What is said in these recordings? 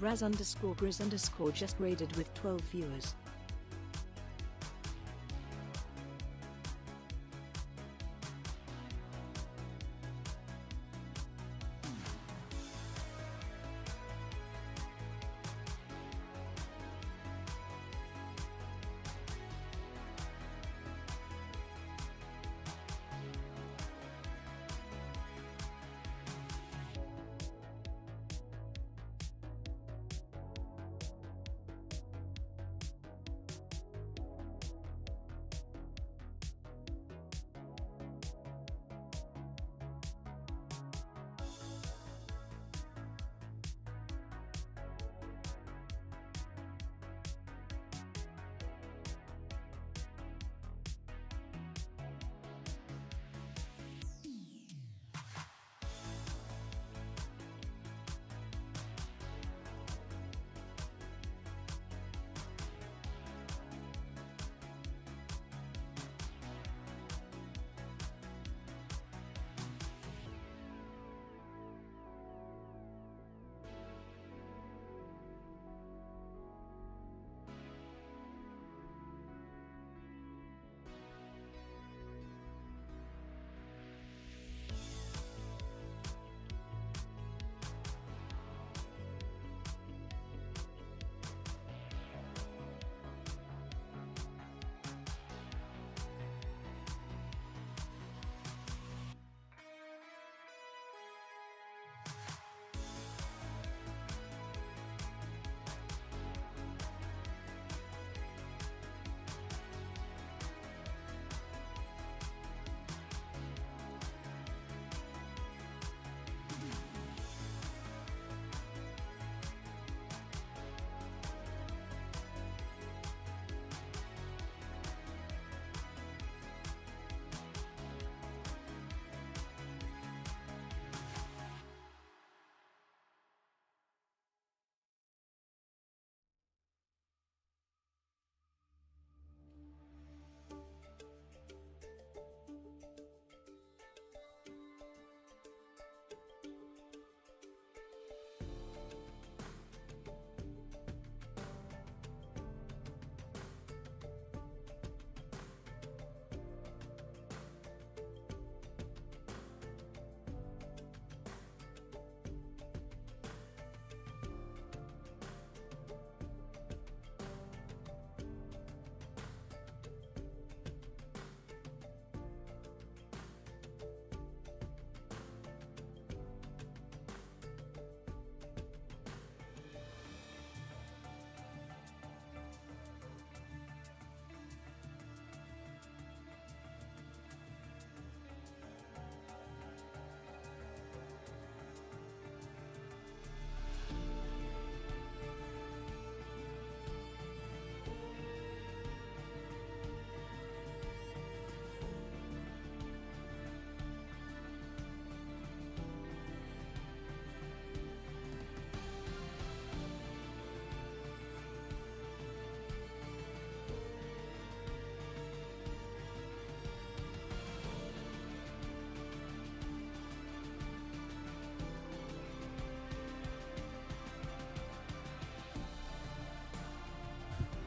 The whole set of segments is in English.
Raz_Grizz_ just raided with 12 viewers.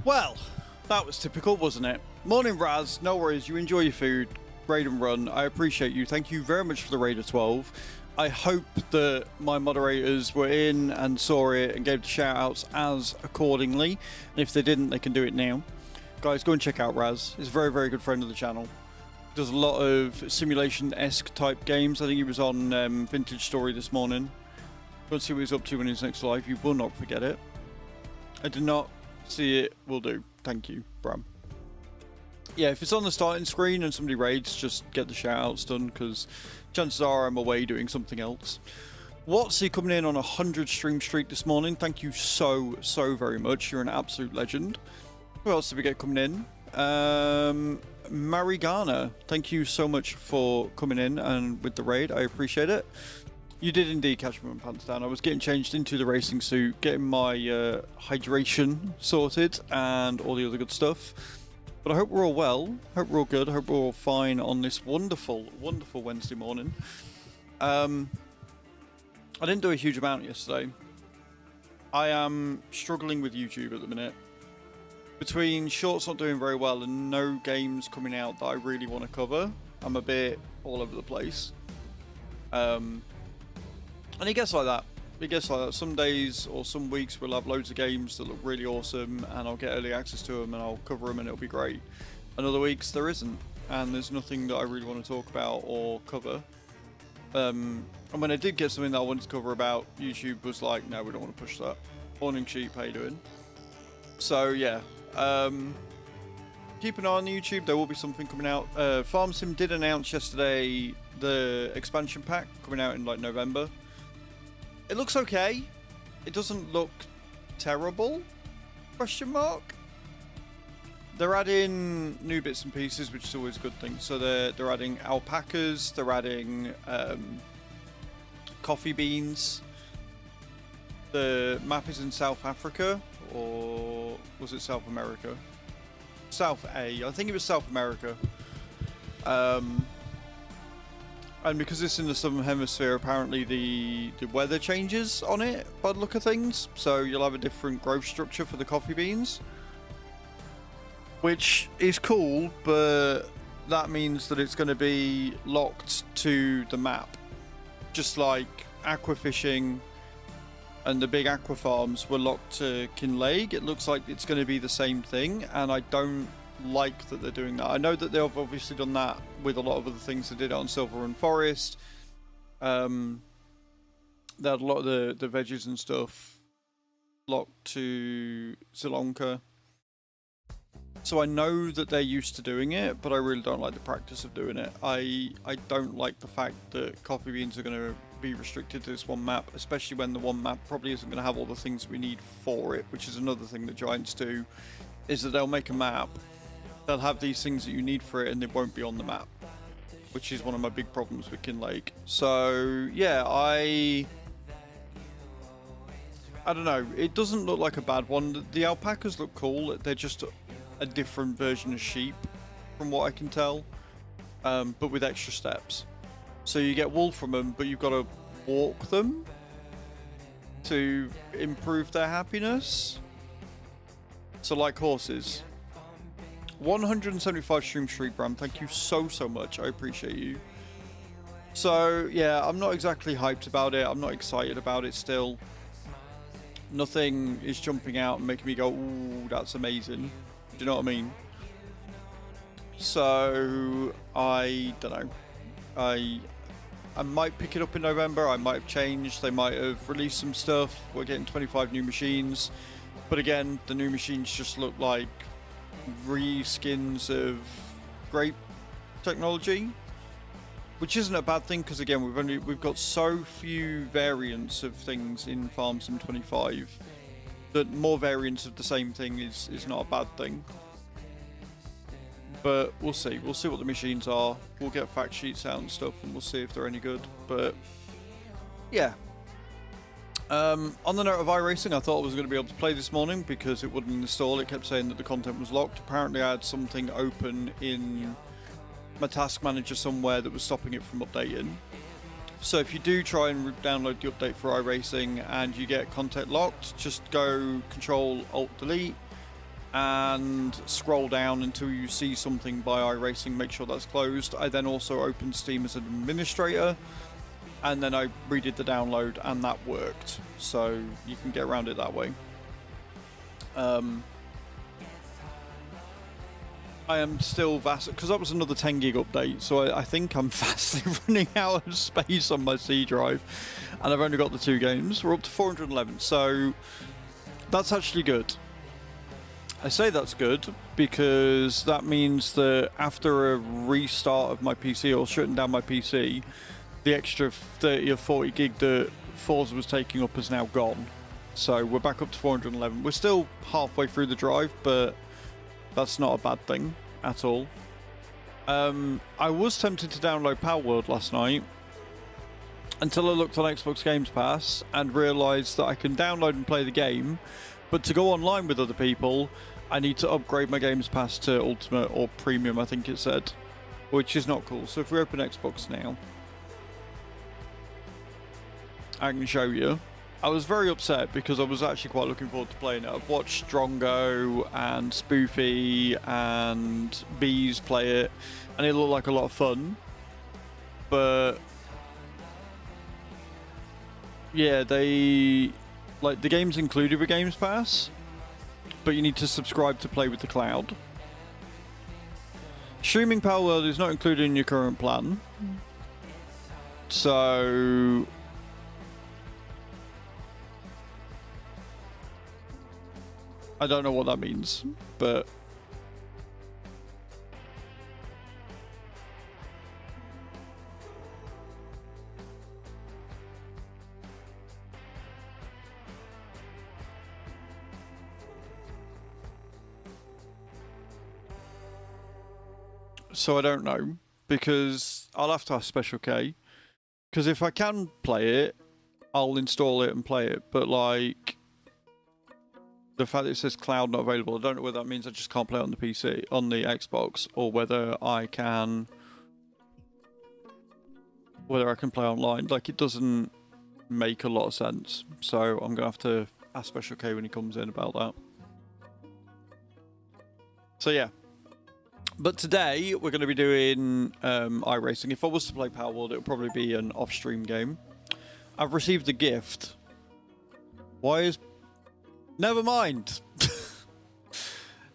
Well, that was typical, wasn't it? Morning, Raz. No worries. You enjoy your food. Raid and run. I appreciate you. Thank you very much for the raid of 12. I hope that my moderators were in and saw it and gave the shout outs as accordingly. And if they didn't, they can do it now. Guys, go and check out Raz. He's a very, very good friend of the channel. Does a lot of simulation-esque type games. I think he was on Vintage Story this morning. Go and see what he's up to in his next live. You will not forget it. I did not see it. Will do. Thank you, Bram. Yeah, if it's on the starting screen and somebody raids, just get the shout-outs done, because chances are I'm away doing something else. Watsy coming in on a 100 stream streak this morning. Thank you so very much. You're an absolute legend. Who else did we get coming in? Marigana, thank you so much for coming in and with the raid. I appreciate it. You did indeed catch me with my pants down. I was getting changed into the racing suit, getting my hydration sorted and all the other good stuff. But I hope we're all well. Hope we're all good. Hope we're all fine on this wonderful, wonderful Wednesday morning. I didn't do a huge amount yesterday. I am struggling with YouTube at the minute. Between shorts not doing very well and no games coming out that I really want to cover, I'm a bit all over the place. And it gets like that. It gets like that. Some days or some weeks we'll have loads of games that look really awesome and I'll get early access to them and I'll cover them and it'll be great. And other weeks there isn't, and there's nothing that I really want to talk about or cover. And when I did get something that I wanted to cover about, YouTube was like, no, we don't want to push that. Morning Sheep, how you doing? So yeah, keep an eye on YouTube. There will be something coming out. Farm Sim did announce yesterday the expansion pack coming out in like November. It looks okay. It doesn't look terrible, question mark. They're adding new bits and pieces, which is always a good thing. So they're adding alpacas, they're adding coffee beans. The map is in South Africa, or was it South America? South A, I think it was South America. And because it's in the Southern Hemisphere, apparently the weather changes on it by the look of things. So you'll have a different growth structure for the coffee beans, which is cool, but that means that it's going to be locked to the map. Just like aqua fishing and the big aqua farms were locked to Kinlake, it looks like it's going to be the same thing, and I don't like that they're doing that. I know that they've obviously done that with a lot of other things. They did it on Silver and Forest. They had a lot of the veggies and stuff locked to Sri Lanka. So I know that they're used to doing it, but I really don't like the practice of doing it. I don't like the fact that coffee beans are going to be restricted to this one map, especially when the one map probably isn't going to have all the things we need for it, which is another thing that Giants do, is that they'll make a map, they'll have these things that you need for it, and they won't be on the map, which is one of my big problems with Kinlake. So yeah, I don't know. It doesn't look like a bad one. The alpacas look cool. They're just a different version of sheep, from what I can tell, but with extra steps. So you get wool from them, but you've got to walk them to improve their happiness. So like horses. 175 Stream Street Bram, thank you so much. I appreciate you. So yeah, I'm not exactly hyped about it. I'm not excited about it still. Nothing is jumping out and making me go, ooh, that's amazing. Do you know what I mean? So I don't know. I might pick it up in November. I might have changed. They might have released some stuff. We're getting 25 new machines, but again, the new machines just look like reskins of grape technology, which isn't a bad thing, because again, we've got so few variants of things in Farm Sim 25 that more variants of the same thing is not a bad thing. But we'll see. We'll see what the machines are. We'll get fact sheets out and stuff, and we'll see if they're any good. But yeah. On the note of iRacing, I thought I was going to be able to play this morning because it wouldn't install. It kept saying that the content was locked. Apparently I had something open in my task manager somewhere that was stopping it from updating. So if you do try and download the update for iRacing and you get content locked, just go Control Alt Delete and scroll down until you see something by iRacing. Make sure that's closed. I then also opened Steam as an administrator, and then I redid the download, and that worked. So you can get around it that way. I am still vast, because that was another 10 gig update, so I think I'm vastly running out of space on my C drive, and I've only got the 2 games. We're up to 411, so that's actually good. I say that's good because that means that after a restart of my PC or shutting down my PC, the extra 30 or 40 gig that Forza was taking up is now gone. So we're back up to 411. We're still halfway through the drive, but that's not a bad thing at all. I was tempted to download Power World last night until I looked on Xbox Games Pass and realised that I can download and play the game, but to go online with other people, I need to upgrade my Games Pass to Ultimate or Premium, I think it said, which is not cool. So if we open Xbox now, I can show you. I was very upset because I was actually quite looking forward to playing it. I've watched Strongo and Spoofy and Bees play it, and it looked like a lot of fun. But yeah, the game's included with Games Pass, but you need to subscribe to play with the cloud. Streaming Power World is not included in your current plan, so I don't know what that means, but so I don't know, because I'll have to ask Special K, because if I can play it, I'll install it and play it, but like the fact that it says cloud not available, I don't know whether that means I just can't play it on the PC, on the Xbox, or whether I can play online. Like, it doesn't make a lot of sense. So I'm gonna have to ask Special K when he comes in about that. So yeah. But today we're going to be doing iRacing. If I was to play Power World, it would probably be an off-stream game. I've received a gift. Why is... Never mind.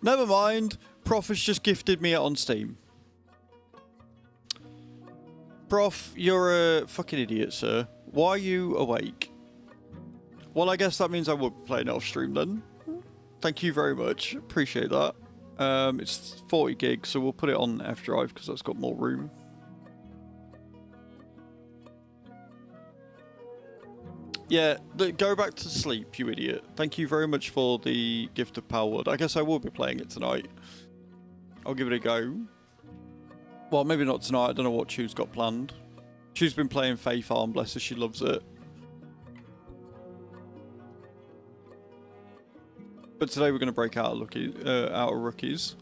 Never mind. Prof has just gifted me it on Steam. Prof, you're a fucking idiot, sir. Why are you awake? Well, I guess that means I will be playing it off-stream then. Thank you very much. Appreciate that. It's 40 gigs, so we'll put it on F drive because that's got more room. Yeah, go back to sleep, you idiot. Thank you very much for the gift of Power World. I guess I will be playing it tonight. I'll give it a go. Well, maybe not tonight. I don't know what Chu's got planned. Chu's been playing Fae Farm, bless her, she loves it. But today we're going to break out of rookies.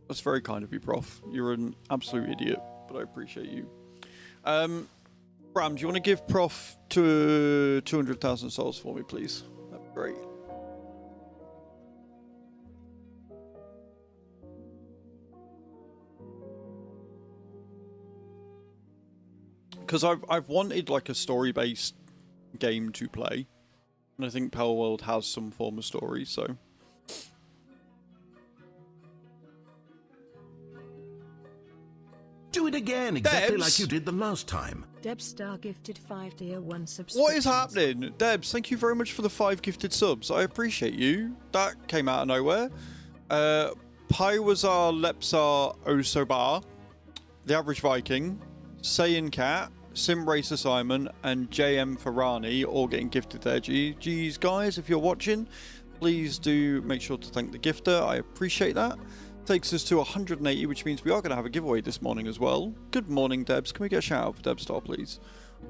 That's very kind of you, Prof. You're an absolute idiot, but I appreciate you. Bram, do you want to give Prof 200,000 souls for me, please? That'd be great. Because I've wanted like a story-based game to play, and I think Power World has some form of story, so... Do it again, exactly Debs? like you did the last time. Debstar gifted 5 tier 1 subscriptions. What is happening? Debs, thank you very much for the 5 gifted subs. I appreciate you. That came out of nowhere. Pywazar Lepsar Osobar, The Average Viking, Saiyan Cat, Sim Racer Simon, and JM Ferrani all getting gifted there. GG's guys, if you're watching, please do make sure to thank the gifter. I appreciate that. Takes us to 180, which means we are going to have a giveaway this morning as well. Good morning, Debs. Can we get a shout out for Debstar, please?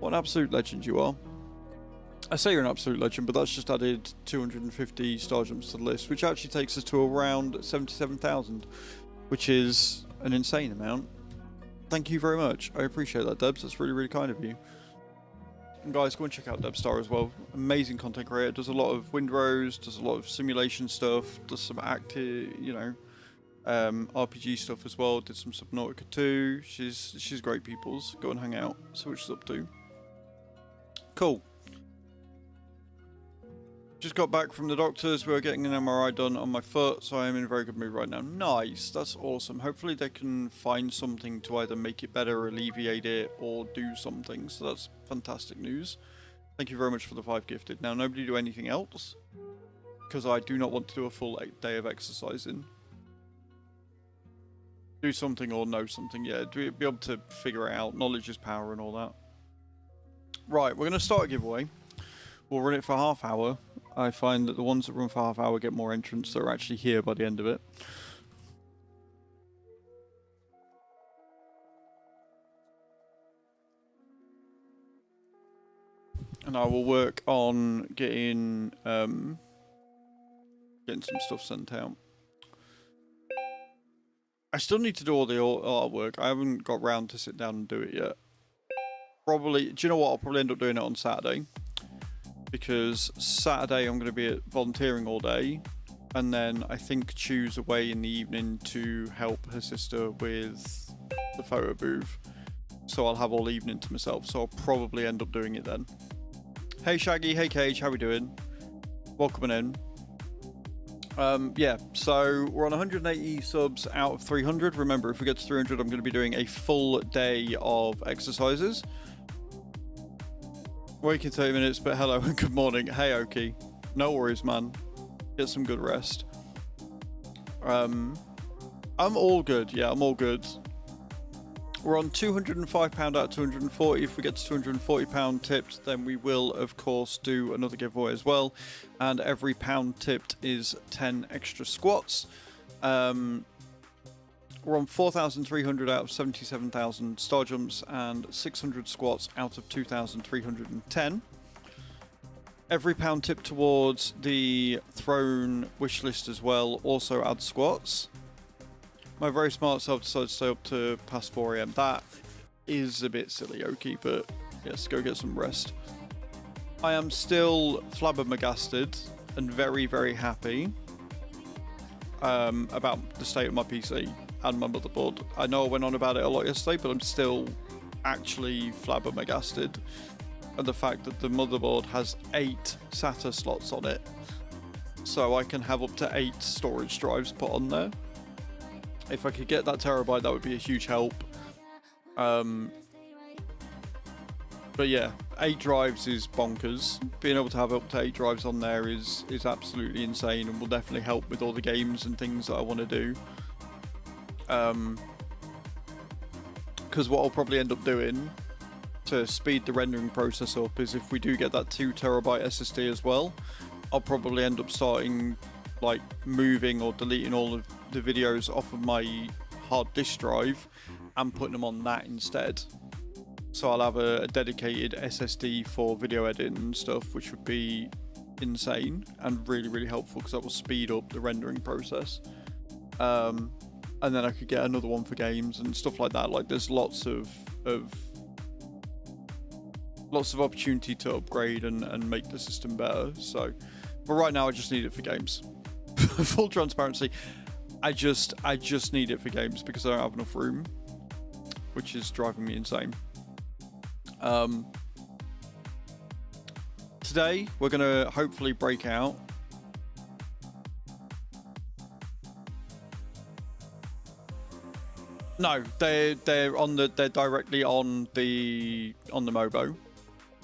What an absolute legend you are. I say you're an absolute legend, but that's just added 250 star jumps to the list, which actually takes us to around 77,000, which is an insane amount. Thank you very much. I appreciate that, Debs. That's really, really kind of you. And guys, go and check out Debstar as well. Amazing content creator. Does a lot of windrows, does a lot of simulation stuff, does some active, you know, RPG stuff as well. Did some Subnautica too. She's great peoples. Go and hang out. See what she's up to. Cool. Just got back from the doctors. We were getting an MRI done on my foot, so I am in a very good mood right now. Nice. That's awesome. Hopefully they can find something to either make it better, alleviate it, or do something. So that's fantastic news. Thank you very much for the 5 gifted. Now, nobody do anything else, because I do not want to do a full day of exercising. Do something or know something, yeah. Be able to figure it out. Knowledge is power and all that. Right, we're going to start a giveaway. We'll run it for half hour. I find that the ones that run for half hour get more entrants that are actually here by the end of it. And I will work on getting some stuff sent out. I still need to do all the artwork. I haven't got round to sit down and do it yet. Probably, do you know what? I'll probably end up doing it on Saturday. Because Saturday I'm going to be volunteering all day. And then I think choose away in the evening to help her sister with the photo booth. So I'll have all evening to myself. So I'll probably end up doing it then. Hey Shaggy, hey Cage, how we doing? Welcome in. Yeah, so we're on 180 subs out of 300. Remember, if we get to 300, I'm going to be doing a full day of exercises. Wake in 30 minutes, but hello and good morning. Hey Oki, no worries, man. Get some good rest. I'm all good. Yeah, I'm all good. We're on £205 out of 240. If we get to £240 tipped, then we will, of course, do another giveaway as well. And every pound tipped is 10 extra squats. We're on 4,300 out of 77,000 star jumps and 600 squats out of 2,310. Every pound tipped towards the throne wish list as well also adds squats. My very smart self decided to stay up to past 4 AM. That is a bit silly, Oki, but yes, go get some rest. I am still flabbergasted and very, very happy about the state of my PC and my motherboard. I know I went on about it a lot yesterday, but I'm still actually flabbergasted at the fact that the motherboard has 8 SATA slots on it. So I can have up to 8 storage drives put on there. If I could get that terabyte, that would be a huge help. But yeah, 8 drives is bonkers. Being able to have up to 8 drives on there is absolutely insane and will definitely help with all the games and things that I want to do. Because what I'll probably end up doing to speed the rendering process up is if we do get that 2 terabyte SSD as well, I'll probably end up starting like moving or deleting all of the videos off of my hard disk drive and putting them on that instead. So I'll have a dedicated SSD for video editing and stuff, which would be insane and really, really helpful because that will speed up the rendering process. And then I could get another one for games and stuff like that. Like there's lots of opportunity to upgrade and make the system better. So, but right now I just need it for games. Full transparency, I just need it for games because I don't have enough room, which is driving me insane. Today we're gonna hopefully break out. No, they're directly on the Mobo.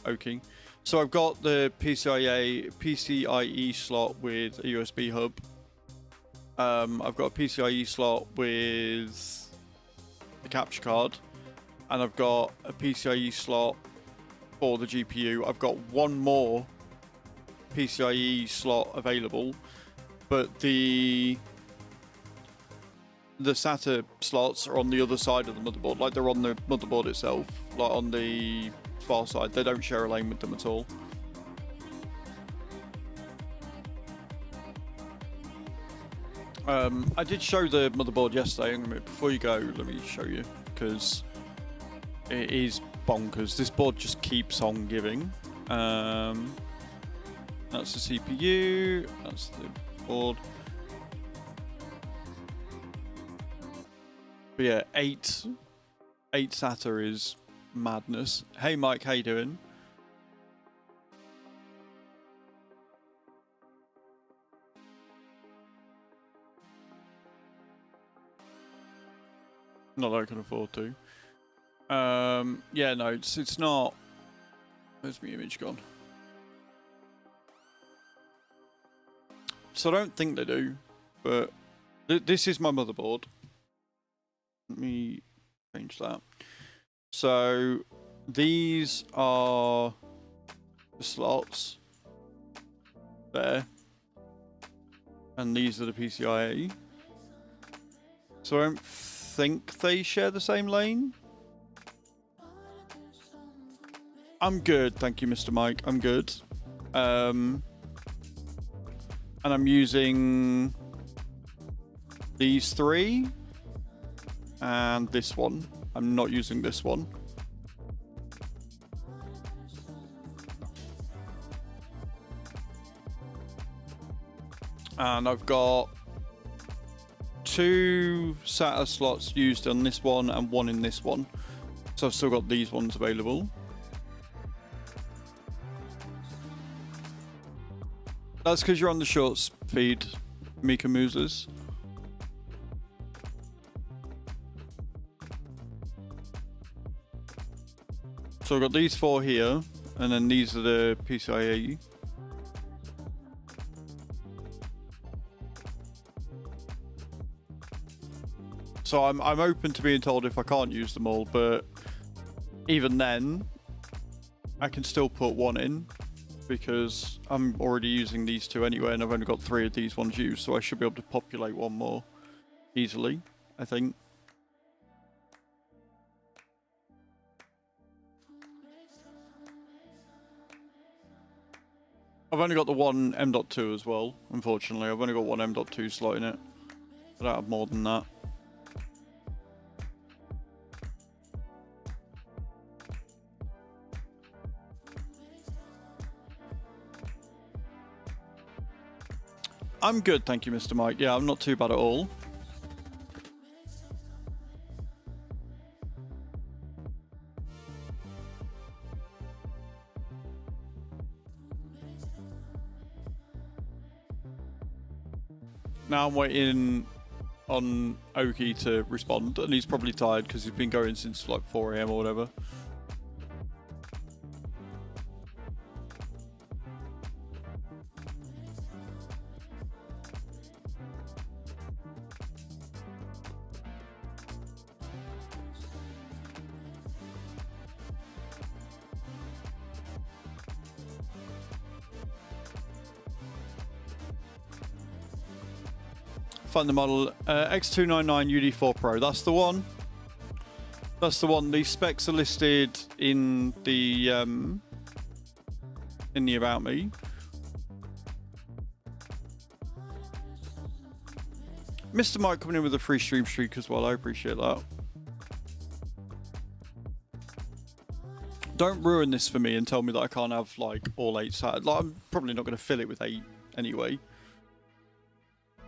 Okay. So I've got the PCIe slot with a USB hub. I've got a PCIe slot with the capture card, and I've got a PCIe slot for the GPU. I've got one more PCIe slot available, but the SATA slots are on the other side of the motherboard, like they're on the motherboard itself, like on the far side. They don't share a lane with them at all. I did show the motherboard yesterday. Before you go, let me show you, because it is bonkers. This board just keeps on giving. That's the CPU, that's the board. But yeah, 8 SATA is madness. Hey Mike, how you doing? Not that I can afford to. Yeah, no, it's not. Where's my image gone? So I don't think they do, but this is my motherboard. Let me change that. So these are the slots there, and these are the PCIe. So I don't think they share the same lane. I'm good, thank you, Mr. Mike. I'm good. And I'm using these 3. and this one. I'm not using this one. And I've got 2 SATA slots used on this one and 1 in this one. So I've still got these ones available. That's because you're on the shorts feed, Mika Mooses. So I've got these 4 here, and then these are the PCIe. So I'm open to being told if I can't use them all, but even then, I can still put 1 in because I'm already using these 2 anyway, and I've only got 3 of these ones used, so I should be able to populate 1 more easily, I think. I've only got the 1 M.2 as well, unfortunately. I've only got 1 M.2 slot in it. I don't have more than that. I'm good, thank you, Mr. Mike. Yeah, I'm not too bad at all. Now I'm waiting on Oki to respond, and he's probably tired because he's been going since like 4 AM or whatever. Find the model X299 UD4 Pro. That's the one. That's the one. The specs are listed in the About Me. Mr. Mike coming in with a free stream streak as well. I appreciate that. Don't ruin this for me and tell me that I can't have like all 8 sat. Like, I'm probably not going to fill it with 8 anyway.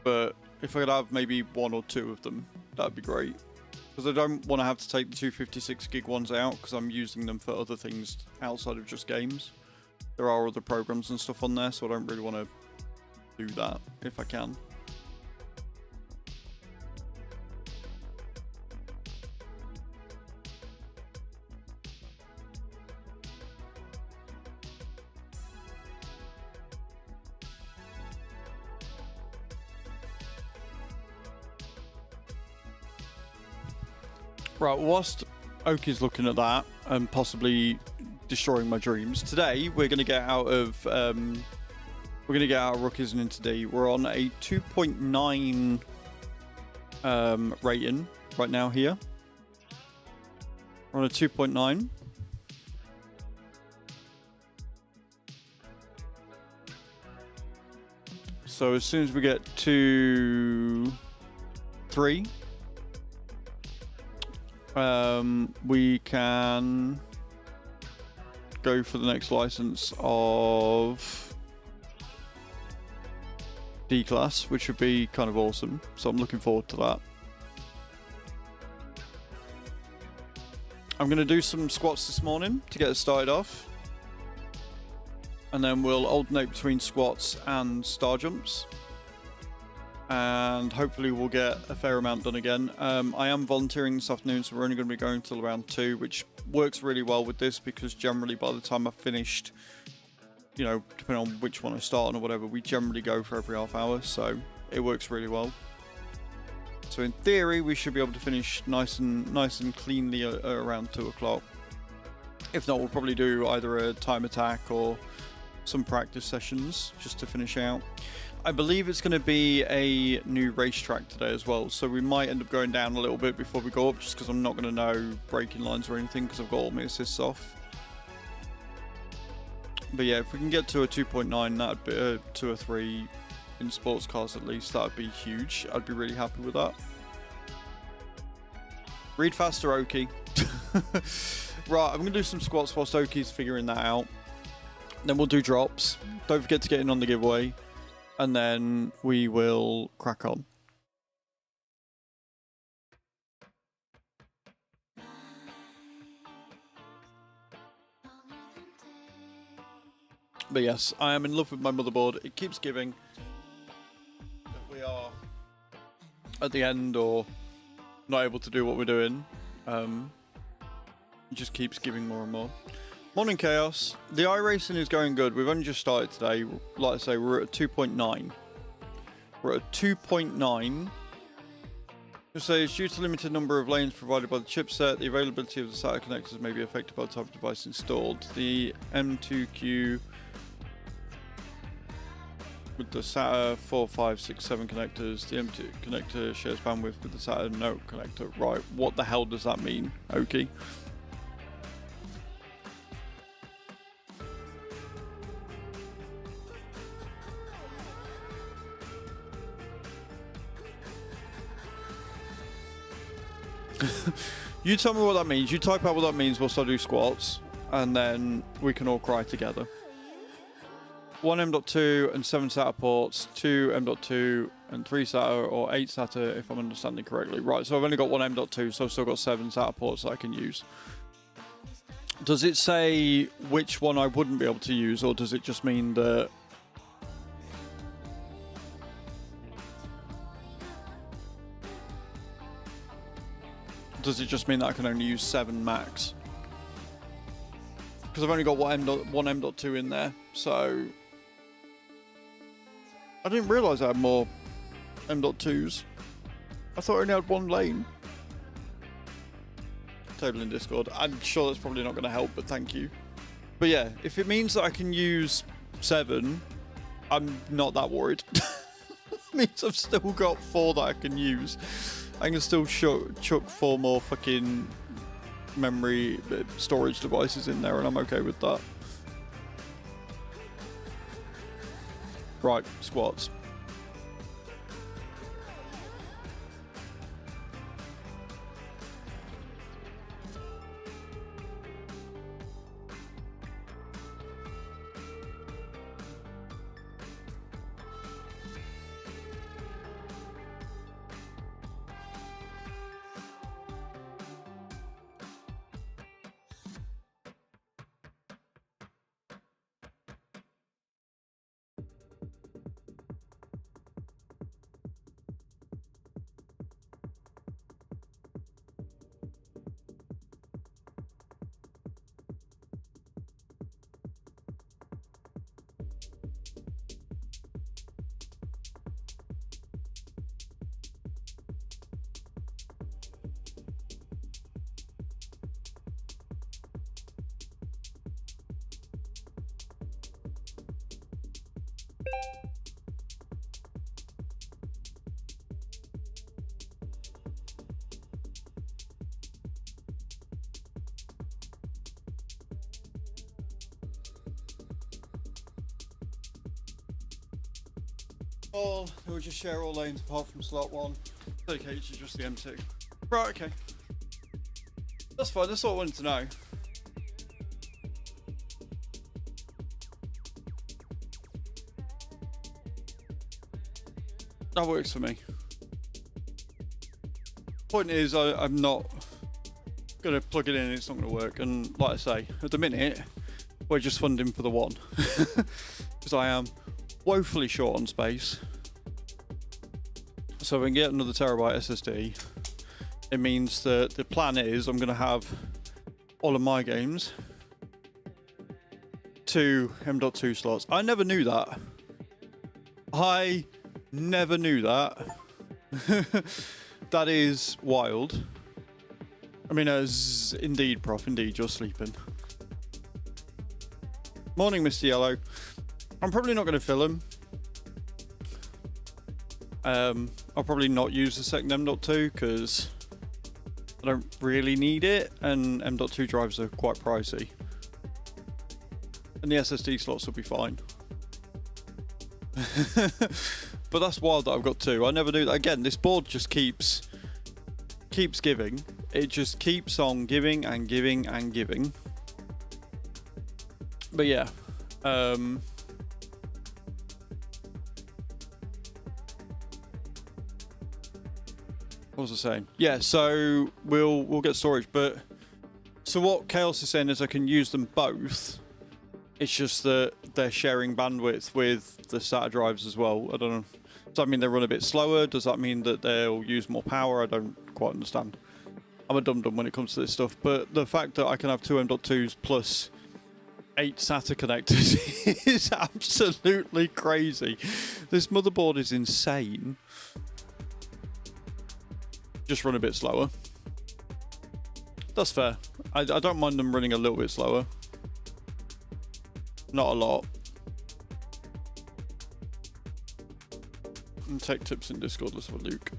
But if I could have maybe 1 or 2 of them, that'd be great. Because I don't want to have to take the 256 gig ones out because I'm using them for other things outside of just games. There are other programs and stuff on there, so I don't really want to do that if I can. Right, whilst Oki's looking at that and possibly destroying my dreams, today we're going to get out of rookies and into D. We're on a 2.9 rating right now here. We're on a 2.9. So as soon as we get to 3. We can go for the next license of D class, which would be kind of awesome. So I'm looking forward to that. I'm going to do some squats this morning to get us started off. And then we'll alternate between squats and star jumps. And hopefully we'll get a fair amount done again. I am volunteering this afternoon, so we're only going to be going till around 2, which works really well with this because generally by the time I've finished, you know, depending on which one I start on or whatever, we generally go for every half hour, so it works really well. So in theory, we should be able to finish nice and cleanly around 2 o'clock. If not, we'll probably do either a time attack or some practice sessions just to finish out. I believe it's going to be a new racetrack today as well, so we might end up going down a little bit before we go up, just because I'm not going to know braking lines or anything, because I've got all my assists off. But yeah, if we can get to a 2.9, that'd be 2 or 3 in sports cars at least, that'd be huge. I'd be really happy with that. Read faster, Oki. Right, I'm going to do some squats whilst Oki's figuring that out. Then we'll do drops. Don't forget to get in on the giveaway. And then we will crack on. But yes, I am in love with my motherboard. It keeps giving that we are at the end or not able to do what we're doing. It just keeps giving more and more. Morning, Chaos. The iRacing is going good. We've only just started today. Like I say, we're at 2.9. We're at 2.9. Just say it's due to limited number of lanes provided by the chipset. The availability of the SATA connectors may be affected by the type of device installed. The M2Q with the SATA 4, 5, 6, 7 connectors. The M2 connector shares bandwidth with the SATA Note connector. Right, what the hell does that mean, Oki? You tell me what that means. You type out what that means whilst I do squats, and then we can all cry together. 1 M.2 and 7 SATA ports, 2 M.2 and 3 SATA, or 8 SATA if I'm understanding correctly. Right, so I've only got 1 M.2, so I've still got 7 SATA ports that I can use. Does it say which one I wouldn't be able to use, or does it just mean that... Does it just mean that I can only use 7 max? Because I've only got 1 M.2 in there, so... I didn't realise I had more M.2s. I thought I only had 1 lane. Table in Discord. I'm sure that's probably not going to help, but thank you. But yeah, if it means that I can use 7, I'm not that worried. It means I've still got 4 that I can use. I can still chuck 4 more fucking memory storage devices in there, and I'm okay with that. Right, squats. All, it will just share all lanes apart from slot 1. Dedicated to just the M2. Right, okay. That's fine, that's all I wanted to know. That works for me. Point is, I'm not going to plug it in and it's not going to work. And like I say, at the minute, we're just funding for the 1. Because I am woefully short on space. So if I can get another terabyte SSD, it means that the plan is I'm going to have all of my games 2 M.2 slots. I never knew that. I never knew that. That is wild. I mean, as indeed, Prof, indeed, you're sleeping. Morning, Mr. Yellow. I'm probably not going to fill him. I'll probably not use the second M.2 because I don't really need it, and M.2 drives are quite pricey. And the SSD slots will be fine. But that's wild that I've got 2. I never knew that. Again, this board just keeps giving. it just keeps on giving and giving and giving. But yeah, what was I saying? Yeah, so we'll get storage, but so what Chaos is saying is I can use them both. It's just that they're sharing bandwidth with the SATA drives as well. I don't know. Does that mean they run a bit slower? Does that mean that they'll use more power? I don't quite understand. I'm a dum-dum when it comes to this stuff, but the fact that I can have two M.2s plus 8 SATA connectors is absolutely crazy. This motherboard is insane. Just run a bit slower. That's fair. I don't mind them running a little bit slower. Not a lot. And tech tips in Discord, let's have a look.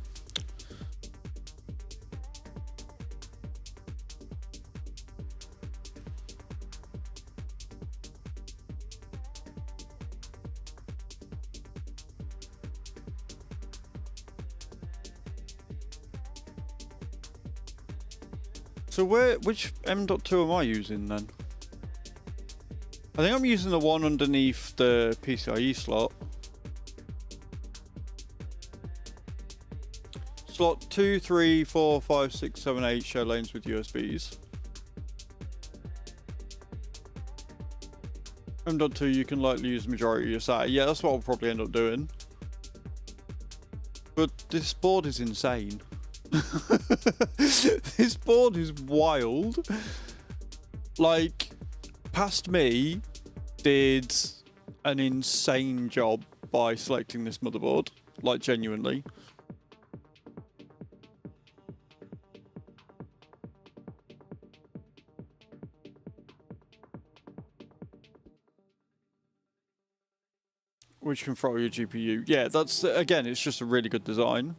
So which M.2 am I using then? I think I'm using the one underneath the PCIe slot. Slot 2, 3, 4, 5, 6, 7, 8 share lanes with USBs. M.2 you can likely use the majority of your SATA. Yeah, that's what I'll probably end up doing. But this board is insane. This board is wild. Like, Past Me did an insane job by selecting this motherboard. Like, genuinely. Which can throw your GPU. Yeah, that's, again, it's just a really good design.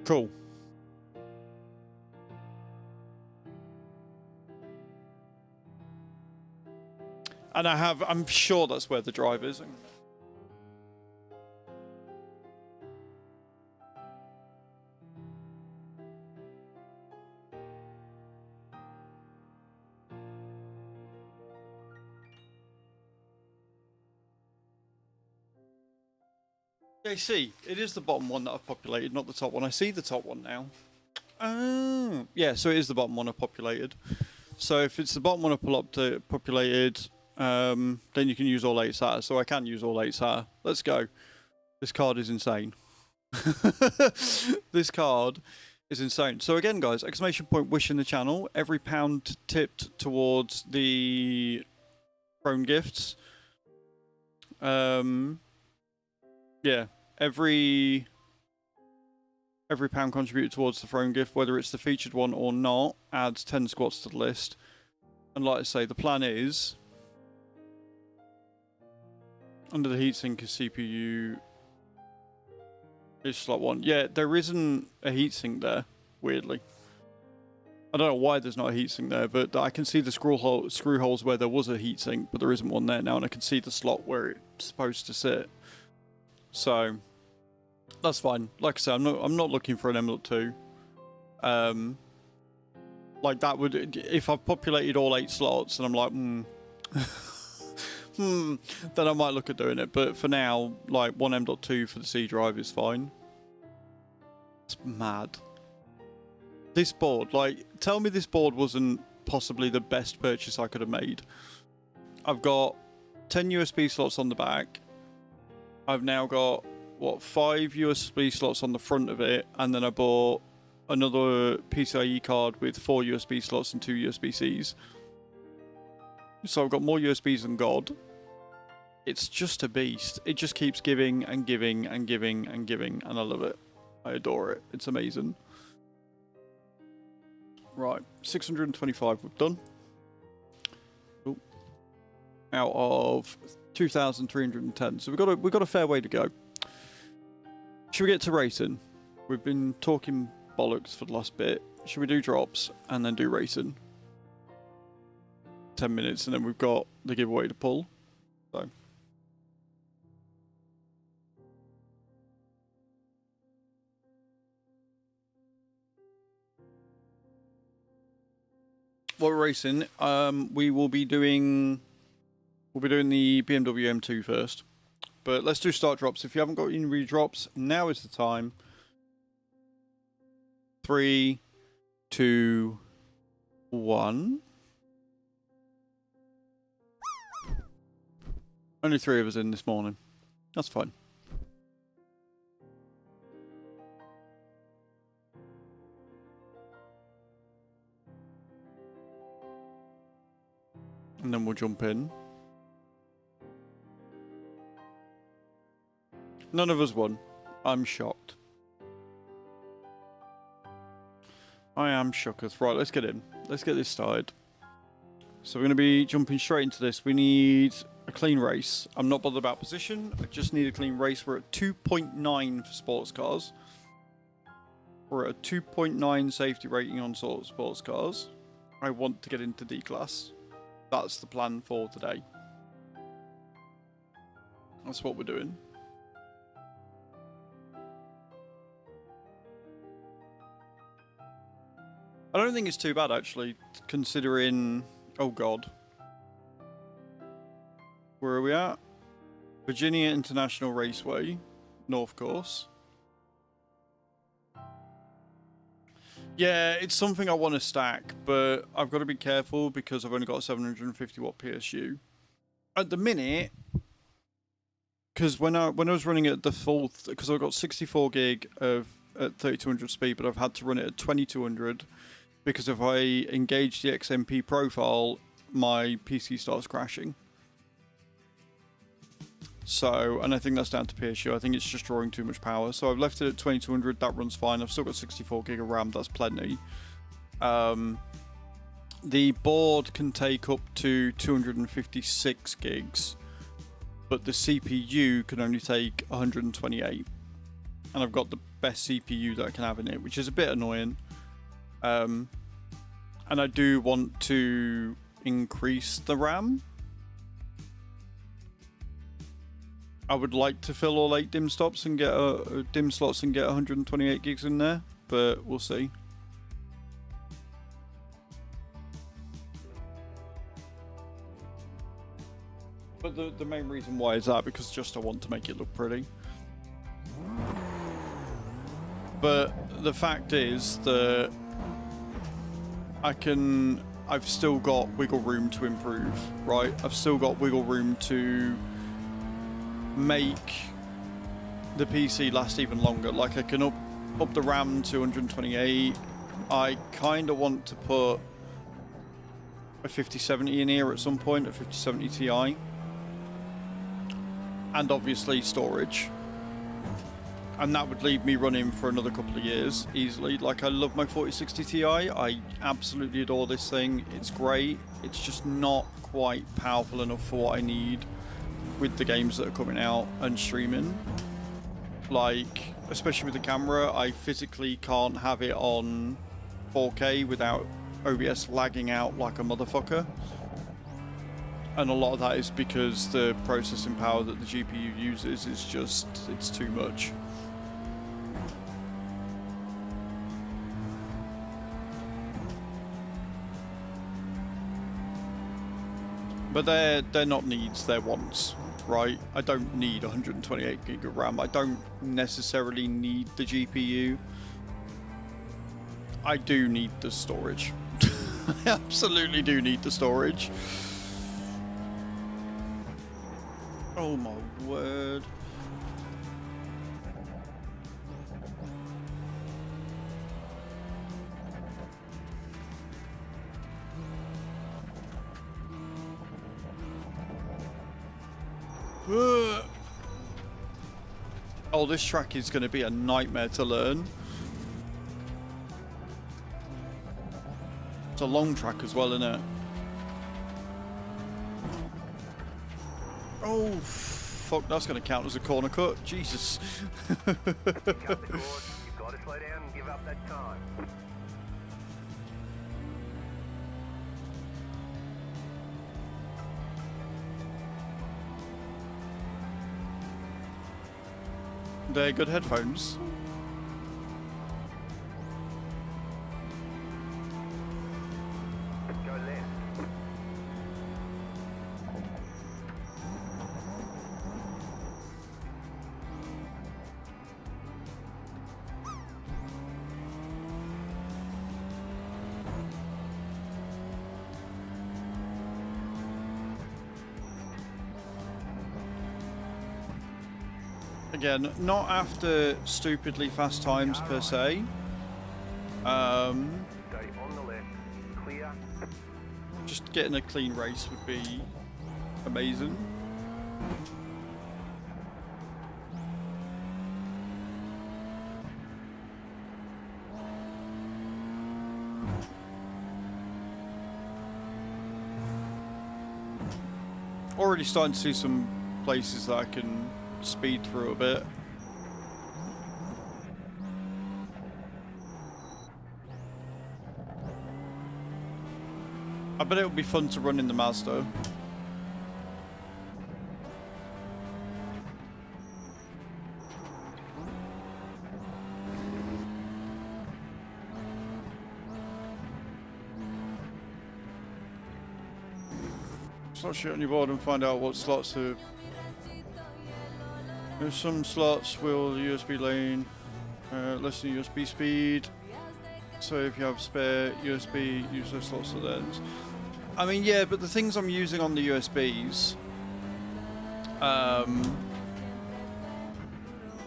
Cool. And I'm sure that's where the drive is. JC, it is the bottom one that I've populated, not the top one. I see the top one now. Oh, yeah, so it is the bottom one I've populated. So if it's the bottom one I've populated, then you can use all 8 SATA. So I can use all 8 SATA. Let's go. This card is insane. This card is insane. So again, guys, exclamation point wish in the channel. Every pound tipped towards the Chrome gifts. Yeah, every pound contributed towards the throne gift, whether it's the featured one or not, adds 10 squats to the list. And like I say, the plan is under the heatsink is CPU is slot 1. Yeah, there isn't a heatsink there, weirdly. I don't know why there's not a heatsink there, but I can see the screw holes where there was a heatsink, but there isn't one there now, and I can see the slot where it's supposed to sit. So that's fine. Like I said, I'm not looking for an M.2. Like that would, if I've populated all 8 slots and I'm like, then I might look at doing it. But for now, like one M.2 for the C drive is fine. It's mad. This board, like, tell me this board wasn't possibly the best purchase I could have made. I've got 10 USB slots on the back. I've now got, what, 5 USB slots on the front of it, and then I bought another PCIe card with 4 USB slots and 2 USB-Cs. So I've got more USBs than God. It's just a beast. It just keeps giving and giving and giving and giving, and I love it. I adore it. It's amazing. Right, 625 we've done. Ooh. Out of 2,310. So we've got a fair way to go. Should we get to racing? We've been talking bollocks for the last bit. Should we do drops and then do racing? 10 minutes, and then we've got the giveaway to pull. So. While we're racing, we will be doing the BMW M2 first. But let's do start drops. If you haven't got any redrops, now is the time. 3, 2, 1. Only 3 of us in this morning. That's fine. And then we'll jump in. None of us won. I'm shocked. I am shooketh. Right, let's get in. Let's get this started. So we're going to be jumping straight into this. We need a clean race. I'm not bothered about position. I just need a clean race. We're at 2.9 for sports cars. We're at a 2.9 safety rating on sports cars. I want to get into D-Class. That's the plan for today. That's what we're doing. I don't think it's too bad, actually, considering... Oh, God. Where are we at? Virginia International Raceway. North Course. Yeah, it's something I want to stack, but I've got to be careful because I've only got a 750 watt PSU. At the minute, because when I was running at the full, because I've got 64 gig of at 3200 speed, but I've had to run it at 2200 because if I engage the XMP profile, my PC starts crashing. So, and I think that's down to PSU. I think it's just drawing too much power. So I've left it at 2200. That runs fine. I've still got 64 gig of RAM. That's plenty. The board can take up to 256 gigs, but the CPU can only take 128. And I've got the best CPU that I can have in it, which is a bit annoying. And I do want to increase the RAM. I would like to fill all 8 dim stops and get dim slots and get 128 gigs in there, but we'll see. But the main reason why is that because just I want to make it look pretty. But the fact is that I've still got wiggle room to improve, right? I've still got wiggle room to make the PC last even longer. Like I can up the RAM to 128. I kind of want to put a 5070 in here at some point, a 5070 Ti, and obviously storage. And that would leave me running for another couple of years easily. Like I love my 4060 Ti. I absolutely adore this thing. It's great. It's just not quite powerful enough for what I need with the games that are coming out and streaming. Like, especially with the camera, I physically can't have it on 4K without OBS lagging out like a motherfucker. And a lot of that is because the processing power that the GPU uses is just, it's too much. But they're not needs, they're wants, right? I don't need 128 gig of RAM. I don't necessarily need the GPU. I do need the storage. I absolutely do need the storage. Oh my word. Oh, this track is going to be a nightmare to learn. It's a long track as well, isn't it? Oh, fuck, that's going to count as a corner cut. Jesus. Cut the cord. You've got to slow down and give up that time. They're good headphones. Go left. Again, not after stupidly fast times per se. Stay on the left. Clear. Just getting a clean race would be amazing. Already starting to see some places that I can speed through a bit. I bet it would be fun to run in the Mazda. Slot shit on your board and find out what slots are. There's some slots will USB lane, less than USB speed. So if you have spare USB, use those slots at the ends. I mean, yeah, but the things I'm using on the USBs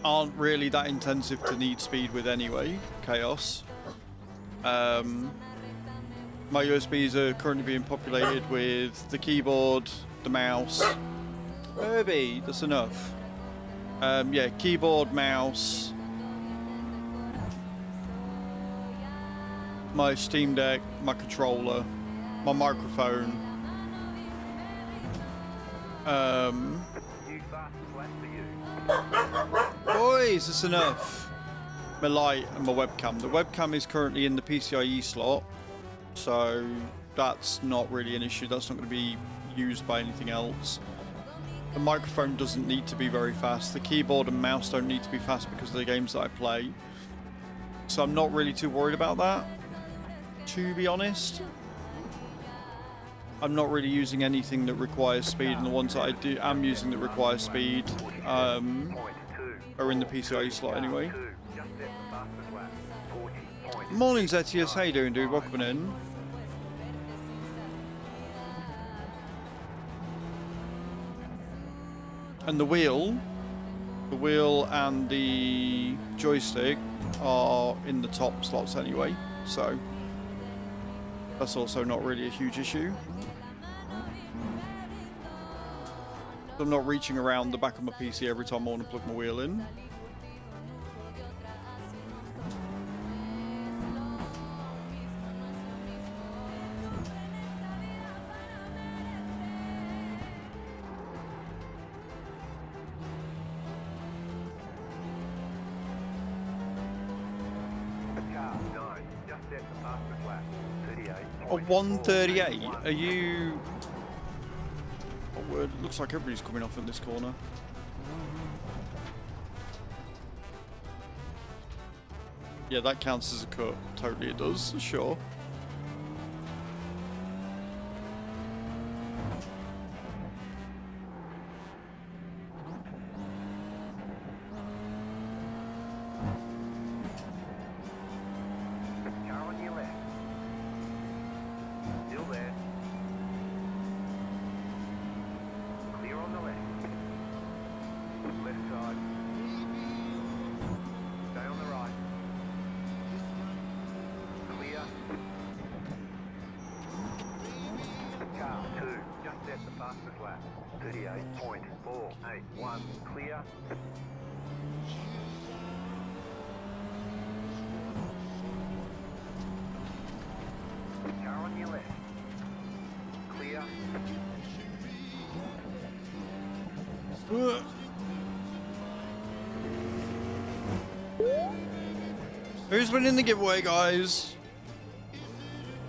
aren't really that intensive to need speed with anyway. Chaos. My USBs are currently being populated with the keyboard, the mouse. Herbie, that's enough. Yeah, keyboard, mouse, my Steam Deck, my controller, my microphone. New fast flat for you. Boys, that's enough. My light and my webcam. The webcam is currently in the PCIe slot, so that's not really an issue. That's not going to be used by anything else. The microphone doesn't need to be very fast. The keyboard and mouse don't need to be fast because of the games that I play. So I'm not really too worried about that, to be honest. I'm not really using anything that requires speed, and the ones that I am using that require speed are in the PCIe slot anyway. Just set the fastest lap. 40. Morning Zetius, how you doing, dude? Welcome in. And the wheel and the joystick are in the top slots anyway, so that's also not really a huge issue. I'm not reaching around the back of my PC every time I want to plug my wheel in. A 138? Are you... Oh, word. Looks like everybody's coming off in this corner. Yeah, that counts as a cut. Totally it does, sure. Who's winning the giveaway, guys?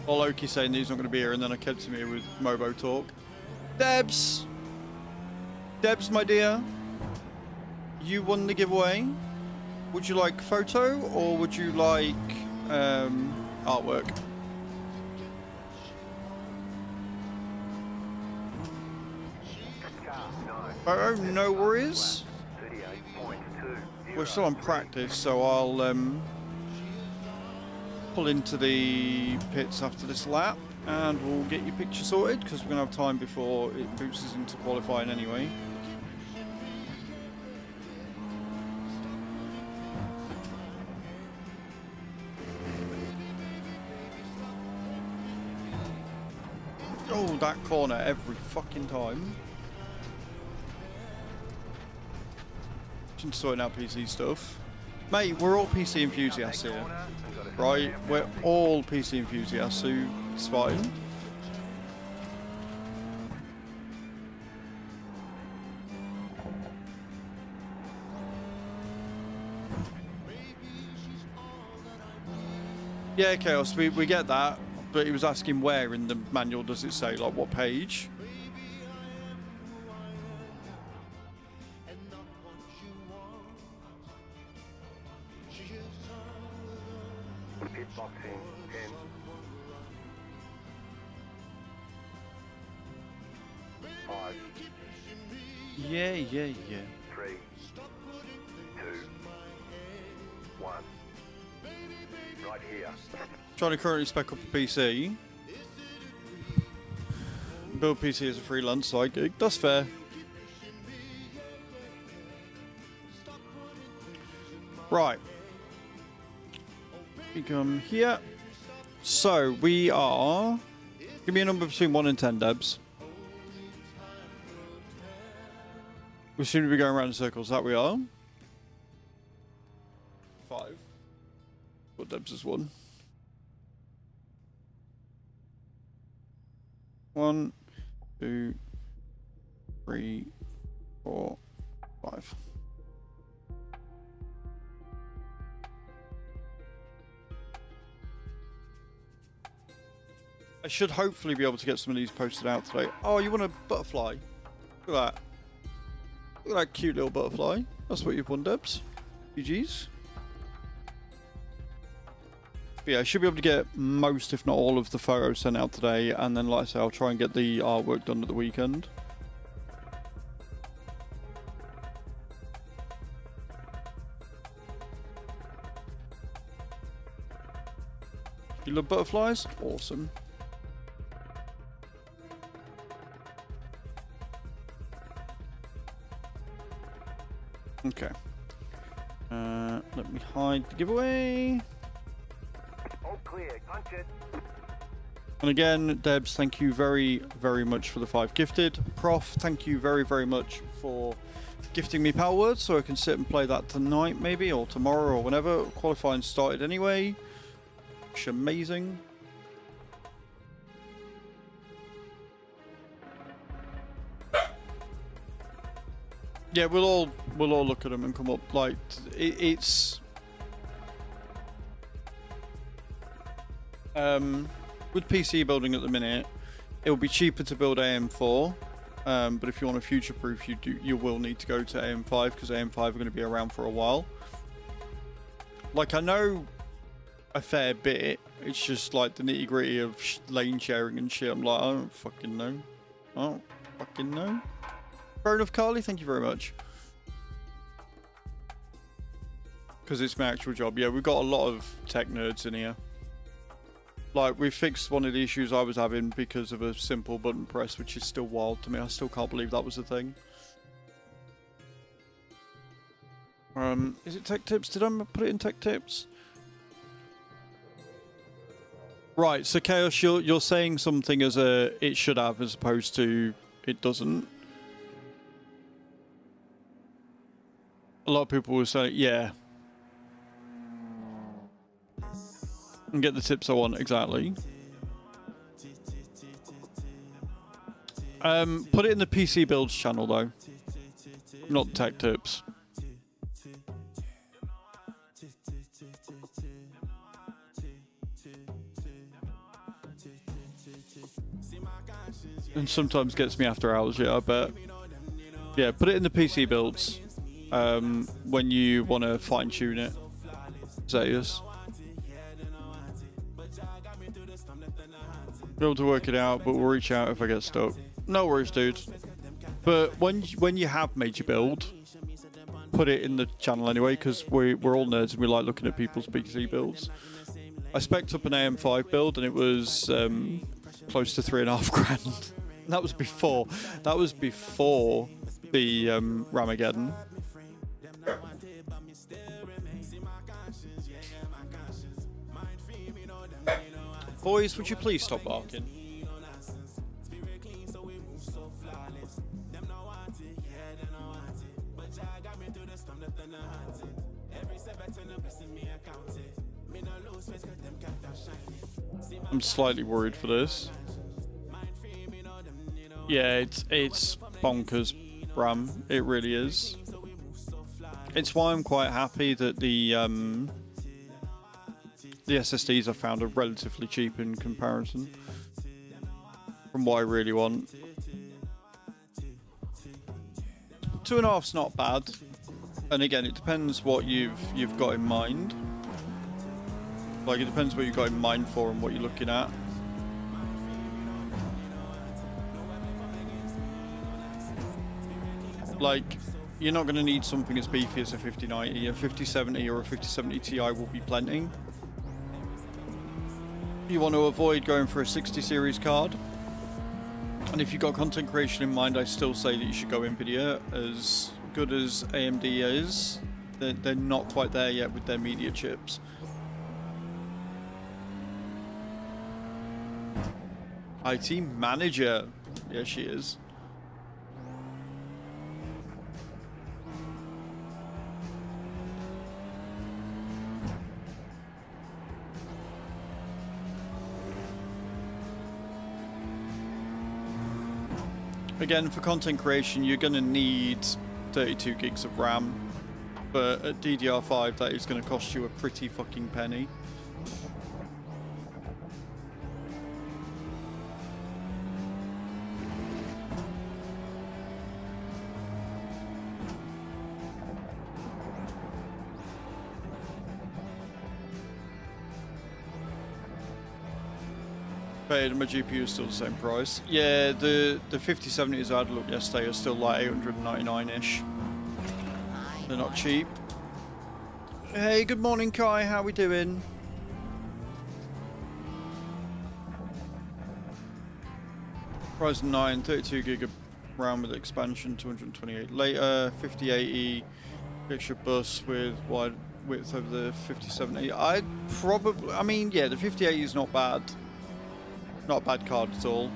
Well, Loki's saying he's not going to be here, and then I kept him here with Mobo Talk. Debs! Debs, my dear. You won the giveaway. Would you like photo or would you like artwork? Oh, no worries. We're still on practice, so I'll pull into the pits after this lap and we'll get your picture sorted because we're going to have time before it boosts us into qualifying anyway. Oh, that corner every fucking time. Sorting out PC stuff. Mate, we're all PC enthusiasts here. Right? We're all PC enthusiasts, so it's fine. Yeah, Chaos, we get that, but he was asking where in the manual does it say, like what page? Boxing 10. Five, Yeah. 3, 2, 1. Right here. Trying to currently spec up a PC. Build PC as a freelance side gig. That's fair. Right. We come here. So we are. Give me a number between 1 and 10, Debs. We seem to be going around in circles. That we are. 5. What Debs is 1. 1, 2, 3, 4, 5. I should hopefully be able to get some of these posted out today. Oh, you want a butterfly? Look at that. Look at that cute little butterfly. That's what you've won, Debs. GG's. But yeah, I should be able to get most, if not all, of the photos sent out today. And then, like I say, I'll try and get the artwork done at the weekend. You love butterflies? Awesome. Okay. Let me hide the giveaway. All clear. Punch it. And again, Debs, thank you very, very much for the 5 gifted. Prof, thank you very, very much for gifting me Power Words so I can sit and play that tonight maybe, or tomorrow, or whenever. Qualifying started anyway. It's amazing. Yeah, we'll all look at them and come up. Like it's with PC building at the minute, it will be cheaper to build AM4. But if you want to future-proof, you will need to go to AM5 because AM5 are going to be around for a while. Like I know a fair bit. It's just like the nitty-gritty of lane sharing and shit. I'm like, I don't fucking know. I don't fucking know. Fair enough, Carly. Thank you very much. Because it's my actual job. Yeah, we've got a lot of tech nerds in here. Like, we fixed one of the issues I was having because of a simple button press, which is still wild to me. I still can't believe that was a thing. Is it tech tips? Did I put it in tech tips? Right, so Chaos, you're saying something as a it should have as opposed to it doesn't. A lot of people will say, yeah. And get the tips I want, exactly. Put it in the PC builds channel though. Not tech tips. And sometimes gets me after hours, yeah, I bet. Yeah, put it in the PC builds. when you want to fine tune it. Zeus. Be able to work it out, but we'll reach out if I get stuck. No worries, dude. But when you have made your build, put it in the channel anyway, because we're all nerds and we like looking at people's PC builds. I spec'd up an AM5 build and it was close to 3.5 grand. That was before. That was before the Ramageddon. Boys, would you please stop barking? I'm slightly worried for this. Yeah, it's bonkers, Bram. It really is. It's why I'm quite happy that the SSDs I found are relatively cheap in comparison from what I really want. 2.5's not bad, and again, it depends what you've got in mind. Like, it depends what you've got in mind for and what you're looking at. Like, you're not going to need something as beefy as a 5090. A 5070 or a 5070 Ti will be plenty. You want to avoid going for a 60 series card. And if you've got content creation in mind, I still say that you should go NVIDIA. As good as AMD is, they're not quite there yet with their media chips. IT manager. Yeah, she is. Again, for content creation, you're going to need 32 gigs of RAM, but at DDR5, that is going to cost you a pretty fucking penny. But my GPU is still the same price. Yeah, the 5070s I had a look yesterday are still like 899-ish. They're not cheap. Hey, good morning, Kai. How we doing? Ryzen 9, 32 gig of RAM with expansion, 228 later, 5080 extra bus with wide width over the 5070. I mean, yeah, the 5080 is not bad. Not a bad card at all.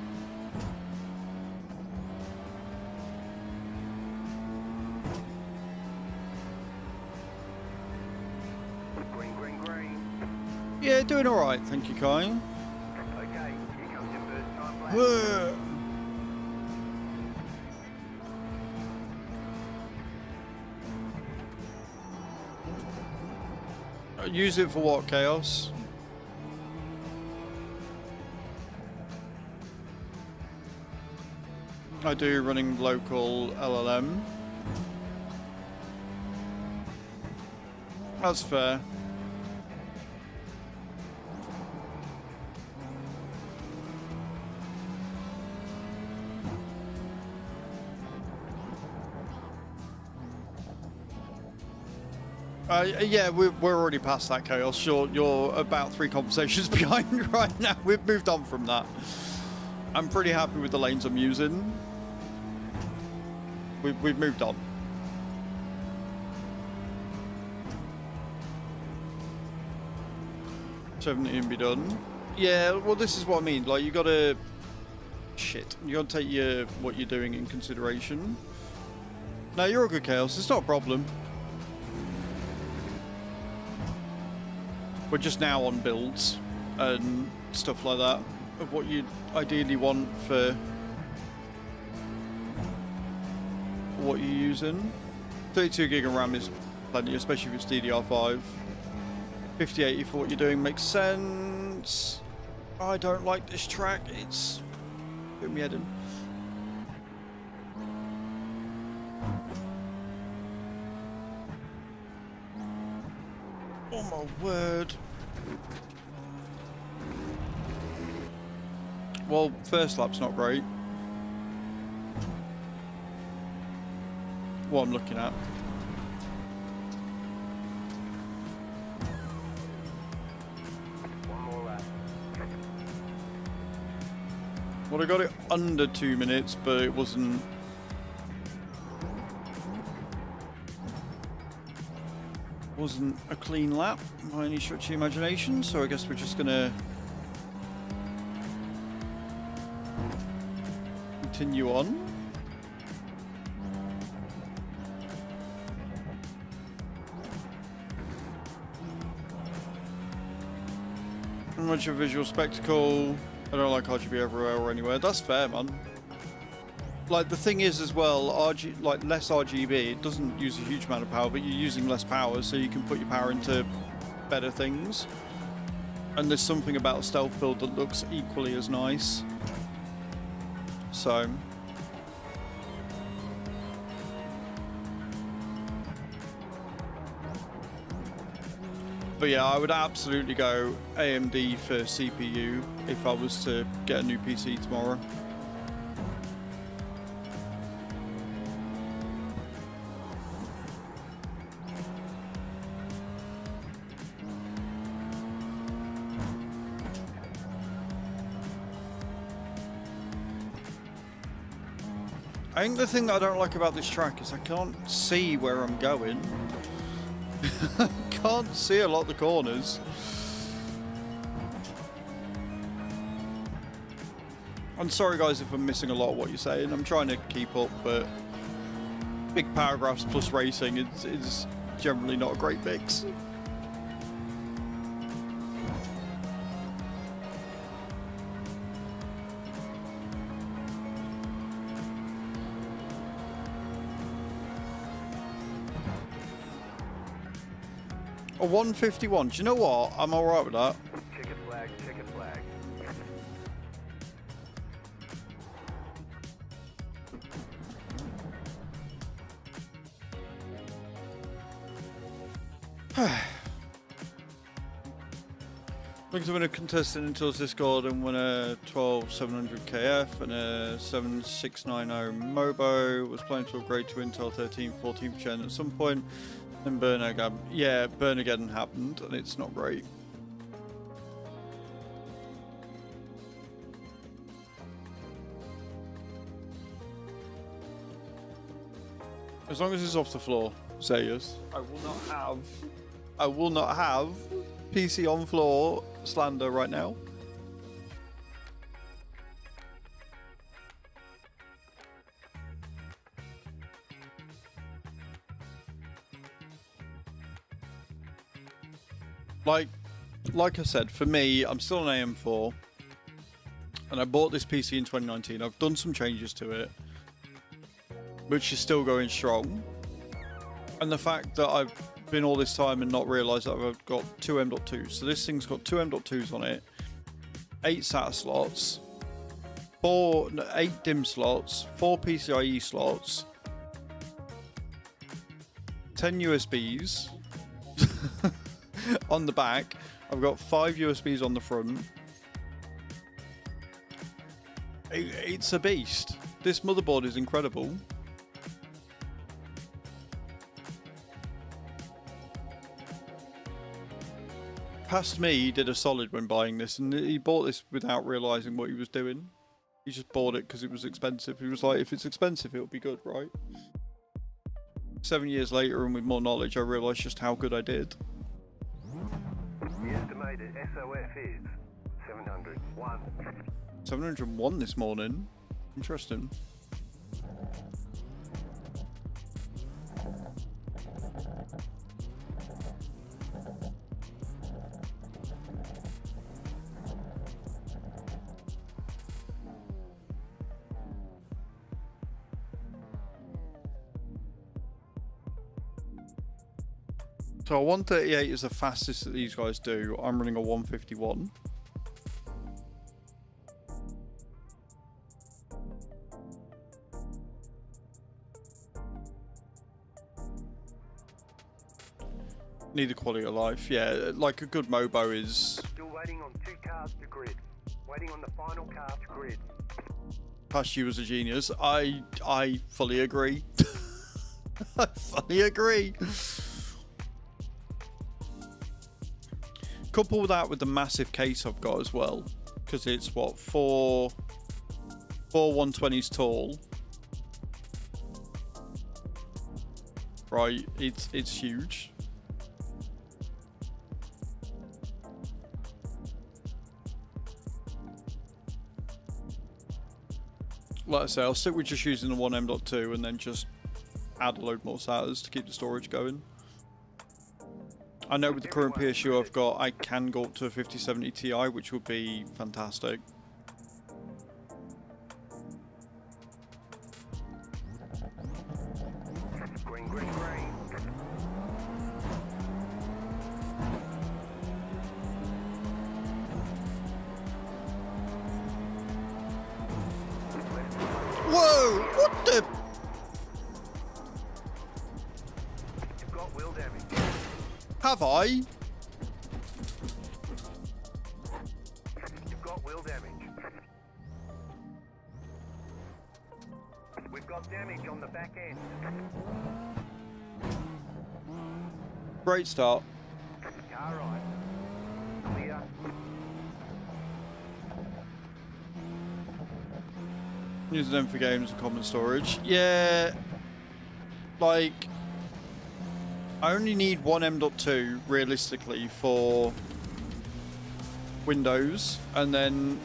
Green, green, green. Yeah, doing alright, thank you, Kai. Okay, here comes your first time black. Use it for what, Chaos? I do, running local LLM. That's fair. Yeah, we're already past that, Chaos. You're about 3 conversations behind right now. We've moved on from that. I'm pretty happy with the lanes I'm using. We've moved on. Shouldn't even be done. Yeah, well, this is what I mean. Like, you gotta... Shit. You gotta take what you're doing in consideration. No, you're all good, Chaos. It's not a problem. We're just now on builds and stuff like that of what you ideally want for what you're using. 32 gig of RAM is plenty, especially if it's DDR5. 5080 for what you're doing makes sense. I don't like this track. It's putting me head in. Oh, word. Well, first lap's not great. What I'm looking at. One more lap. Well, I got it under 2 minutes, but it wasn't a clean lap by any stretch of the imagination, so I guess we're just gonna continue on. Not much of a visual spectacle. I don't like RGB everywhere or anywhere. That's fair, man. Like, the thing is as well, like less RGB, it doesn't use a huge amount of power, but you're using less power, so you can put your power into better things. And there's something about a stealth build that looks equally as nice. So but yeah, I would absolutely go AMD for CPU if I was to get a new PC tomorrow. I think the thing that I don't like about this track is I can't see where I'm going. I can't see a lot of the corners. I'm sorry guys if I'm missing a lot of what you're saying. I'm trying to keep up, but big paragraphs plus racing is generally not a great mix. A 151. Do you know what? I'm alright with that. Chicken flag, chicken flag. Looking to win a contest in Intel's Discord and win a 12700 KF and a 7690 Mobo. Was planning to upgrade to Intel 13-14% at some point. Then Burnageddon happened, and it's not great. As long as it's off the floor, Zayas. I will not have PC on floor slander right now. Like I said, for me, I'm still an AM4, and I bought this PC in 2019. I've done some changes to it, which is still going strong. And the fact that I've been all this time and not realised that I've got two M.2s. So this thing's got two M.2s on it, 8 SATA slots, 8 DIMM slots, 4 PCIe slots, 10 USBs on the back. I've got 5 USBs on the front. It's a beast. This motherboard is incredible. Past me did a solid when buying this, and he bought this without realising what he was doing. He just bought it because it was expensive. He was like, if it's expensive, it'll be good, right? 7 years later, and with more knowledge, I realised just how good I did. The estimated SOF is 701. 701 this morning. Interesting. So a 138 is the fastest that these guys do. I'm running a 151. Need the quality of life. Yeah, like a good Mobo is... Still waiting on 2 cars to grid. Waiting on the final car to grid. Past you was a genius. I fully agree. I fully agree. Couple that with the massive case I've got as well, because it's what, four 120s tall. Right, it's huge. Like I say, I'll stick with just using the 1M.2 and then just add a load more SATAs to keep the storage going. I know with the current PSU I've got, I can go up to a 5070 Ti, which would be fantastic. Green, green, green. Whoa! What the? You've got wheel damage. Have I? You've got wheel damage. We've got damage on the back end. Great start. Car right. Clear. Using them for games and common storage. Yeah, like, I only need one M.2 realistically for Windows, and then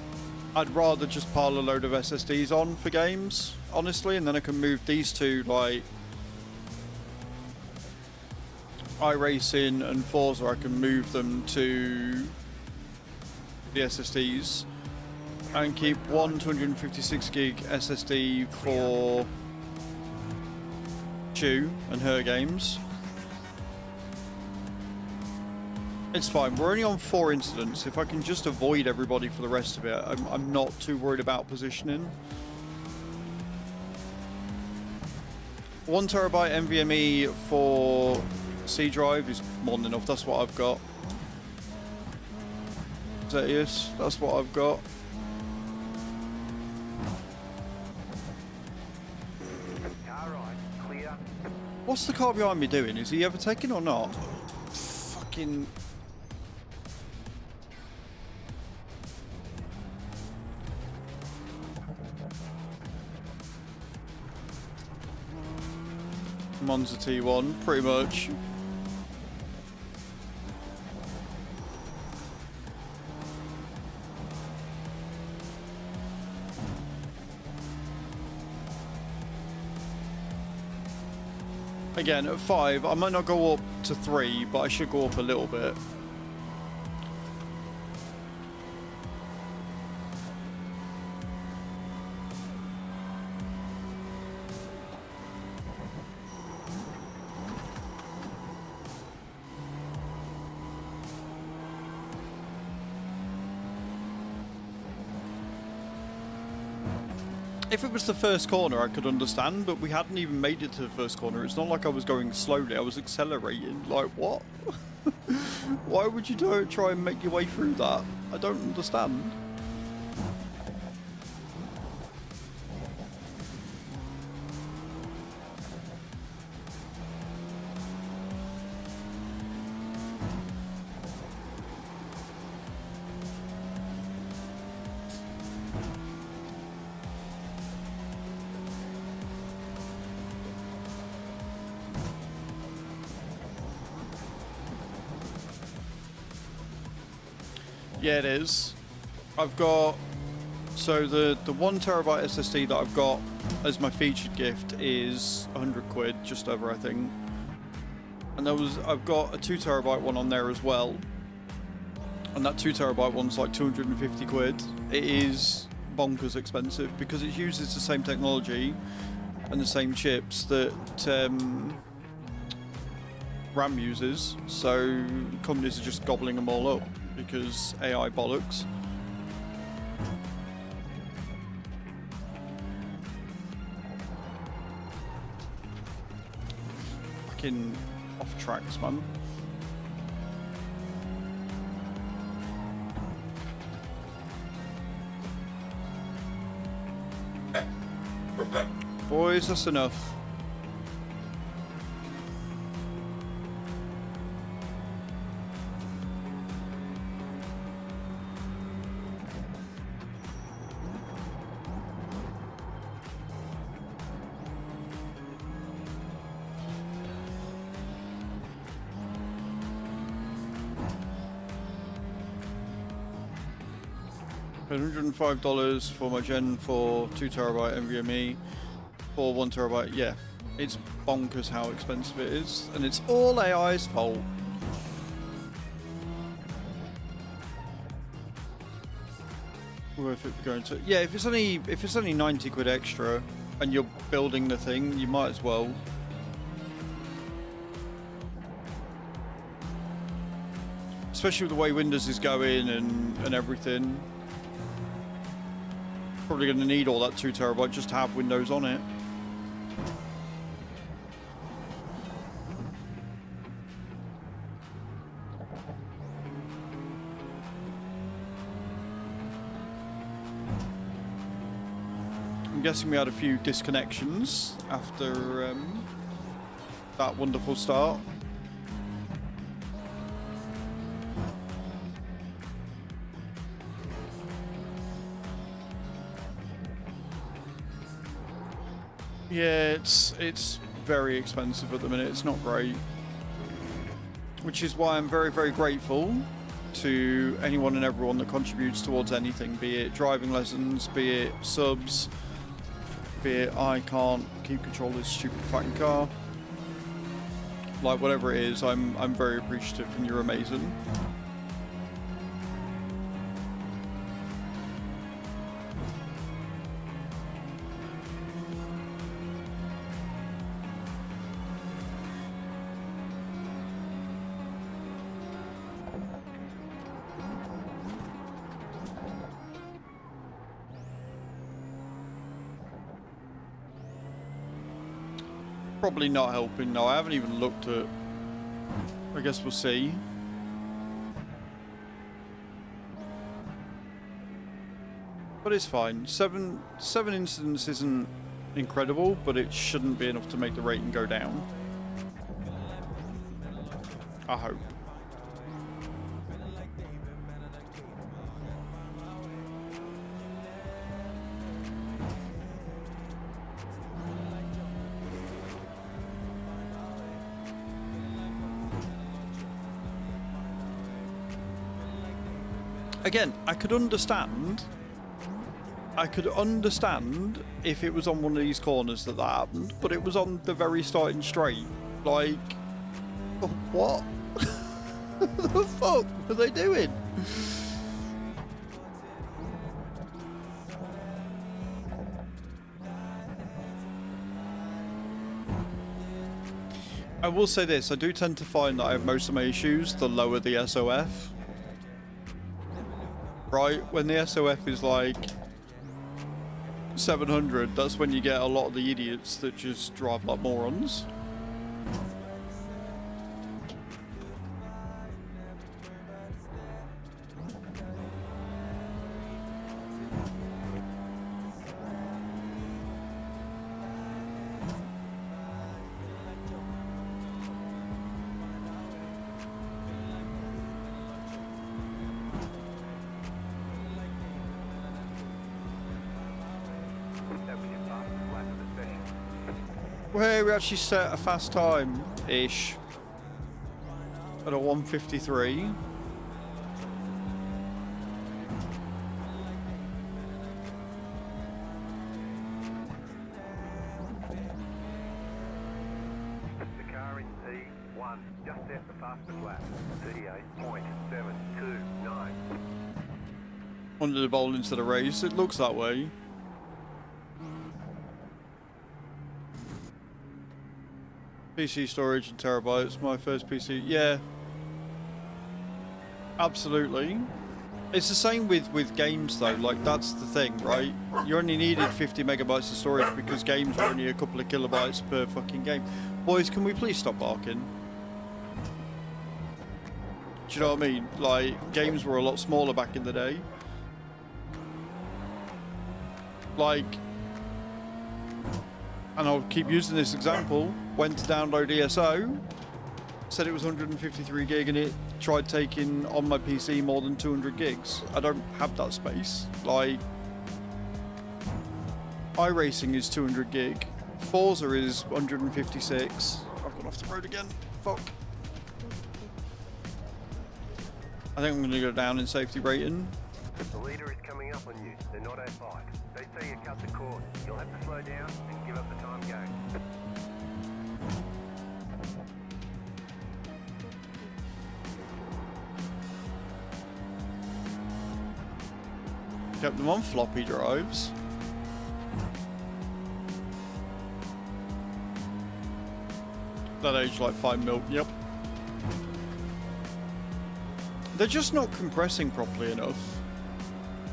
I'd rather just pile a load of SSDs on for games, honestly, and then I can move these two, like iRacing and Forza, I can move them to the SSDs and keep one 256 gig SSD for Chew and her games. It's fine, we're only on 4 incidents. If I can just avoid everybody for the rest of it, I'm not too worried about positioning. 1 terabyte NVMe for C drive is more than enough, that's what I've got. Yes, that's what I've got. Car right. Clear. What's the car behind me doing? Is he overtaking or not? Fucking... Monza T1, pretty much. Again, at 5, I might not go up to 3, but I should go up a little bit. If it was the first corner, I could understand, but we hadn't even made it to the first corner. It's not like I was going slowly, I was accelerating. Like, what? Why would you try and make your way through that? I don't understand. Yeah, it is. I've got, so the 1 terabyte SSD that I've got as my featured gift is 100 quid, just over, I think. And I've got a 2 terabyte one on there as well. And that 2 terabyte one's like 250 quid. It is bonkers expensive because it uses the same technology and the same chips that RAM uses. So companies are just gobbling them all up because AI bollocks. Fucking off tracks, man. boys. That's enough. $105 for my Gen 4 2TB NVMe for 1TB. Yeah, it's bonkers how expensive it is, and it's all AI's fault. Worth it going to? Yeah, if it's only 90 quid extra, and you're building the thing, you might as well. Especially with the way Windows is going and everything. Probably going to need all that 2TB just to have Windows on it. I'm guessing we had a few disconnections after that wonderful start. Yeah, it's very expensive at the minute. It's not great. Which is why I'm very, very grateful to anyone and everyone that contributes towards anything, be it driving lessons, be it subs, be it I can't keep control of this stupid fucking car. Like, whatever it is, I'm very appreciative and you're amazing. Probably not helping. No, I haven't even looked at. I guess we'll see. But it's fine. Seven incidents isn't incredible, but it shouldn't be enough to make the rating go down. I hope. Again, I could understand if it was on one of these corners that happened, but it was on the very starting straight. Like, what? What the fuck are they doing? I will say this, I do tend to find that I have most of my issues the lower the SOF. Right, when the SOF is like 700, that's when you get a lot of the idiots that just drive like morons. Where we actually set a fast time-ish at a 1:53. The car in P1 just set the fastest lap, 38.729. Under the bowl into the race, it looks that way. PC storage in terabytes, my first PC, yeah. Absolutely. It's the same with games though, like that's the thing, right? You only needed 50 megabytes of storage because games were only a couple of kilobytes per fucking game. Boys, can we please stop barking? Do you know what I mean? Like, games were a lot smaller back in the day. and I'll keep using this example, went to download ESO, said it was 153 gig, and it tried taking on my PC more than 200 gigs. I don't have that space. Like, iracing is 200 gig. Forza is 156. I've gone off the road again. Fuck. I think I'm going to go down in safety rating. The leader is coming up on you. They're not A5. They say you cut the course. You'll have to slow down and give up the time game. Kept them on floppy drives. That aged like 5 mil. Yep. They're just not compressing properly enough.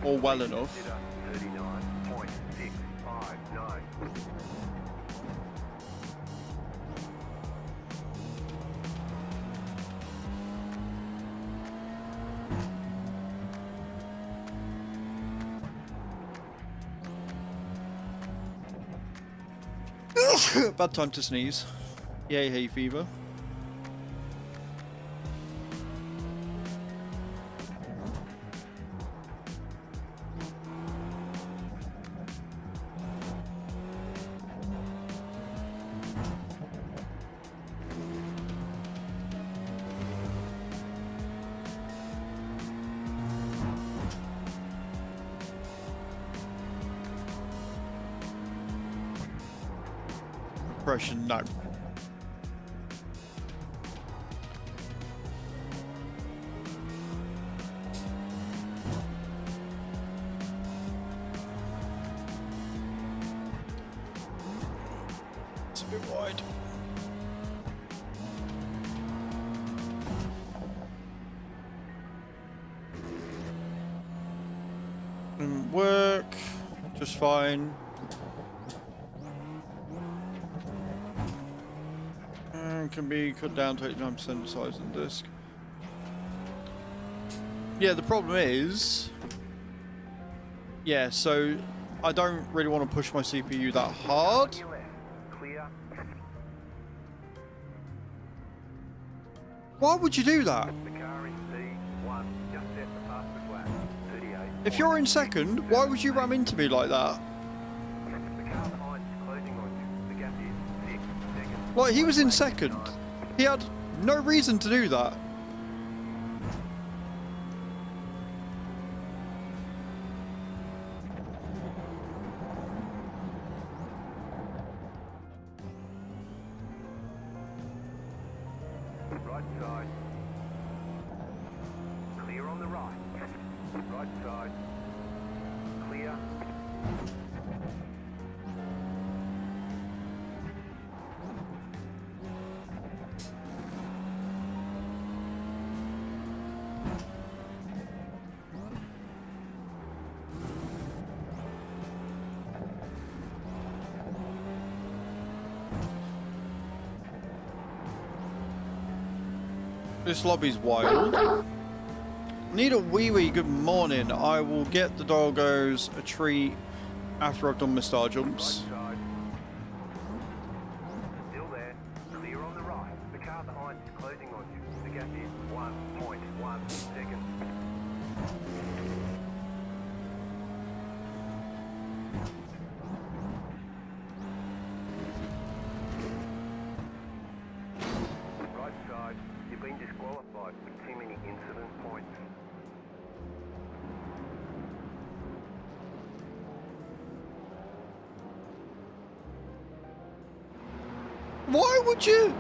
Or well enough. 39.659. Bad time to sneeze. Yay, hay fever. Compression, no. It's a bit wide. Didn't work just fine. Can be cut down to 89% of size of the disk. Yeah, the problem is, yeah, so I don't really want to push my CPU that hard. Clear. Why would you do that? The car in C1. Just set the fastest lap. 38. If you're in second, why would you ram into me like that? The car behind is closing on you. The gap is 6 seconds. Like, he was in second. He had no reason to do that. Right side. Clear on the right. Right side. Clear. This lobby's wild. Need a wee good morning. I will get the doggos a treat after I've done my star jumps. Right side. Still there. Clear on the right. The car behind is closing on you. The gap is 1.1 seconds. Right side. You've been disqualified with too many incident points. Why would you?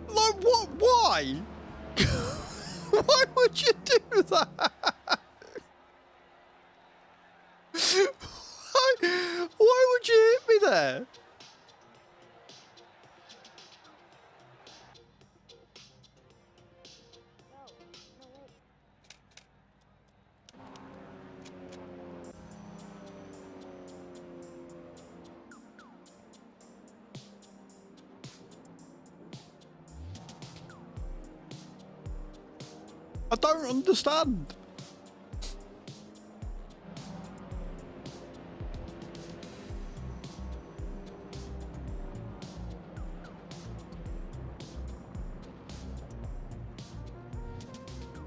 Like, what? Why? Why would you do that? Why would you hit me there? I don't understand.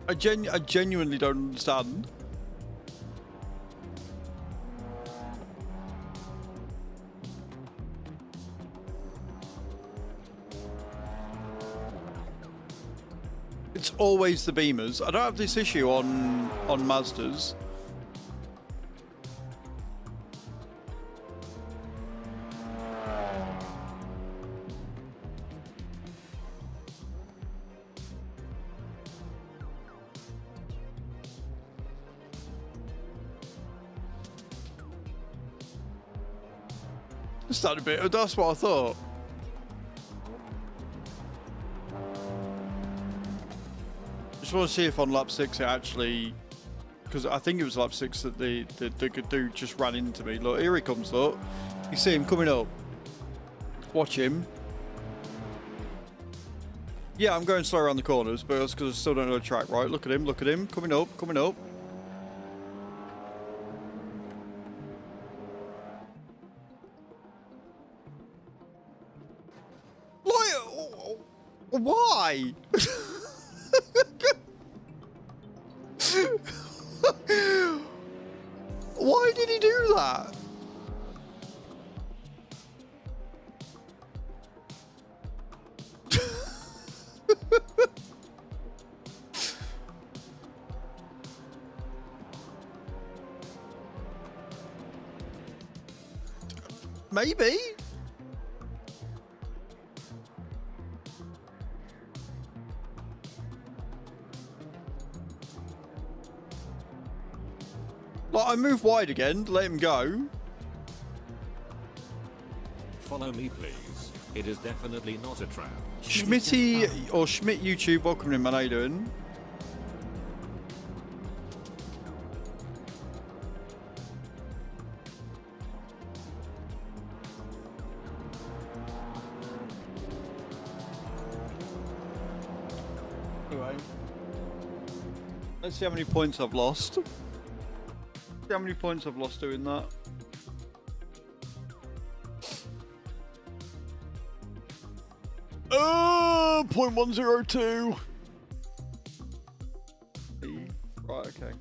I genuinely don't understand. It's always the Beamers. I don't have this issue on Mazdas. Just that a bit. That's what I thought. Just want to see if on lap 6 it actually, because I think it was lap 6 that the dude just ran into me. Look, here he comes. Look, you see him coming up. Watch him. Yeah, I'm going slow around the corners, but that's because I still don't know the track. Right, look at him coming up, coming up. Why? Why did he do that? Maybe. Like, I move wide again to let him go. Follow me, please. It is definitely not a trap. Schmitty or Schmidt YouTube, welcome in, man. How you doing? Anyway, let's see how many points I've lost. See how many points I've lost doing that. Oh, 0.102. Right, okay.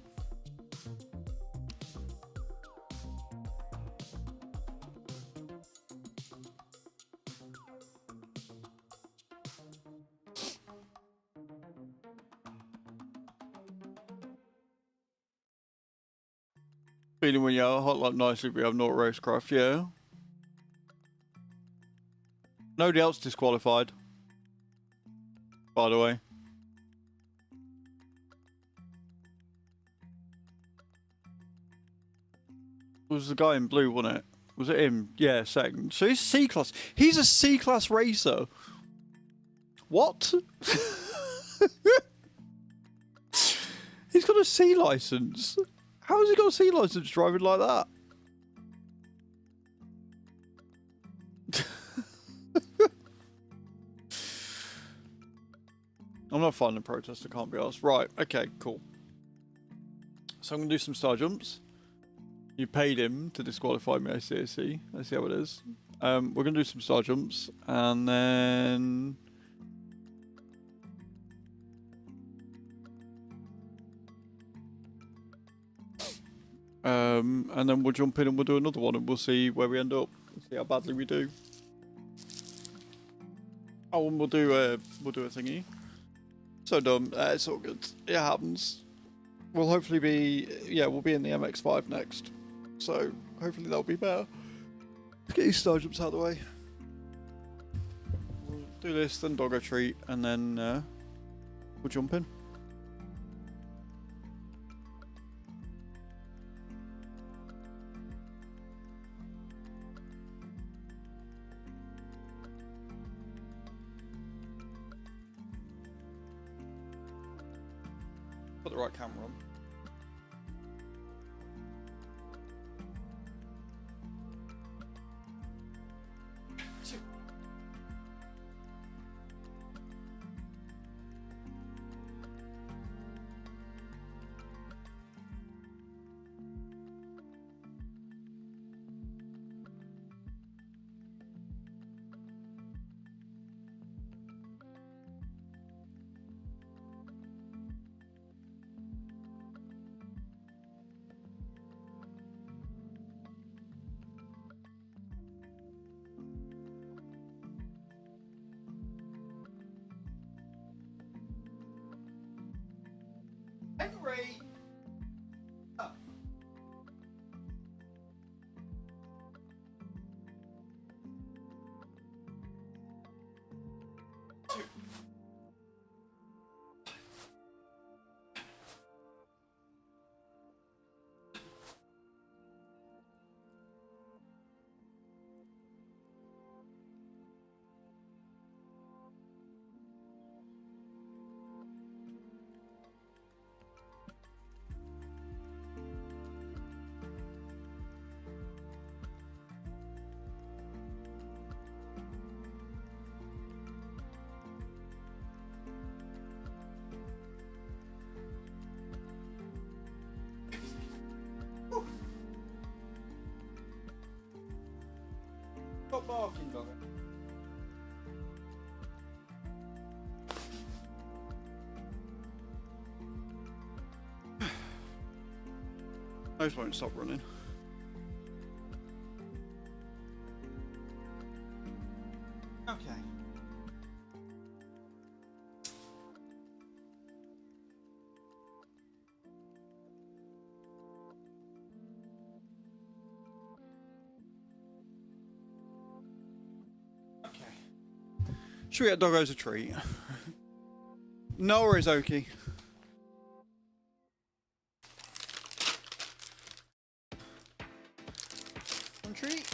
Feeling when you're hot like nicely, we have not racecraft, yeah. Nobody else disqualified, by the way. It was the guy in blue, wasn't it? Was it him? Yeah, second. So he's C-class. He's a C-class racer. What? He's got a C license. How has he got a C license driving like that? I'm not finding a protest, I can't be asked. Right, okay, cool. So I'm going to do some star jumps. You paid him to disqualify me, I see. I see how it is. We're going to do some star jumps, and then... and then we'll jump in and we'll do another one, and we'll see where we end up. See how badly we do. Oh, and we'll do a thingy. So dumb. It's all good. It happens. We'll hopefully be... Yeah, we'll be in the MX-5 next. So, hopefully that'll be better. Let's get these star jumps out of the way. We'll do this, then doggo treat, and then we'll jump in. Put the right camera on. Henry! Oh. Stop barking, dog. Those won't stop running. Okay. Okay. Should we get doggos a treat? No worries, Oki. One treat?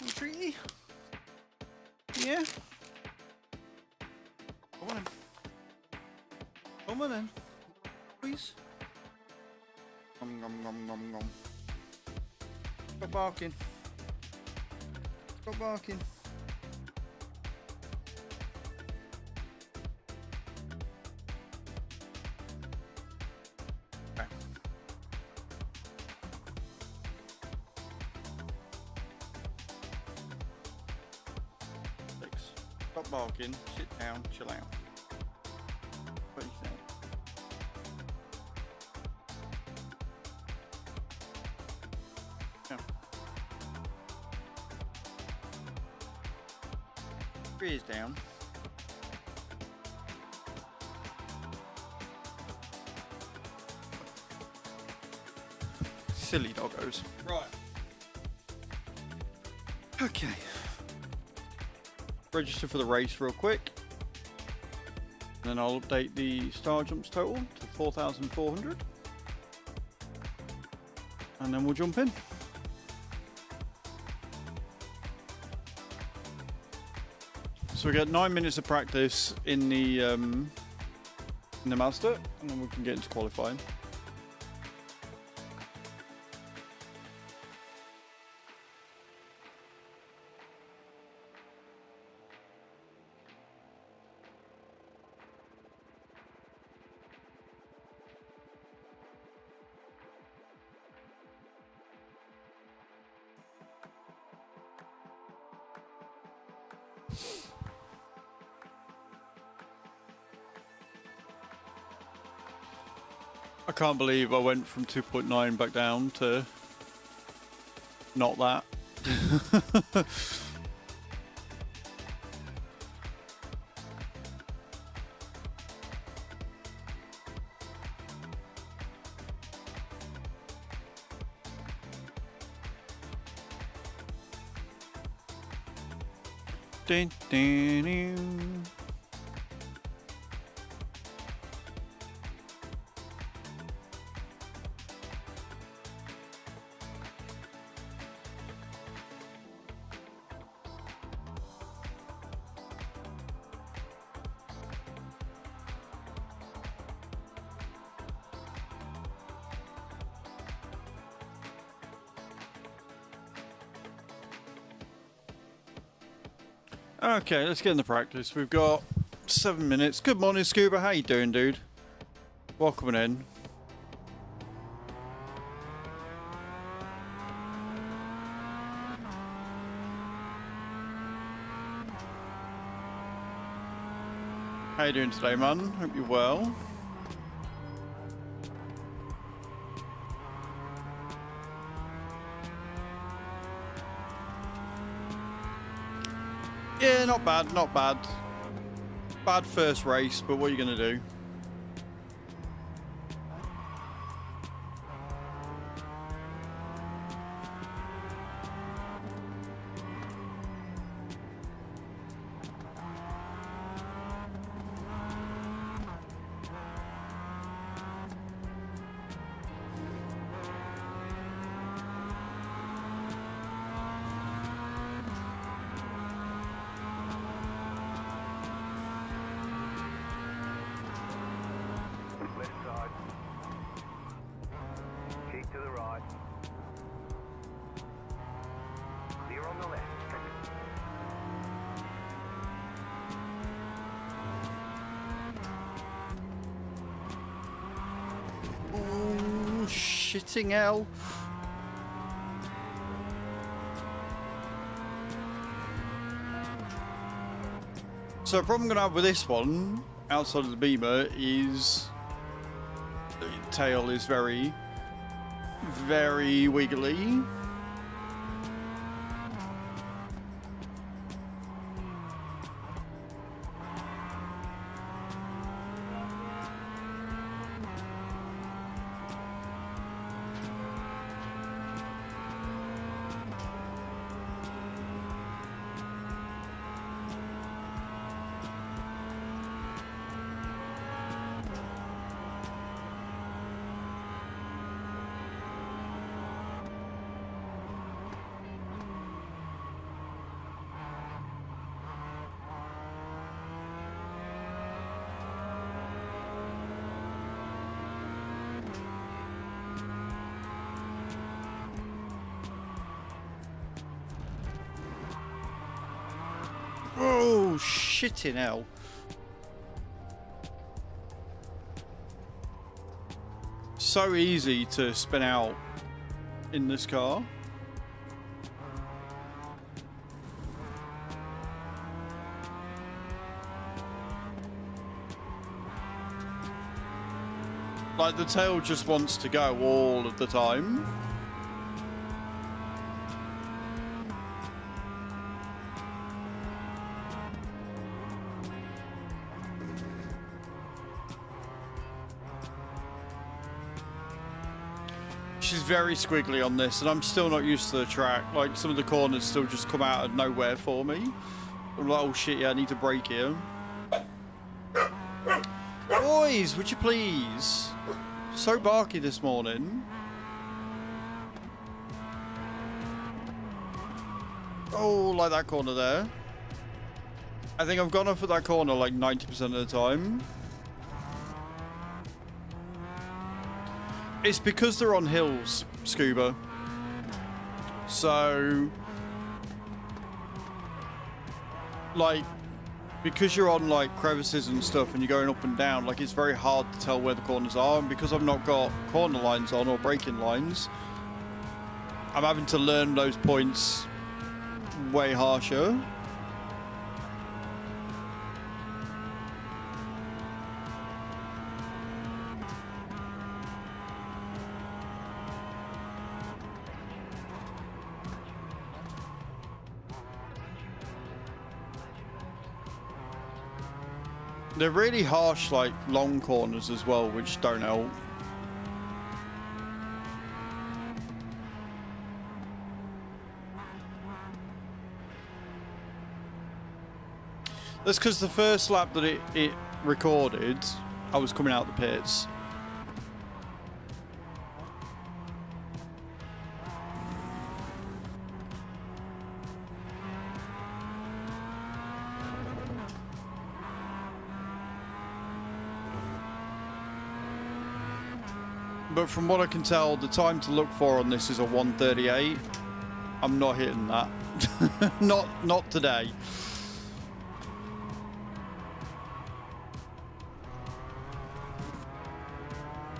One treaty? Yeah? Come on in. Come on in. Please. Nom nom nom nom nom. Stop barking. Stop barking. Okay. Six. Stop barking. Sit down. Chill out. What do you think? Yeah. Ears down. Silly doggos. Right. Okay. Register for the race real quick. And then I'll update the star jumps total to 4,400. And then we'll jump in. So we get 9 minutes of practice in the Mazda, and then we can get into qualifying. I can't believe I went from 2.9 back down to not that. Dun, dun, dun. Okay, let's get into practice. We've got 7 minutes. Good morning, Scuba. How you doing, dude? Welcome in. How you doing today, man? Hope you're well. Yeah, not bad, not bad. Bad first race, but what are you going to do? shitting hell. So the problem I'm going to have with this one, outside of the beamer, is the tail is very, very wiggly. Oh, shitting hell. So easy to spin out in this car. Like, the tail just wants to go all of the time. She's very squiggly on this, and I'm still not used to the track. Like, some of the corners still just come out of nowhere for me. I'm like, oh shit, yeah, I need to brake here. Boys, would you please? So barky this morning. Oh, like that corner there. I think I've gone off at that corner like 90% of the time. It's because they're on hills, Scuba. So, like, because you're on like crevices and stuff and you're going up and down, like, it's very hard to tell where the corners are. And because I've not got corner lines on or braking lines, I'm having to learn those points way harsher. They're really harsh, like, long corners as well, which don't help. That's because the first lap that it recorded, I was coming out the pits. But from what I can tell, the time to look for on this is a 1:38. I'm not hitting that. not today.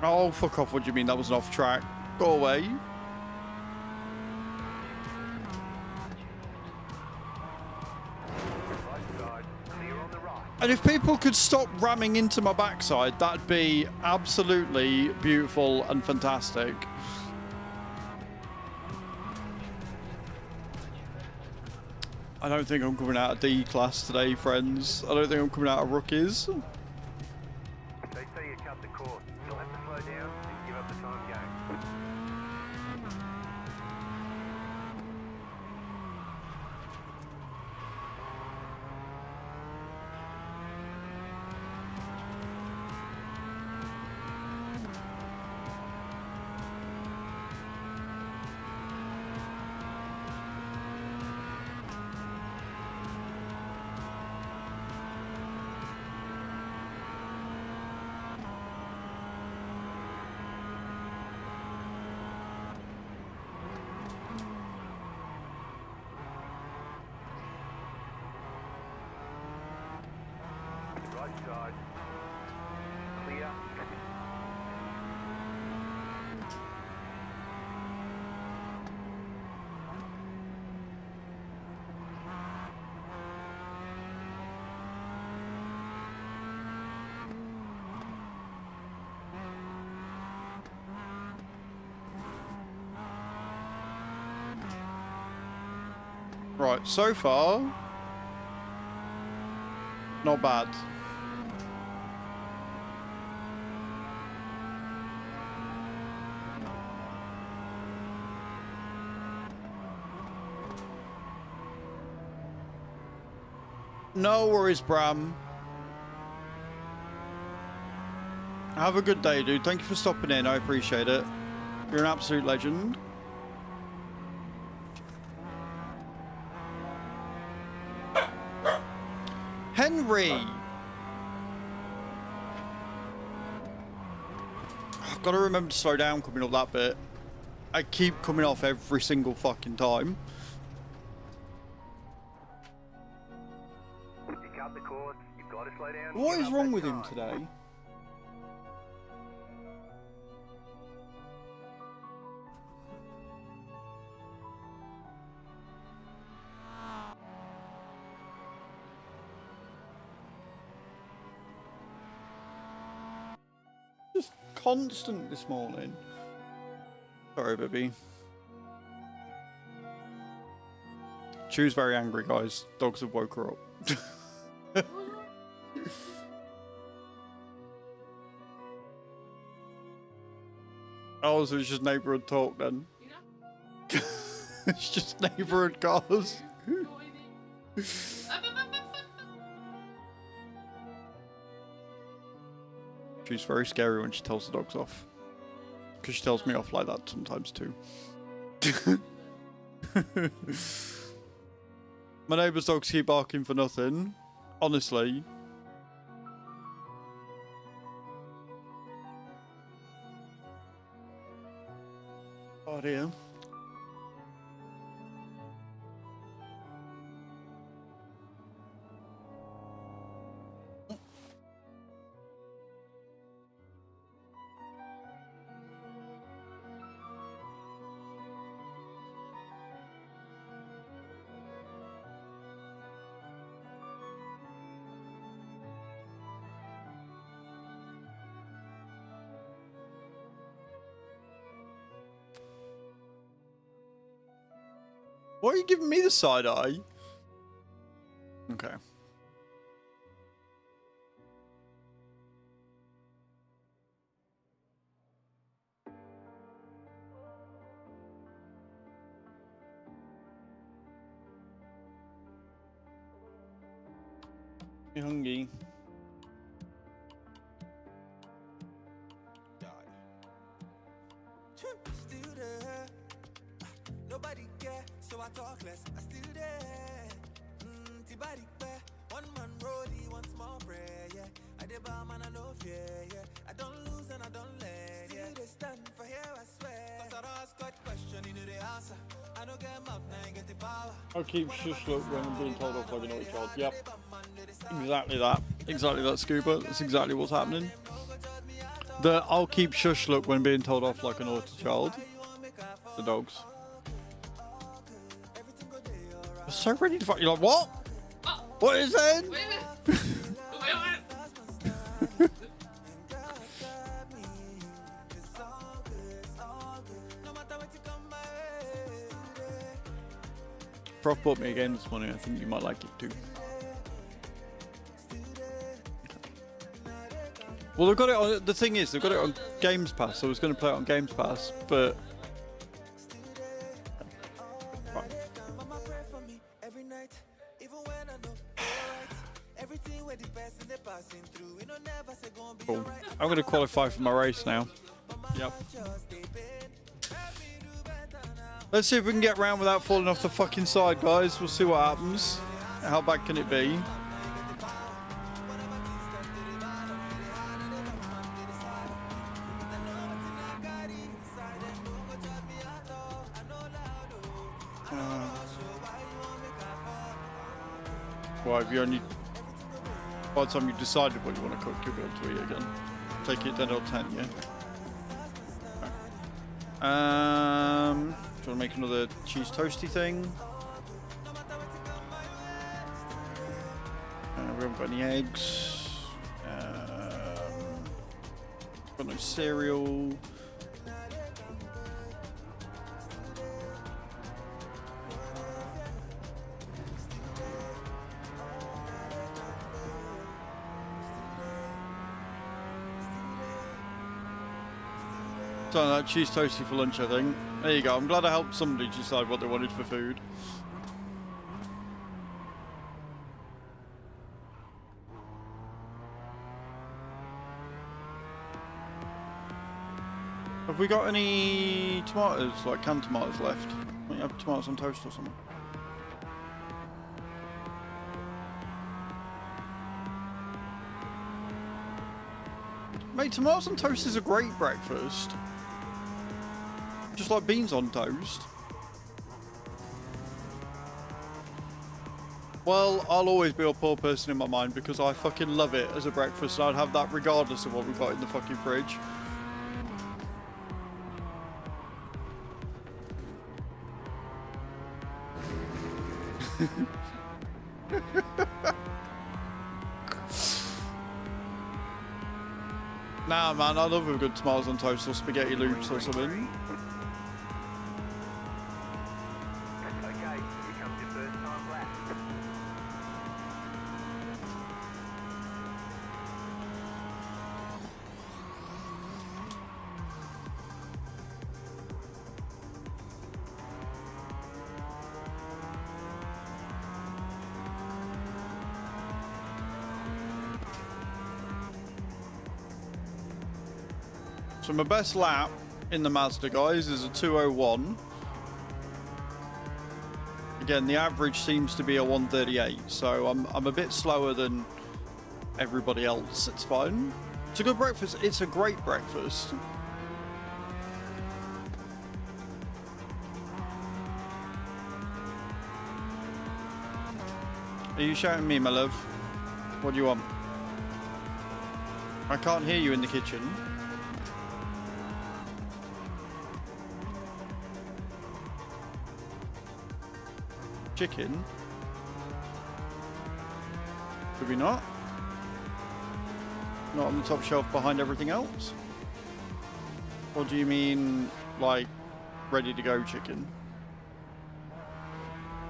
Oh, fuck off. What do you mean that was an off track? Go away. And if people could stop ramming into my backside, that'd be absolutely beautiful and fantastic. I don't think I'm coming out of D class today, friends. I don't think I'm coming out of rookies. They say you cut the course. You'll have to slow down and give up the time game. Right, so far, not bad. No worries, Bram. Have a good day, dude. Thank you for stopping in. I appreciate it. You're an absolute legend. Henry! I've got to remember to slow down coming up that bit. I keep coming off every single fucking time. You cut the course, you've got to slow down. What Give is up wrong that with him time. today? Just constant this morning. Sorry, baby. She was very angry, guys. Dogs have woke her up. Oh, so it's just neighborhood talk then? It's just neighborhood cars. She's very scary when she tells the dogs off. Because she tells me off like that sometimes too. My neighbour's dogs keep barking for nothing. Honestly. Oh dear. Why are you giving me the side eye? Okay. You hungry? Nobody care, so I talk less. I still there. T-body bear. One man rollie, one small prayer. Yeah, I did bar man, I know fear. Yeah, I don't lose and I don't let. Yeah, they stand for here, I swear. Cause I ask God question, you know the answer. I don't get mouth, now I get the power. I'll keep shush look when I'm being told off like a naughty child. Yep. Exactly that. Exactly that, Scuba. That's exactly what's happening. The I'll keep shush look when being told off like a naughty child. The dogs. They're so ready to fight. You're like, what? What is that? Wait a minute. Wait a minute. Prof bought me a game this morning. I think you might like it too. Well, they've got it on. The thing is, they've got it on Games Pass. So I was going to play it on Games Pass, but right. Cool. I'm going to qualify for my race now. Yep. Let's see if we can get round without falling off the fucking side, guys. We'll see what happens. How bad can it be? Well, have you only... By the time you've decided what you want to cook, you'll be able to eat again. Take it 10 out of 10, yeah? Do you want to make another cheese toasty thing? We haven't got any eggs. Got no cereal. So that cheese toasty for lunch, I think. There you go. I'm glad I helped somebody decide what they wanted for food. Have we got any tomatoes, like canned tomatoes left? Don't you have tomatoes on toast or something? Mate, tomatoes on toast is a great breakfast. Just like beans on toast. Well, I'll always be a poor person in my mind because I fucking love it as a breakfast and I'd have that regardless of what we've got in the fucking fridge. Nah, man, I love a good tomatoes on toast or spaghetti loops or something. Okay, here comes your first time lap. So my best lap in the Mazda, guys, is a 2:01. Again, the average seems to be a 1:38, so I'm a bit slower than everybody else. It's fine. It's a good breakfast. It's a great breakfast. Are you shouting at me, my love? What do you want? I can't hear you in the kitchen. Chicken? Could we not? Not on the top shelf behind everything else? Or do you mean, like, ready to go chicken?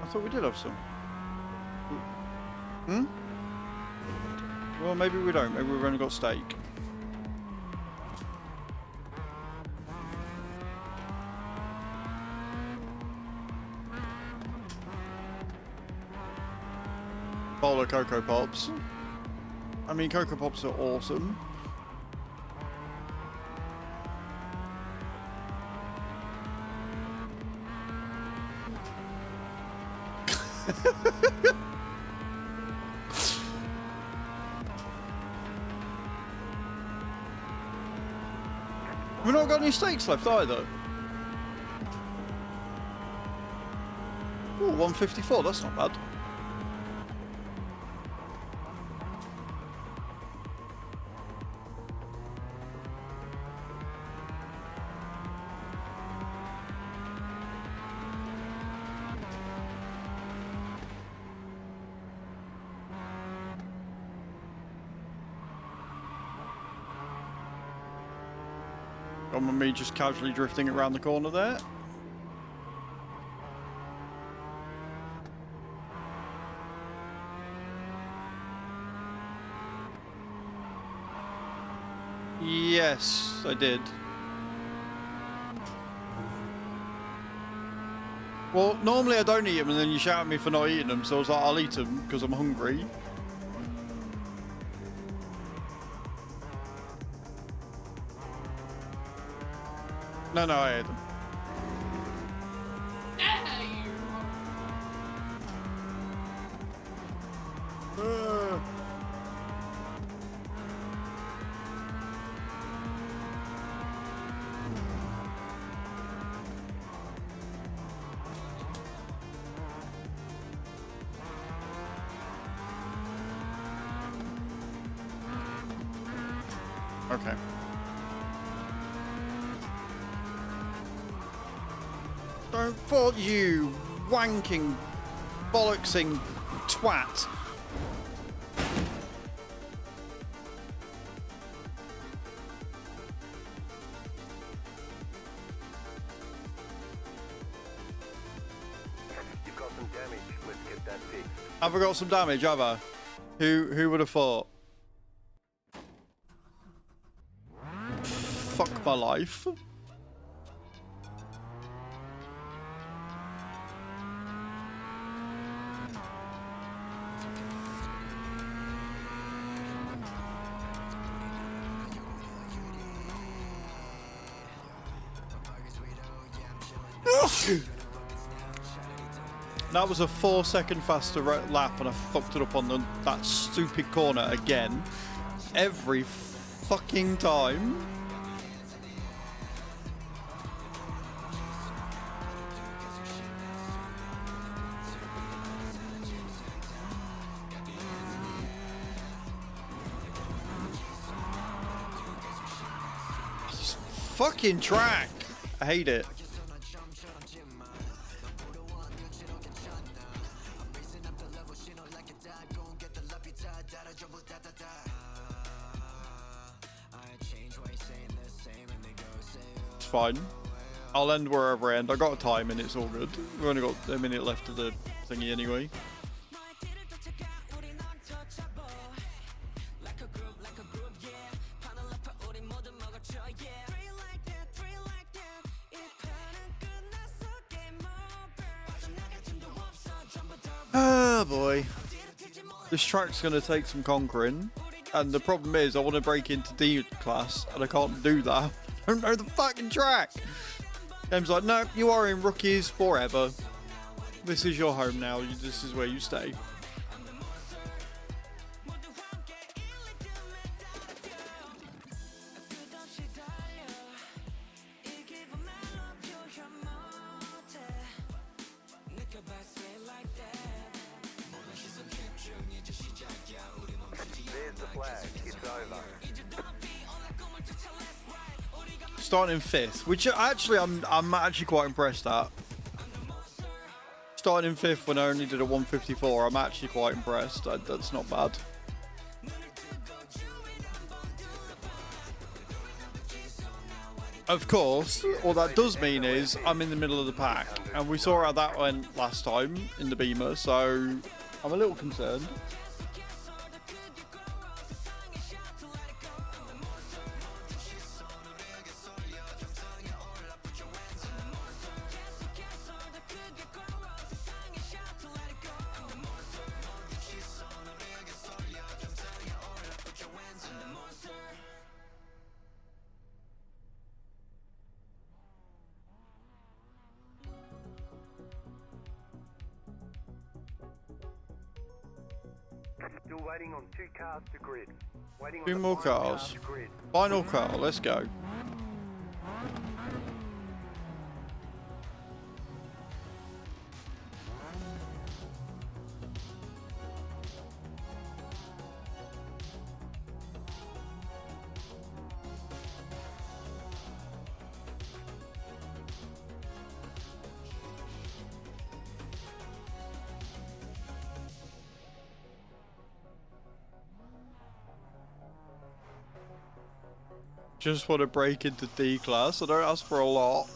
I thought we did have some. Hmm? Well, maybe we don't. Maybe we've only got steak. Bowl of Cocoa Pops. I mean, Cocoa Pops are awesome. We've not got any steaks left either. Ooh, 154, that's not bad. On me just casually drifting around the corner there. Yes, I did. Well, normally I don't eat them and then you shout at me for not eating them, so I was like, I'll eat them because I'm hungry. No, I ate them. Okay. Don't fault you, wanking, bollocksing twat. You've got some damage. Let's get that fixed. Have I got some damage, have I? Who would have thought? Fuck my life. That was a 4-second faster lap, and I fucked it up on that stupid corner again. Every fucking time. This fucking track. I hate it. Fine. I'll end wherever I end. I got a time and it's all good. We've only got a minute left of the thingy anyway. Oh boy. This track's going to take some conquering. And the problem is I want to break into D class and I can't do that. I don't know the fucking track. Game's like, no, you are in rookies forever. This is your home now. This is where you stay. There's the flag. It's over. Starting in 5th, which actually I'm actually quite impressed at. Starting in 5th when I only did a 154, I'm actually quite impressed. That's not bad. Of course, all that does mean is I'm in the middle of the pack, and we saw how that went last time in the Beamer, so I'm a little concerned. Still waiting on 2 cars to grid. Waiting on 2 the more final car cars. to grid. Final car, let's go. Just want to break into D class. I don't ask for a lot.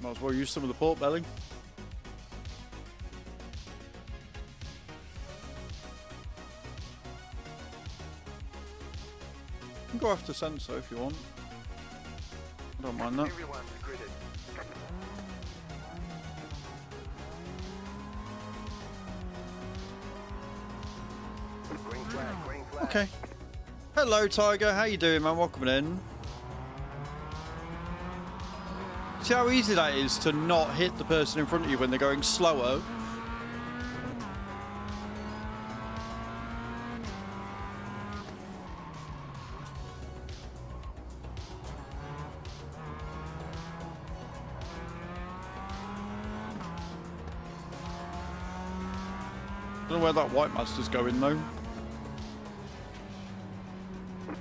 Might as well use some of the pork belly. You can go after Sensor if you want. I don't mind that. Everyone's gridded. Green flag, green flag. Okay. Hello, Tiger. How you doing, man? Welcome in. See how easy that is to not hit the person in front of you when they're going slower? I don't know where that White Master's going, though.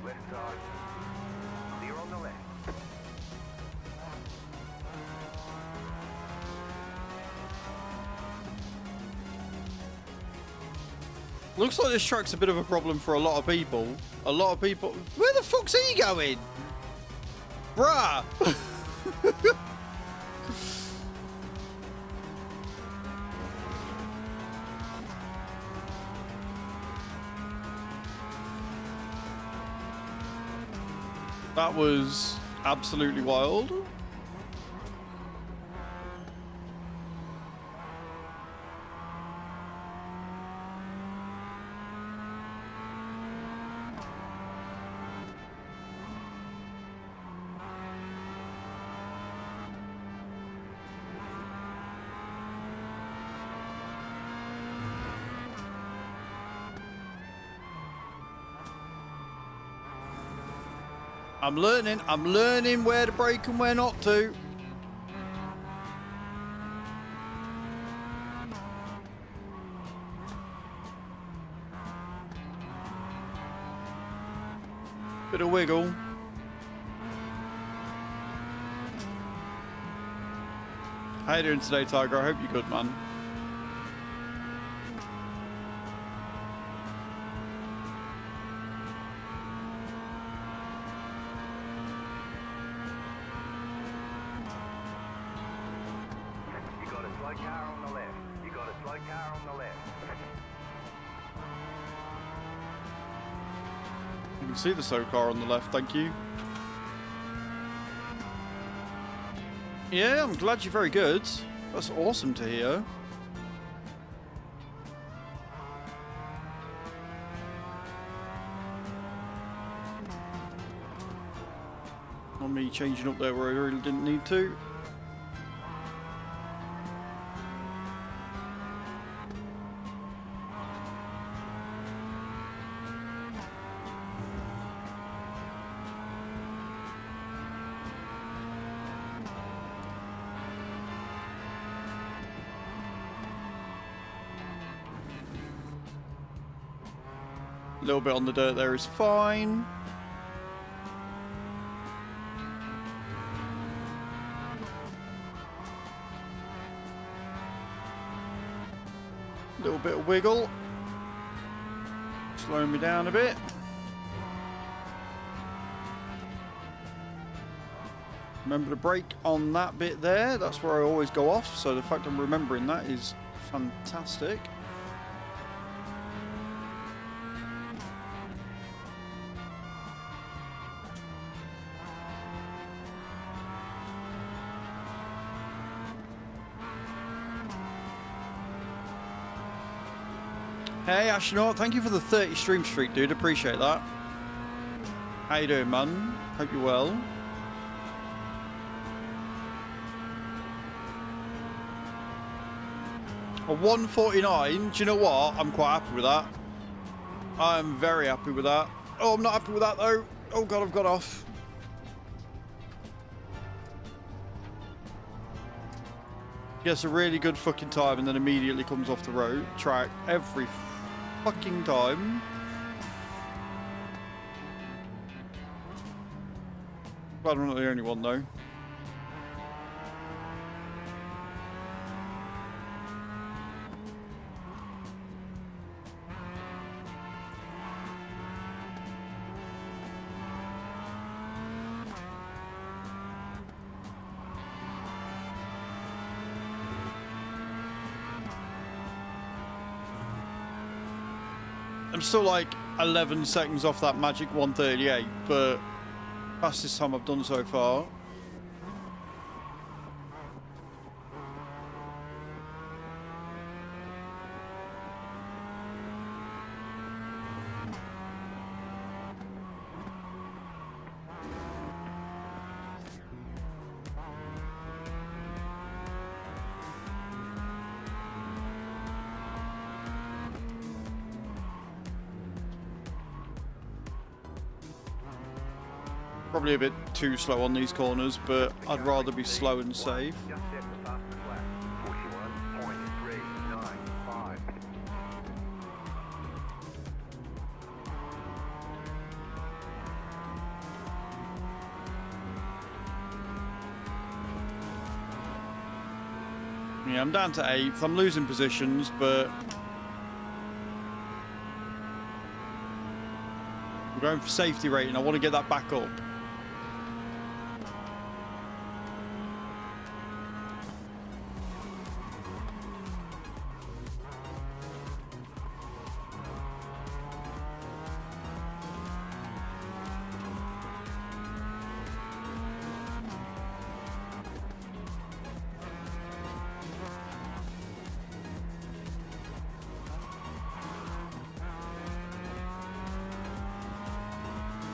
Left side. Clear on the left. Looks like this track's a bit of a problem for a lot of people. A lot of people... Where the fuck's he going? Bruh! That was absolutely wild. I'm learning where to brake and where not to. Bit of wiggle. How you doing today, Tiger? I hope you're good, man. You got a slow car on the left. You got a slow car on the left. You can see the slow car on the left, thank you. Yeah, I'm glad you're very good. That's awesome to hear. Not me changing up there where I really didn't need to. A little bit on the dirt there is fine. A little bit of wiggle. Slowing me down a bit. Remember to brake on that bit there. That's where I always go off. So the fact I'm remembering that is fantastic. Hey Astronaut, thank you for the 30 stream streak, dude. Appreciate that. How you doing, man? Hope you're well. A 149, do you know what? I'm quite happy with that. I'm very happy with that. Oh, I'm not happy with that though. Oh god, I've got off. Gets a really good fucking time and then immediately comes off the road track every fucking time. Glad I'm not the only one though. I'm still like 11 seconds off that magic 138, but fastest time I've done so far. Probably a bit too slow on these corners, but I'd rather be slow and safe. Just set the fastest lap. 41.395. Yeah, I'm down to 8th. I'm losing positions, but I'm going for safety rating. I want to get that back up.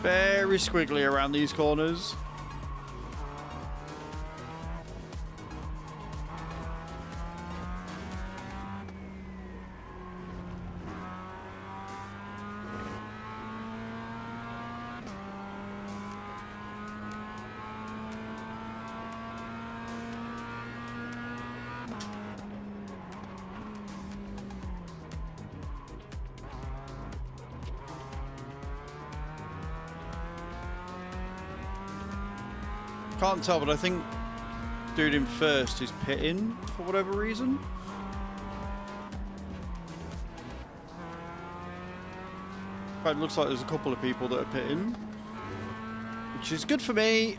Very squiggly around these corners. Can't tell, but I think dude in first is pitting for whatever reason. It looks like there's a couple of people that are pitting, which is good for me.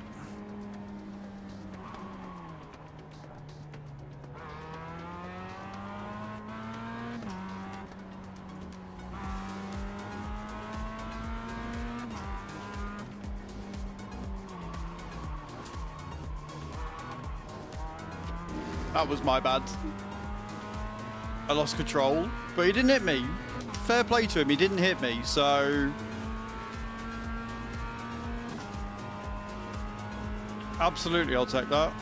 That was my bad. I lost control, but he didn't hit me. Fair play to him, he didn't hit me, so... Absolutely, I'll take that.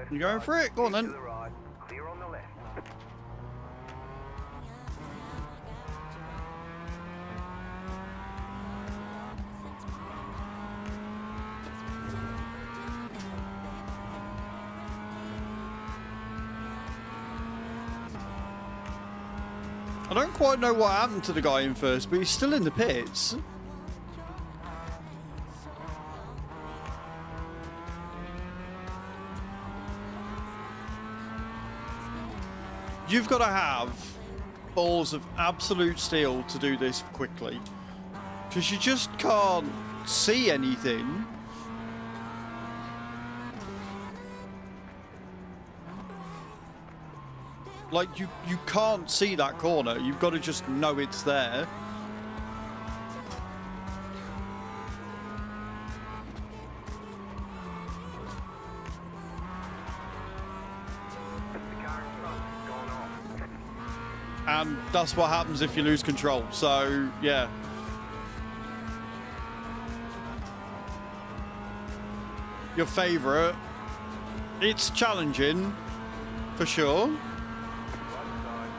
You going for it? Go on then. Clear on the left. I don't quite know what happened to the guy in first, but he's still in the pits. You've got to have balls of absolute steel to do this quickly, because you just can't see anything. Like, you can't see that corner. You've got to just know it's there. And that's what happens if you lose control. So, yeah. Your favourite. It's challenging, for sure. Right side.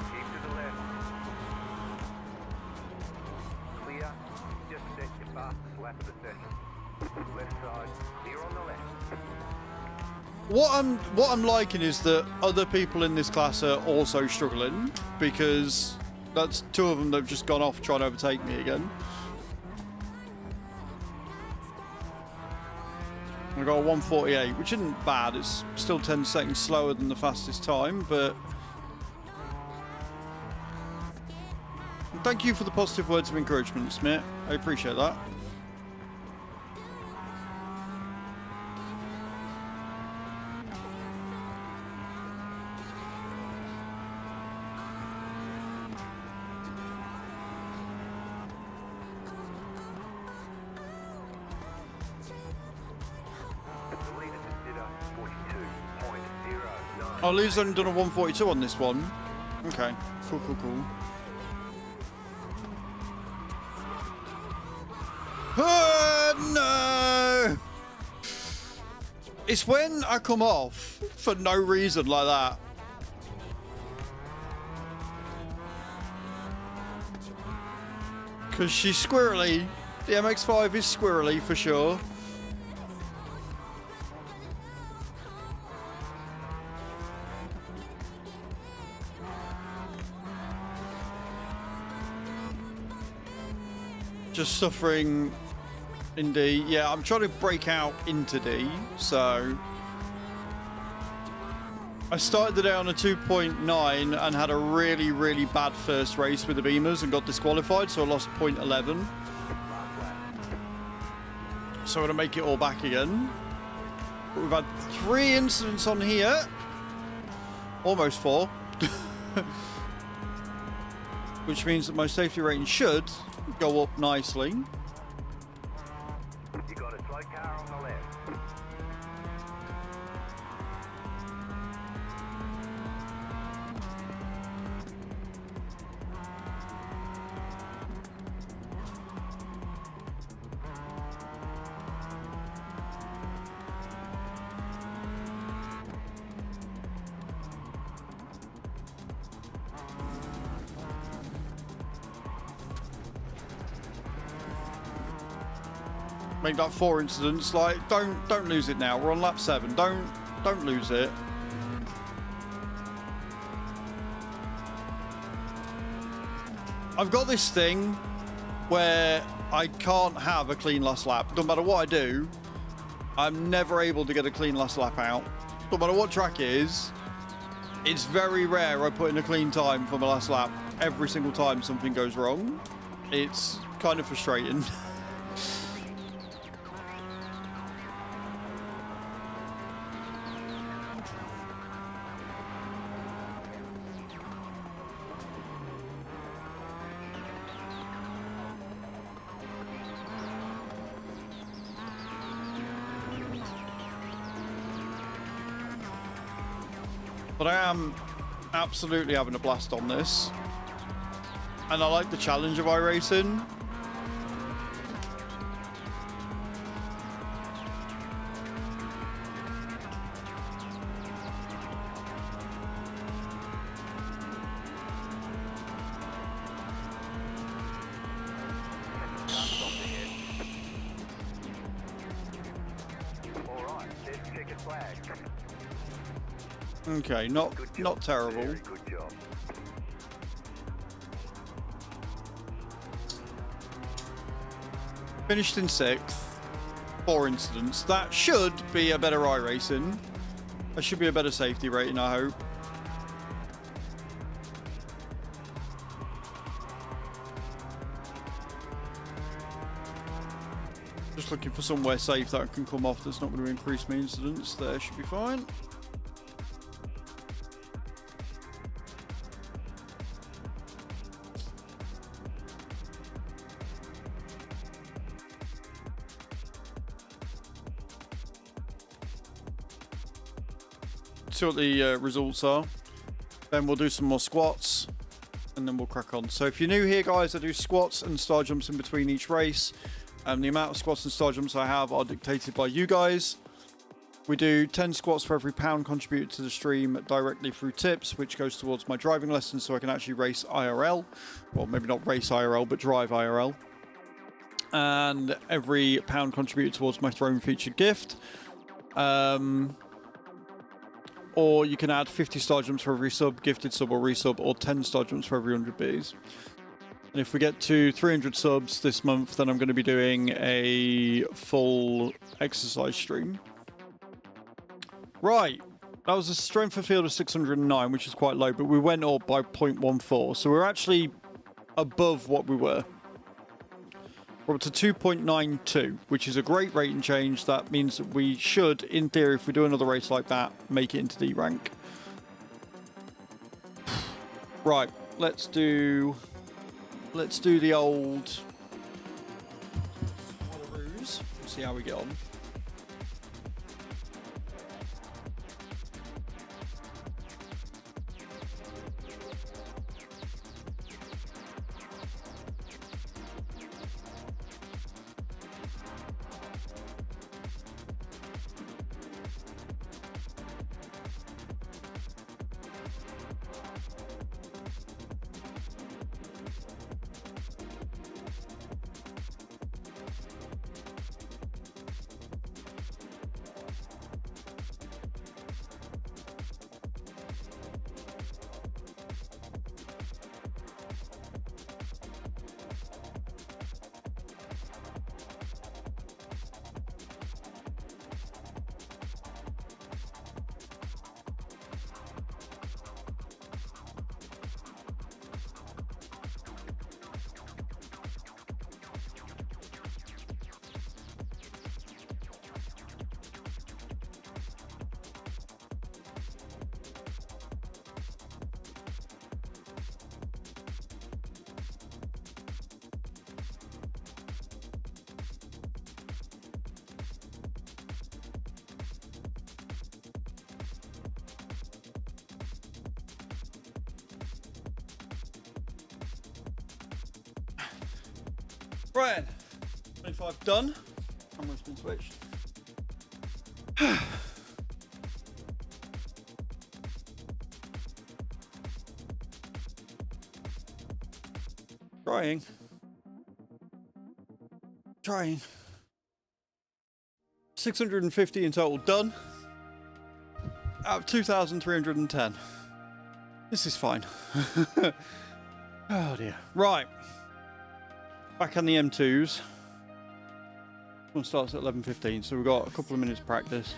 Keep to the left. Clear. Just set your fastest lap of the session. Left side. Clear on the left. What I'm liking is that other people in this class are also struggling, because that's two of them that have just gone off trying to overtake me again. I got a 148, which isn't bad. It's still 10 seconds slower than the fastest time, but thank you for the positive words of encouragement, Smith. I appreciate that. Oh, Lou's only done a 142 on this one. Okay, cool. Oh, no! It's when I come off for no reason like that. Because she's squirrely. The MX-5 is squirrely for sure. Just suffering in D. Yeah, I'm trying to break out into D, so I started the day on a 2.9 and had a really, really bad first race with the Beamers and got disqualified, so I lost 0.11. So I'm going to make it all back again. But we've had 3 incidents on here. Almost 4. Which means that my safety rating should go up nicely. You got a slow car on the left. Make that 4 incidents. Like, don't lose it now. We're on lap 7. Don't lose it. I've got this thing where I can't have a clean last lap. No matter what I do, I'm never able to get a clean last lap out. No matter what track it is, it's very rare I put in a clean time for my last lap. Every single time something goes wrong. It's kind of frustrating. But I am absolutely having a blast on this. And I like the challenge of iRacing. All right, there's the checkered flag. Okay, not terrible. Very good job. Finished in 6th. 4 incidents. That should be a better iRacing. That should be a better safety rating, I hope. Just looking for somewhere safe that can come off that's not going to increase my incidents. There should be fine. See what the results are. Then we'll do some more squats and then we'll crack on. So if you're new here, guys, I do squats and star jumps in between each race. The amount of squats and star jumps I have are dictated by you guys. We do 10 squats for every pound contributed to the stream directly through tips, which goes towards my driving lessons so I can actually race IRL. Well, maybe not race IRL, but drive IRL. And every pound contributed towards my throne featured gift. Or you can add 50 star jumps for every sub, gifted sub or resub, or 10 star jumps for every 100 Bs. And if we get to 300 subs this month, then I'm going to be doing a full exercise stream. Right, that was a strength of field of 609, which is quite low, but we went up by 0.14, so we're actually above what we were. We're up to 2.92, which is a great rating change. That means that we should, in theory, if we do another race like that, make it into D rank. Right, let's do the old ruse. See how we get on. Right, 25 done. Camera's been switched. Trying. 650 in total done. Out of 2,310. This is fine. Oh dear. Right. Back on the M2s. One starts at 11:15, so we've got a couple of minutes practice.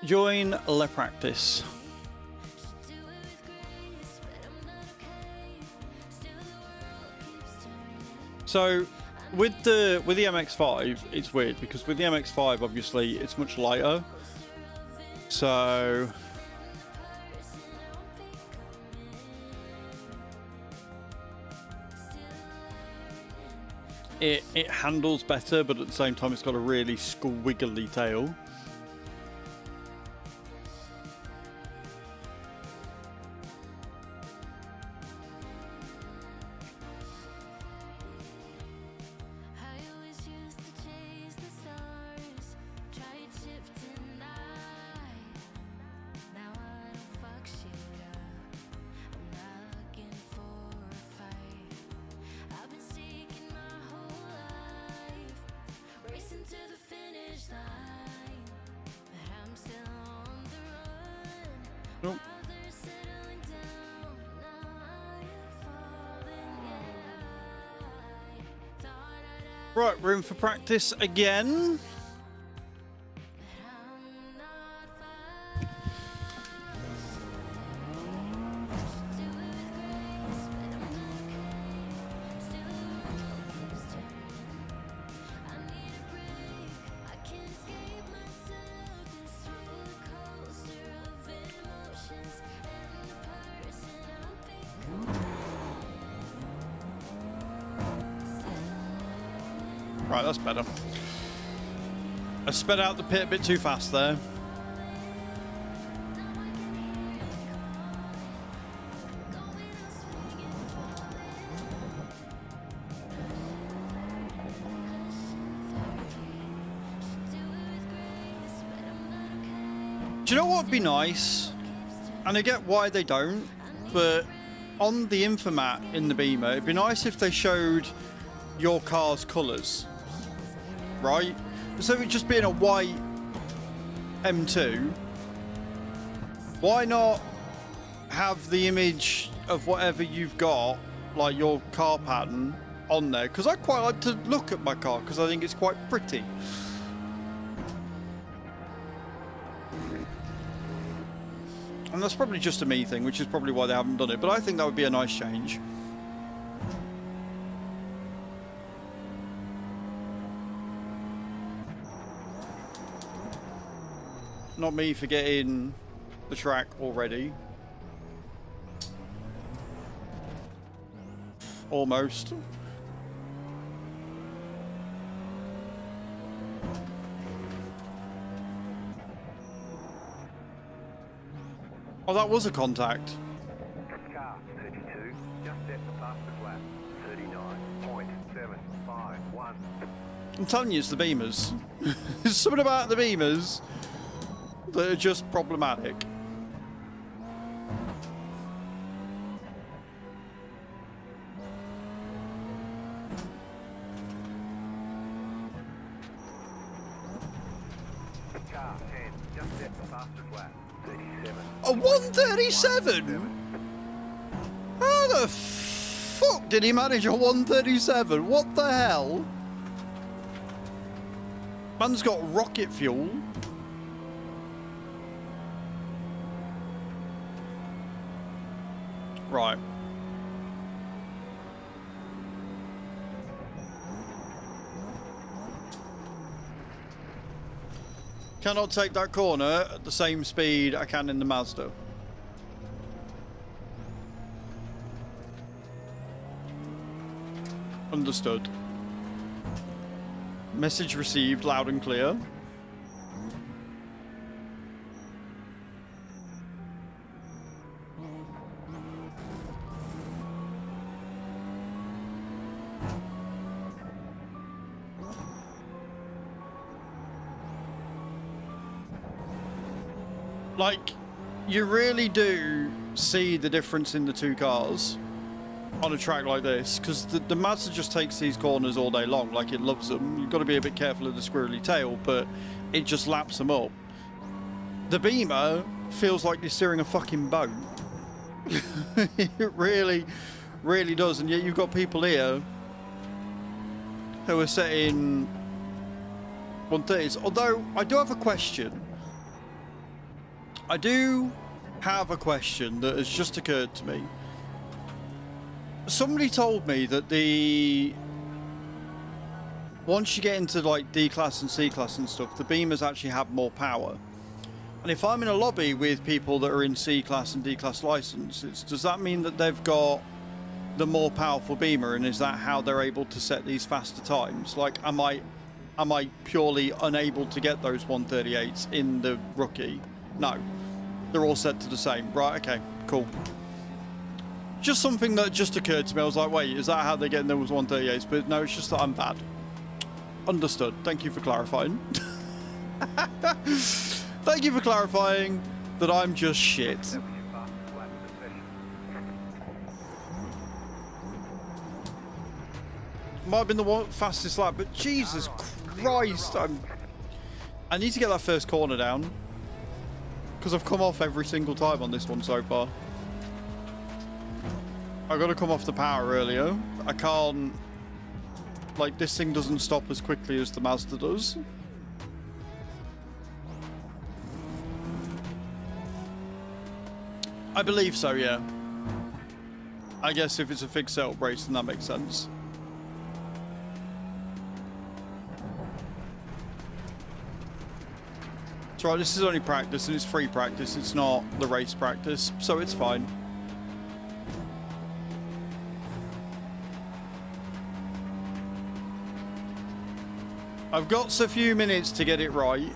Join Le Practice. So with the MX-5, it's weird because with the MX-5, obviously, it's much lighter. So it handles better, but at the same time, it's got a really squiggly tail. Nope. Right, we're in for practice again. Right, that's better. I sped out the pit a bit too fast there. Do you know what would be nice? And I get why they don't, but on the Infomat in the Beamer, it'd be nice if they showed your car's colours. Right? So it just being a white M2, why not have the image of whatever you've got, like your car pattern, on there? Because I quite like to look at my car because I think it's quite pretty. And that's probably just a me thing, which is probably why they haven't done it, but I think that would be a nice change. Not me forgetting the track already. Almost. Oh, that was a contact. Car 32, just set the fastest lap. 39.751. I'm telling you, it's the Beamers. There's something about the Beamers that are just problematic. Car 10, just set the fastest lap. 37. A 137? How the fuck did he manage a 137? What the hell? Man's got rocket fuel. Right. Cannot take that corner at the same speed I can in the Mazda. Understood. Message received loud and clear. Like, you really do see the difference in the two cars on a track like this, because the Mazda just takes these corners all day long, like it loves them. You've got to be a bit careful of the squirrely tail, but it just laps them up. The Beamer feels like you're steering a fucking boat. It really, really does. And yet you've got people here who are setting 130s. Although, I do have a question. I do have a question that has just occurred to me. Somebody told me that once you get into like D-Class and C-Class and stuff, the Beamers actually have more power. And if I'm in a lobby with people that are in C-Class and D-Class licenses, does that mean that they've got the more powerful Beamer, and is that how they're able to set these faster times? Like, am I purely unable to get those 138s in the rookie? No. They're all set to the same. Right, okay, cool. Just something that just occurred to me. I was like, wait, is that how they're getting those 138s? But no, it's just that I'm bad. Understood. Thank you for clarifying. Thank you for clarifying that I'm just shit. Might have been the fastest lap, but Jesus Christ, I need to get that first corner down, because I've come off every single time on this one so far. I got to come off the power earlier. I can't, like, this thing doesn't stop as quickly as the Mazda does. I believe so, yeah. I guess if it's a fixed setup race, then that makes sense. That's right, this is only practice, and it's free practice. It's not the race practice, so it's fine. I've got a few minutes to get it right.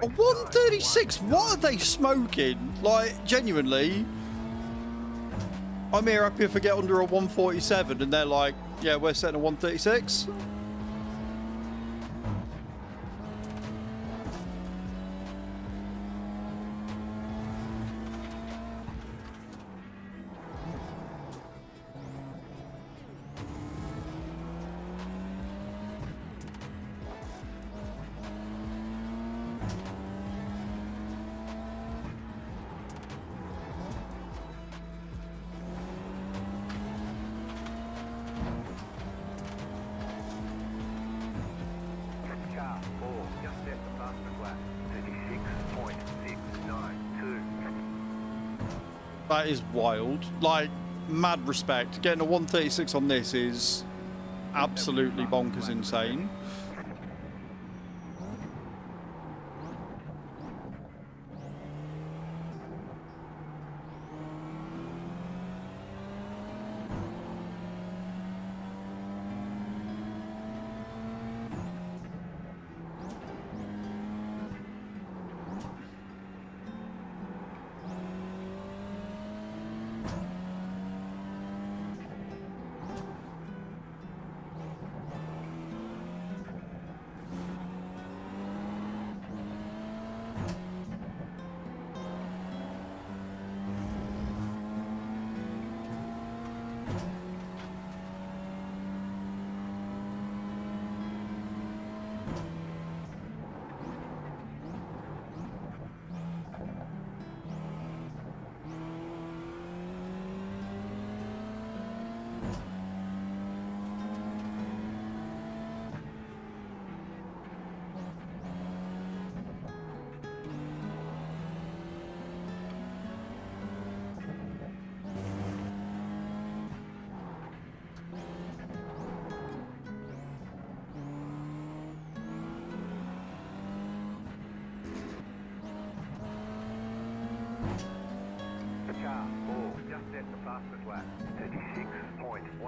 A 136? What are they smoking? Like, genuinely. I'm here happy if I get under a 147, and they're like, yeah, we're setting a 136. That is wild. Like, mad respect. Getting a 136 on this is absolutely bonkers insane.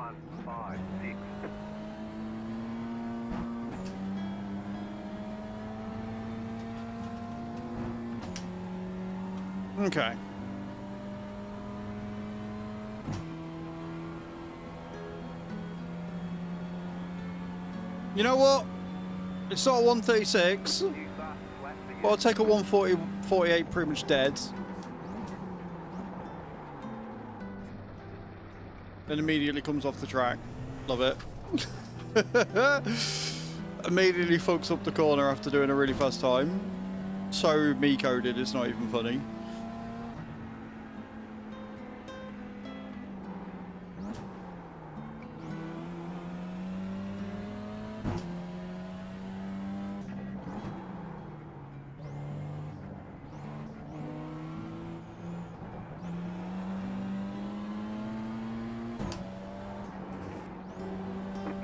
156. Okay. You know what? It's not a 136, New fast flat for you. but I'll take a 140, 48 pretty much dead. Then immediately comes off the track. Love it. Immediately fucks up the corner after doing a really fast time. So me-coded, it's not even funny.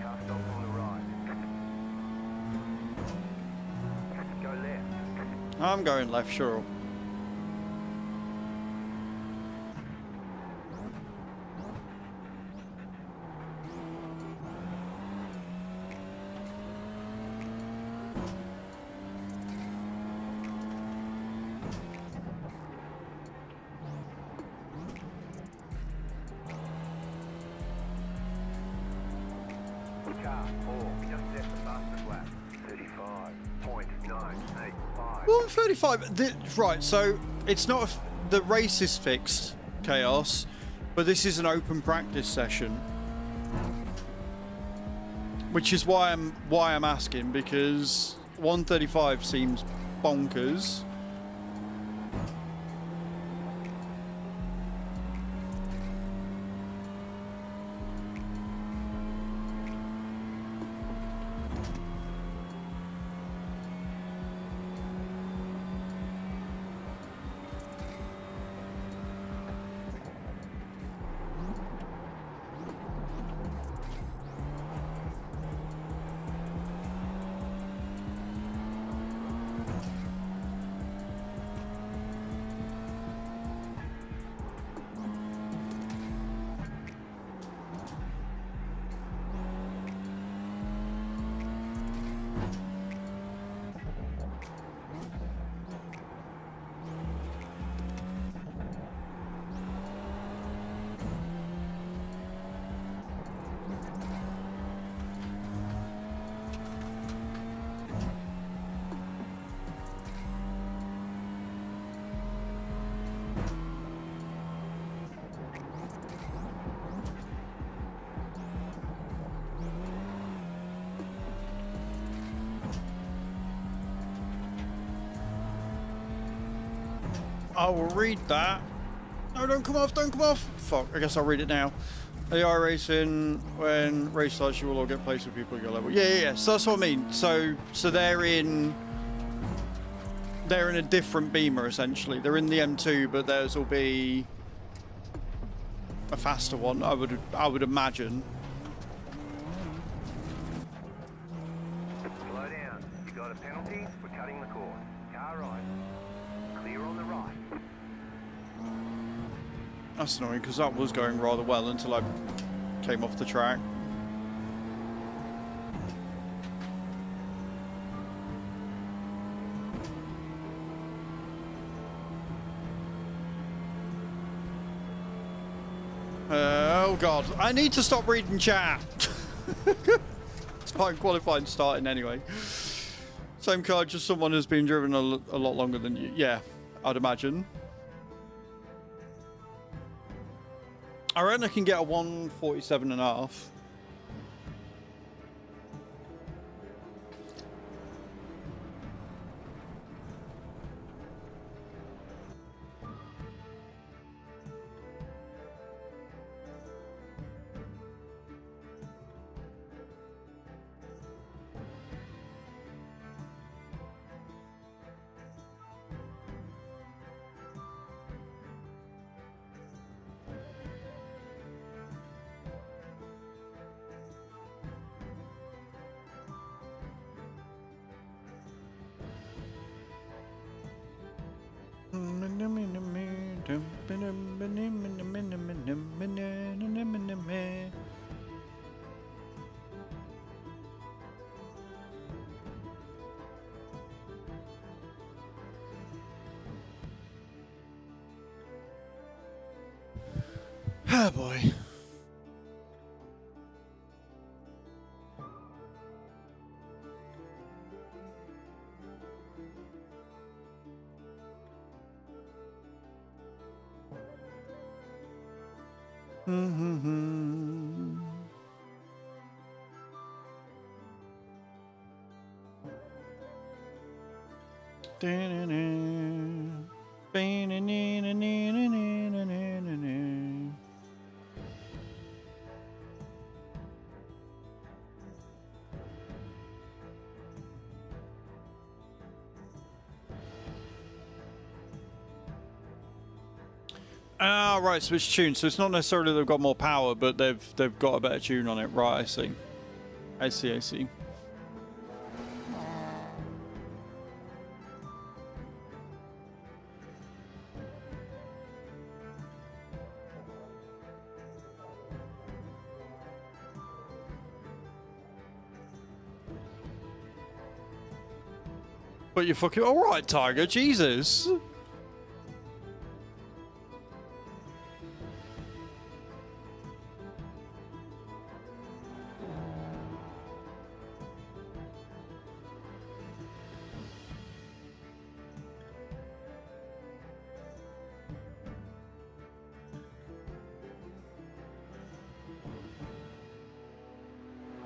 Car stop on the right. Go left. I'm going left, sure. Car 4, just left the fastest lap. 35.985. 135. Right, so it's not the race is fixed, Chaos, but this is an open practice session, which is why I'm asking, because 135 seems bonkers. I will read that. No, don't come off, don't come off. Fuck, I guess I'll read it now. AI racing, when race starts, you will all get placed with people at your level. Yeah. So that's what I mean. So they're in a different beamer, essentially. They're in the M2, but theirs will be a faster one, I would imagine. Slow down. You got a penalty? We're cutting the course. Car right. Clear on the right. That's annoying, because that was going rather well until I came off the track. Oh god, I need to stop reading chat. It's fine, qualifying starting anyway. Same car, just someone who's been driven a lot longer than you. Yeah, I'd imagine. I reckon I can get a 147.5. Ah, boy. Ah, right, switch tune. So it's not necessarily they've got more power, but they've got a better tune on it. Right, I see. I see, I see. But you're fucking alright, Tiger, Jesus.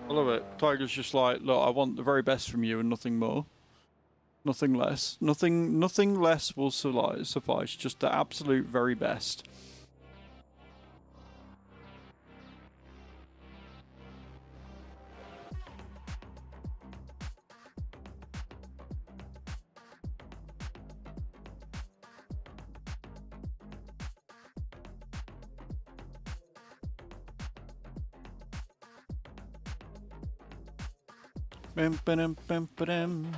I love it. Tiger's just like, look, I want the very best from you and nothing more. Nothing less. Nothing less will suffice. Just the absolute very best. Bam, ba-dum, bam, ba-dum.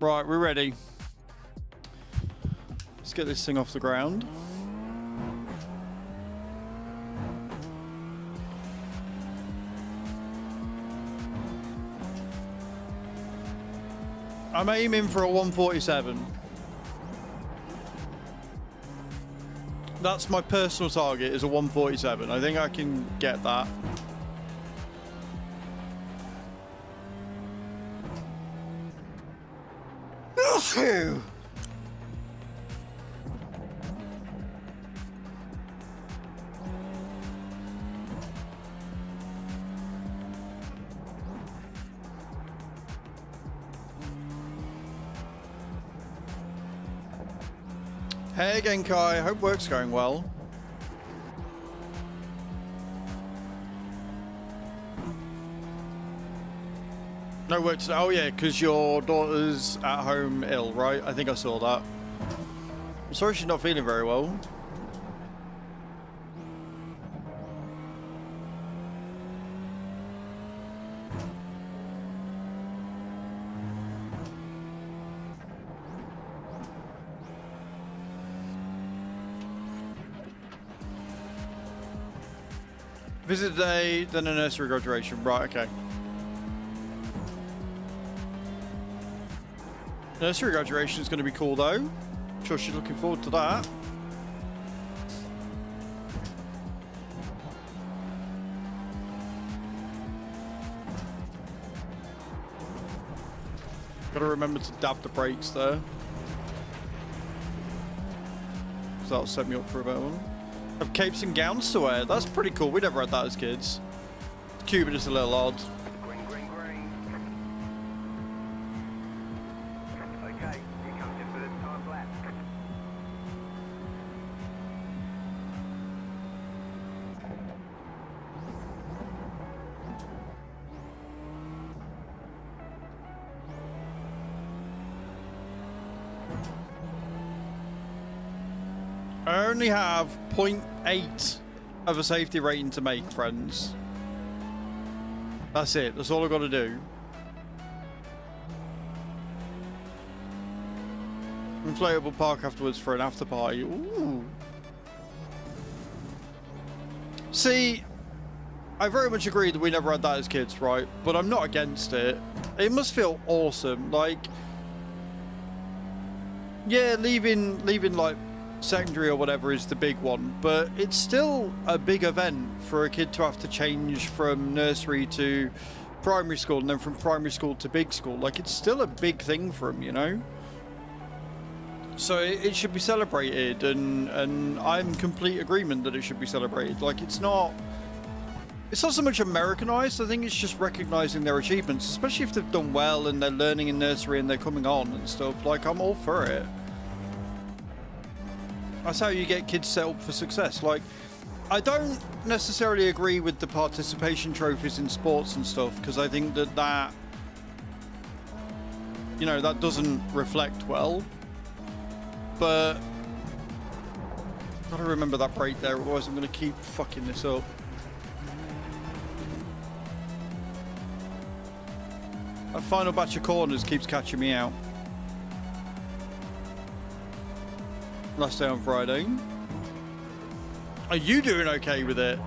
Right, we're ready. Let's get this thing off the ground. I'm aiming for a 147. That's my personal target, is a 147. I think I can get that. Phew. Hey again, Kai. Hope work's going well. No work today. Oh yeah, because your daughter's at home ill, right? I think I saw that. I'm sorry she's not feeling very well. Visit today, then a nursery graduation. Right, okay. Nursery graduation is going to be cool though. I'm sure she's looking forward to that. Gotta remember to dab the brakes there. So that'll set me up for a better one. Have capes and gowns to wear. That's pretty cool. We never had that as kids. Cuban is a little odd. Green, green, green. Okay, here comes your first time lap. I only have 0.8 of a safety rating to make, friends. That's it. That's all I've got to do. Inflatable park afterwards for an after party. Ooh. See, I very much agree that we never had that as kids, right? But I'm not against it. It must feel awesome. Like, yeah, leaving like secondary or whatever is the big one, but it's still a big event for a kid to have to change from nursery to primary school and then from primary school to big school. Like, it's still a big thing for them, you know? So it should be celebrated, and I'm in complete agreement that it should be celebrated. Like, it's not so much Americanized. I think it's just recognizing their achievements, especially if they've done well and they're learning in nursery and they're coming on and stuff. Like, I'm all for it. That's how you get kids set up for success. Like, I don't necessarily agree with the participation trophies in sports and stuff, because I think that you know, that doesn't reflect well. But gotta remember that break there, otherwise I'm gonna keep fucking this up. That final batch of corners keeps catching me out. Last day on Friday. Are you doing okay with it?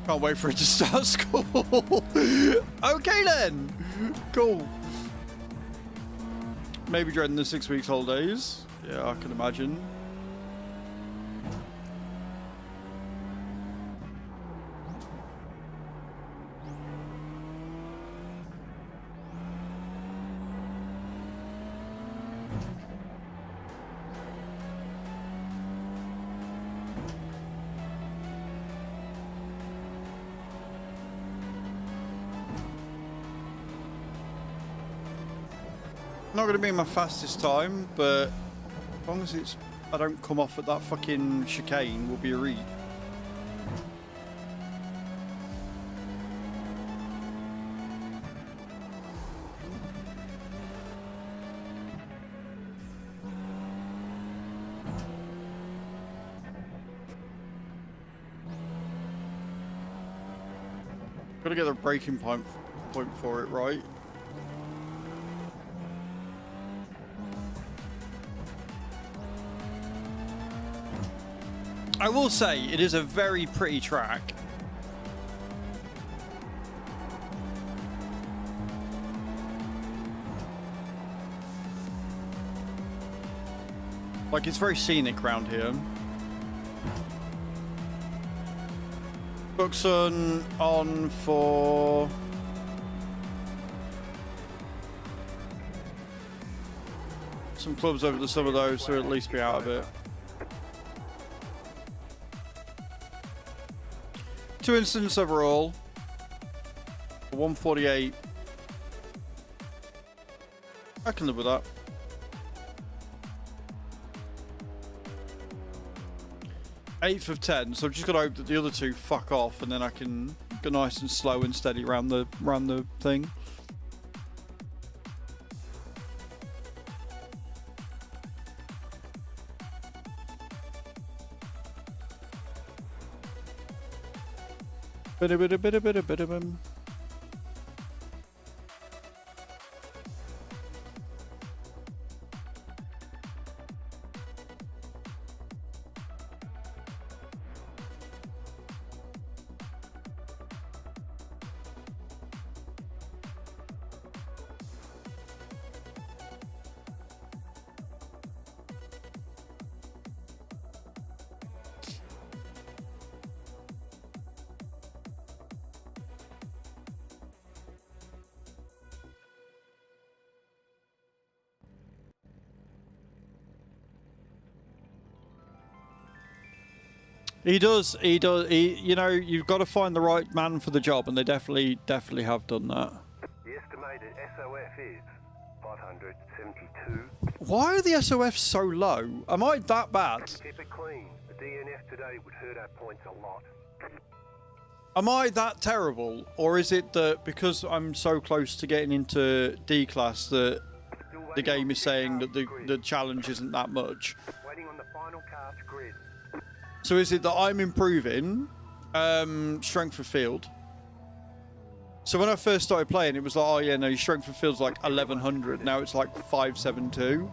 Can't wait for it to start school. Okay then. Cool. Maybe during the 6 weeks holidays. Yeah, I can imagine. Not going to be my fastest time, but as long as I don't come off at that fucking chicane, we'll be a read. Got to get the breaking point for it right. I will say, it is a very pretty track. Like, it's very scenic around here. Buxton on for... some clubs over the summer though, so at least be out of it. 2 incidents overall. 148. I can live with that. Eighth of 10, so I've just got to hope that the other two fuck off, and then I can go nice and slow and steady around the thing. Bit. He does. You know, you've got to find the right man for the job, and they definitely have done that. The estimated SOF is 572. Why are the SOFs so low? Am I that bad? Keep it clean. The DNF today would hurt our points a lot. Am I that terrible? Or is it that because I'm so close to getting into D class that the game is saying that the challenge isn't that much? Waiting on the final car to grid. So is it that I'm improving strength of field So when I first started playing, it was like, oh yeah, no, your strength of field's like 1100. Now it's like 572.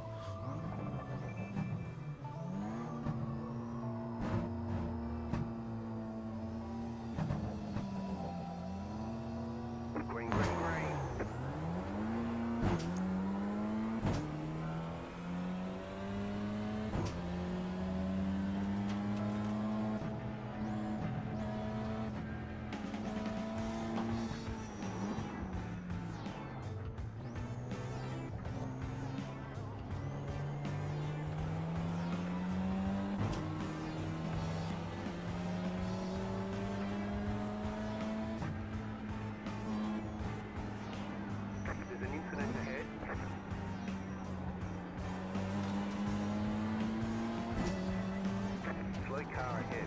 Green, green, green. There's an incident ahead. Slow car ahead.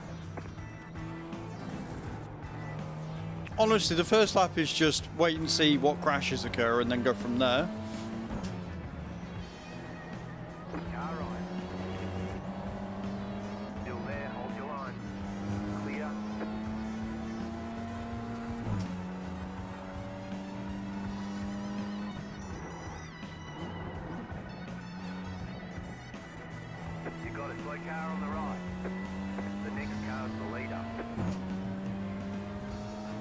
Honestly, the first lap is just wait and see what crashes occur and then go from there. Car right. Still there, hold your line. Clear. You got a slow car on the right. The next car's the leader.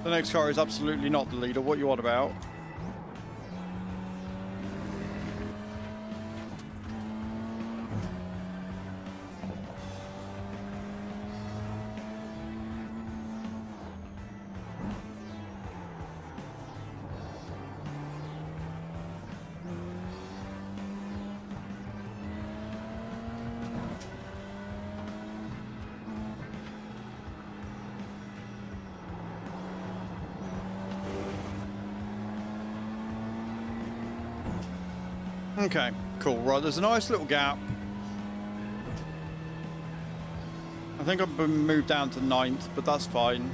The next car is absolutely not the leader. What you on about? Okay, cool. Right, there's a nice little gap. I think I've been moved down to 9th, but that's fine.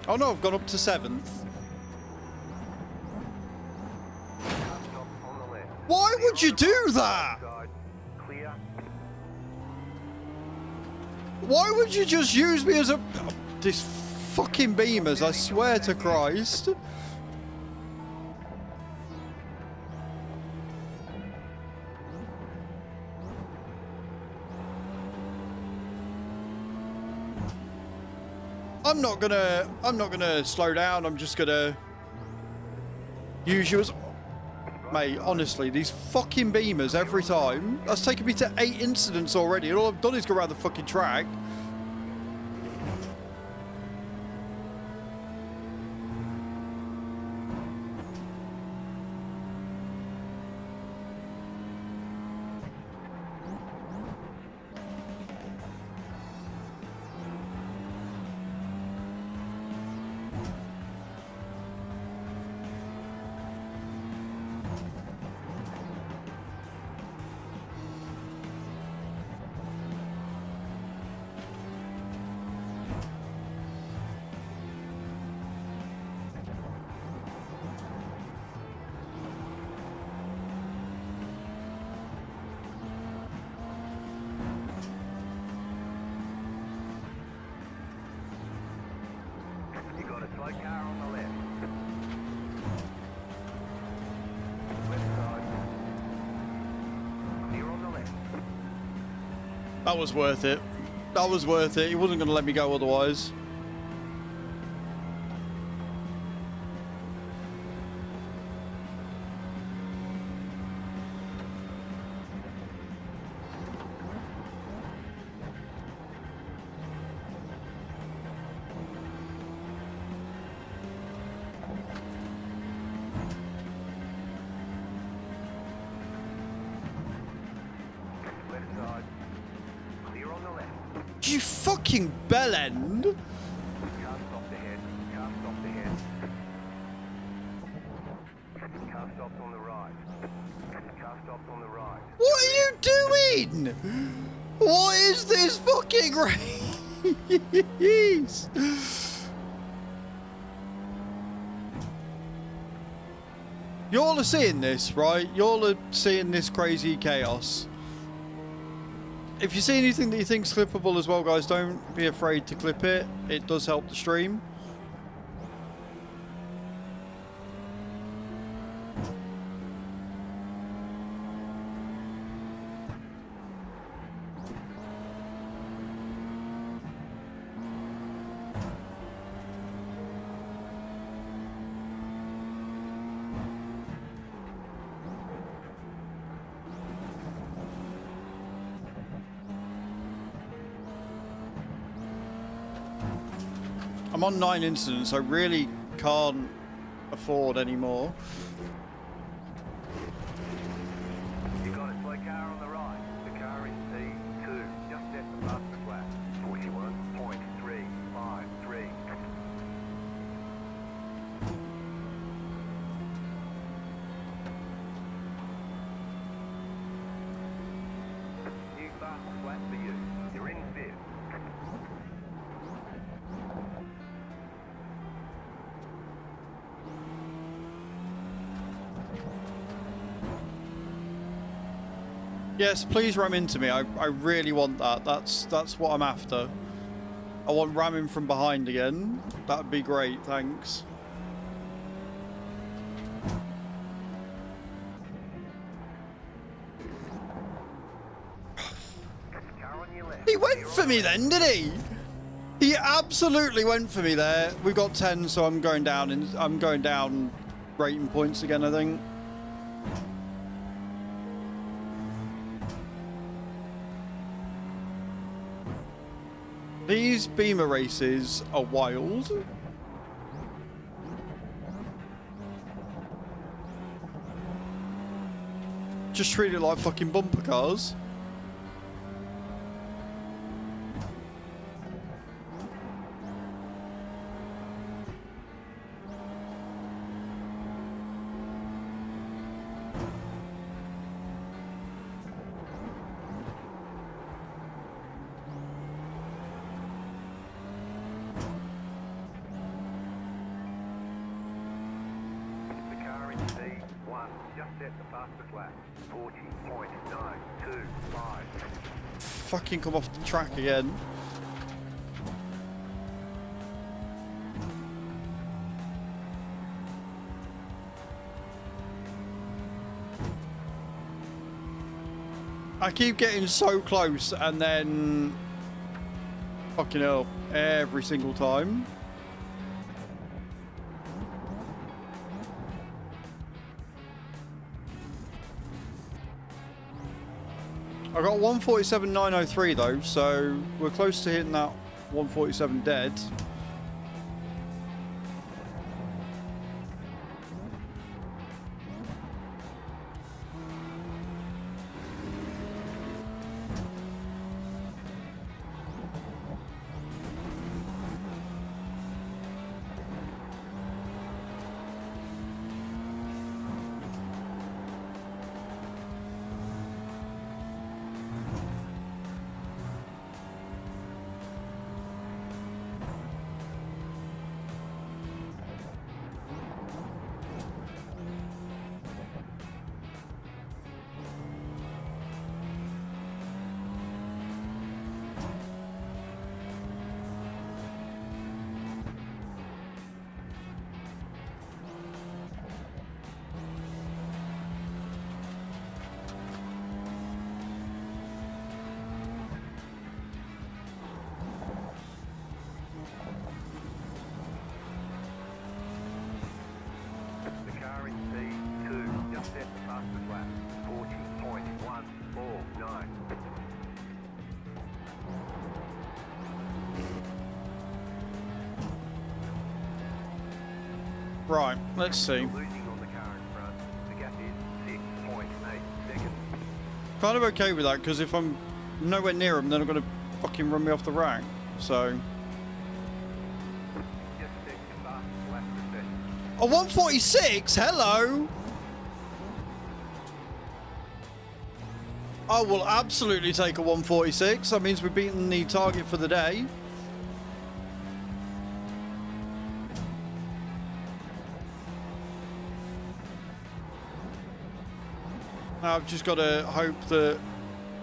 Oh no, I've gone up to 7th. Car stop on the left. Why would you do that? Side. Clear. Why would you just use me as a... This fucking beamers, I swear to Christ. I'm not gonna slow down. I'm just gonna use you as... Mate, honestly, these fucking beamers every time. That's taken me to 8 incidents already, and all I've done is go around the fucking track. You got a slow car on the left. Left side. Clear on the left. That was worth it. That was worth it. He wasn't going to let me go otherwise. Left side. Clear on the left. You fucking bellend. Car stopped ahead. Car stopped ahead. Car stopped on the right. Car stopped on the right. What are you doing? What is this fucking race? Y'all are seeing this, right? Y'all are seeing this crazy chaos. If you see anything that you think's clippable as well, guys, don't be afraid to clip it. It does help the stream. I'm on 9 incidents. I really can't afford any more. You got a slow car on the right. The car in C2. Just set the fastest lap. 41.353. New fastest lap for you. You're in fifth. Yes, please ram into me. I really want that. That's what I'm after. I want ramming from behind again. That'd be great, thanks. Car on your left. He went for me then, did he? He absolutely went for me there. We've got 10, so I'm going down rating points again, I think. These Beamer races are wild. Just treat it like fucking bumper cars. The car in C1. Just set the fastest lap. 40.925. Fucking come off the track again. I keep getting so close and then fucking hell every single time. I got 147.903 though, so we're close to hitting that 147 dead. The car in C2. Just set the fastest lap. 40.149. Right, let's see. Losing on the car in front. The gap is 6.8 seconds. Kind of okay with that because if I'm nowhere near them, then I'm going to fucking run me off the rack. So. Just set your fastest lap for second. A 146? Hello! I will absolutely take a 146. That means we've beaten the target for the day. Now I've just got to hope that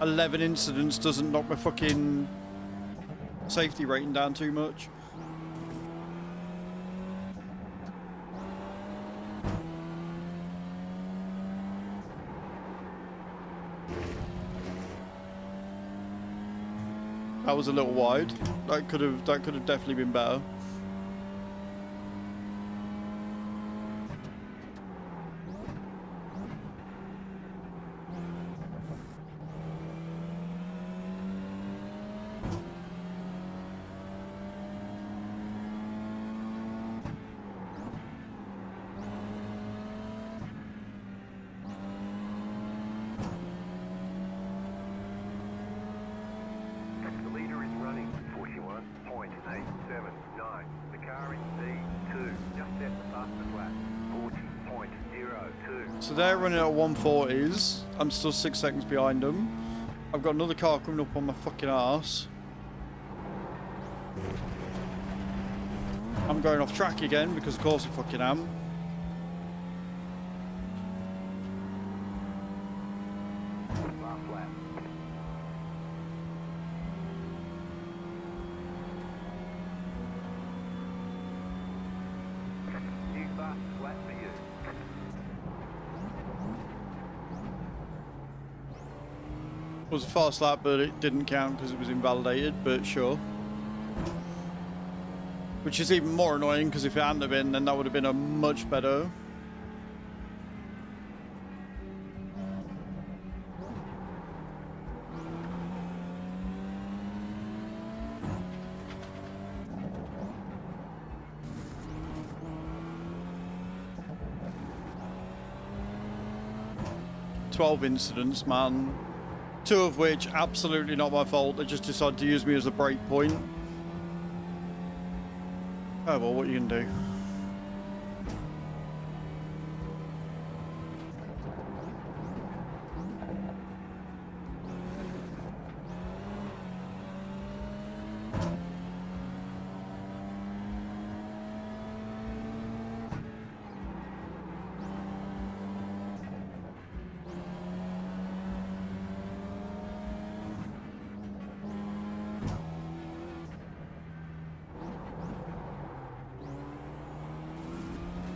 11 incidents doesn't knock my fucking safety rating down too much. That was a little wide. That could have definitely been better. So they're running at 140s. I'm still 6 seconds behind them. I've got another car coming up on my fucking arse. I'm going off track again because of course I fucking am. It was a fast lap, but it didn't count because it was invalidated, but sure. Which is even more annoying because if it hadn't have been, then that would have been a much better. "12 incidents, man. 2 of which absolutely not my fault. They just decided to use me as a break point. Oh well, what are you gonna do?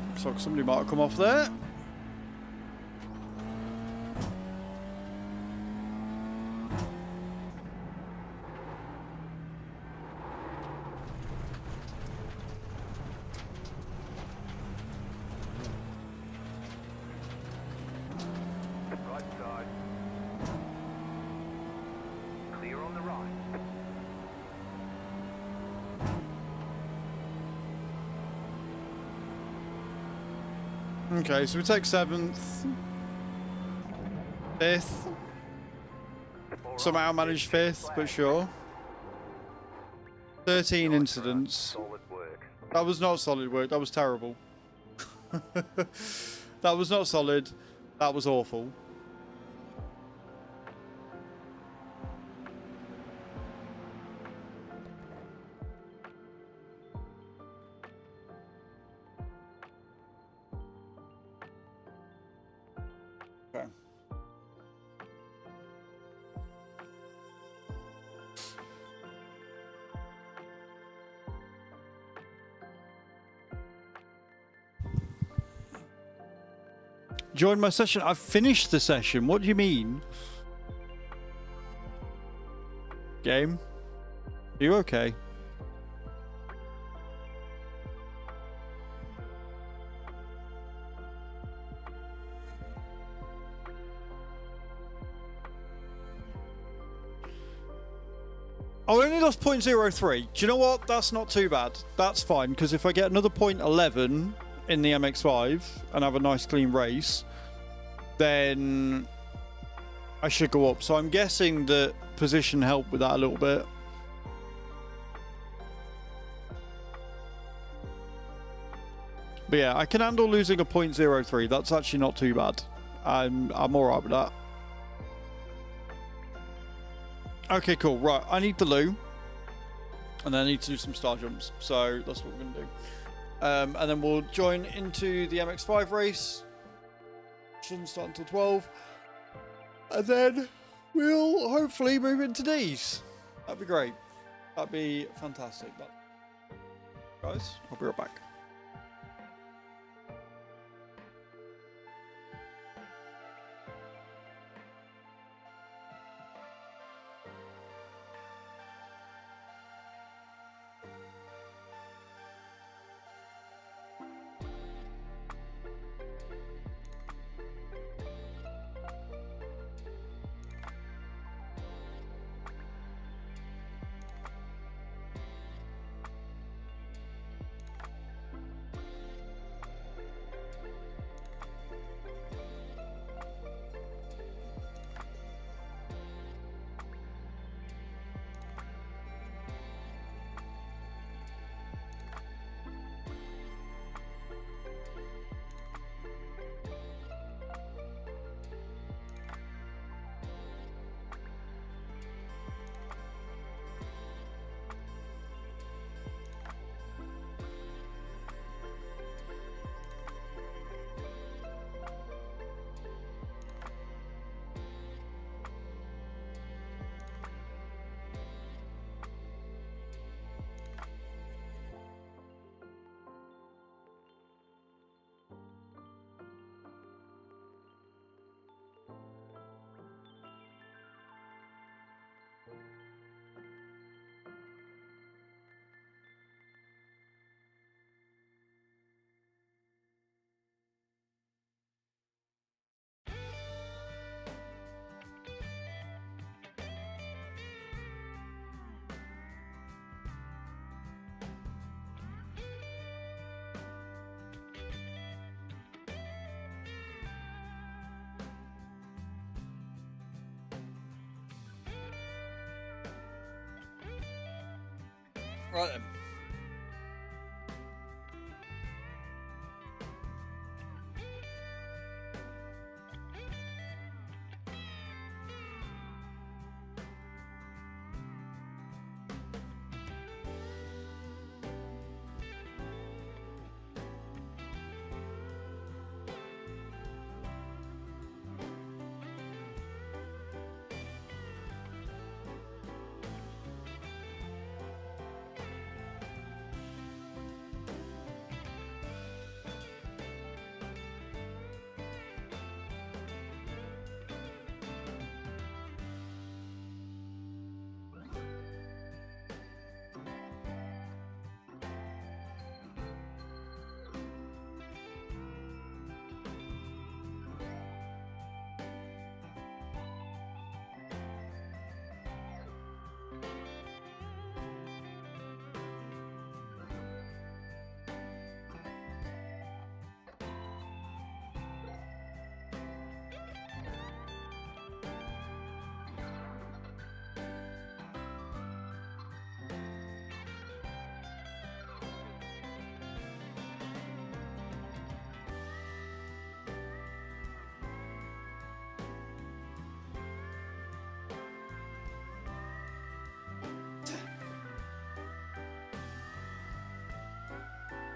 Looks like somebody might have come off there. Right side. Clear on the right. Okay, so we take 7th, 5th. Somehow managed 5th, but sure. 13 incidents. Solid work. That was not solid work. That was terrible. That was not solid. That was awful. Okay. Join my session. I've finished the session. What do you mean? Game? Are you okay? Oh, I only lost 0.03. Do you know what? That's not too bad. That's fine, because if I get another 0.11 in the MX-5 and have a nice clean race, then I should go up. So I'm guessing that position helped with that a little bit. But yeah, I can handle losing a 0.03. That's actually not too bad. I'm alright with that. Okay, cool. Right, I need the loo. And then I need to do some star jumps. So that's what we're going to do. And then we'll join into the MX-5 race. Shouldn't start until 12. And then we'll hopefully move into these. That'd be great. That'd be fantastic. But guys, I'll be right back. Right then.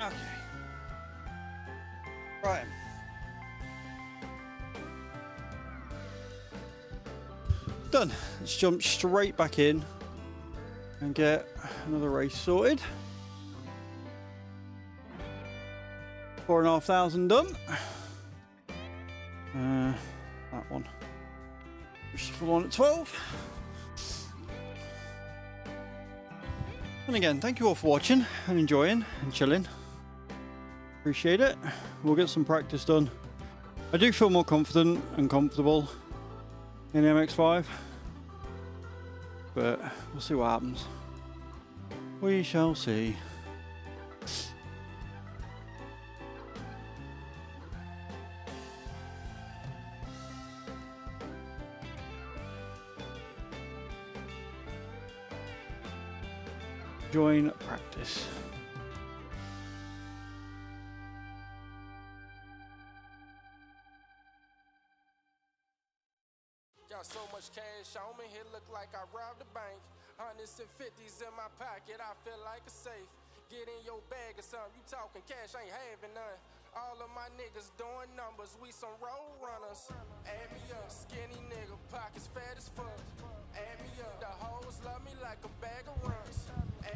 Okay. Right. Done. Let's jump straight back in and get another race sorted. 4,500 done. That one. Just full on at 12. And again, thank you all for watching and enjoying and chilling. Appreciate it. We'll get some practice done. I do feel more confident and comfortable in the MX-5, but we'll see what happens. We shall see. Join practice. Got so much cash on me, it look like I robbed a bank. Hundreds and fifties in my pocket, I feel like a safe. Get in your bag or something. You talking cash, I ain't having none. All of my niggas doing numbers, we some road runners. Add me up, skinny nigga, pockets fat as fuck. Add me up, the hoes love me like a bag of runs.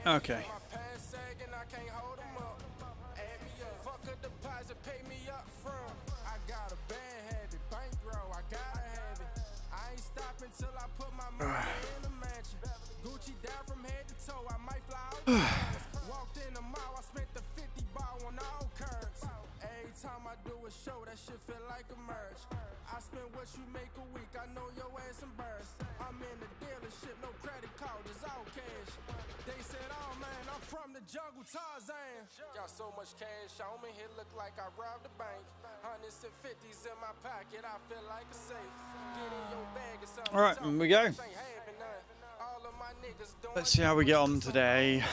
Okay. My pants sagging, I can't hold them up. Add me up, fuck a deposit, pay me up front. I got a bad habit, bankroll, I gotta have it. I ain't stopping till I put my money in the mansion. Gucci down from head to toe, I might fly out the walked in the mall, I spent the 50 ball on all curves. Every time I do a show, that shit feel like a merge. I spend what you make a week, I know your ass embarrassed. I'm in the dealership, no credit card, just all cash. They said, oh man, I'm from the jungle, Tarzan. Got so much cash on me, it look like I robbed a bank. Hundreds and fifties in my pocket, I feel like a safe. Get in your bag or something. All right, here we go. Let's see how we get on today.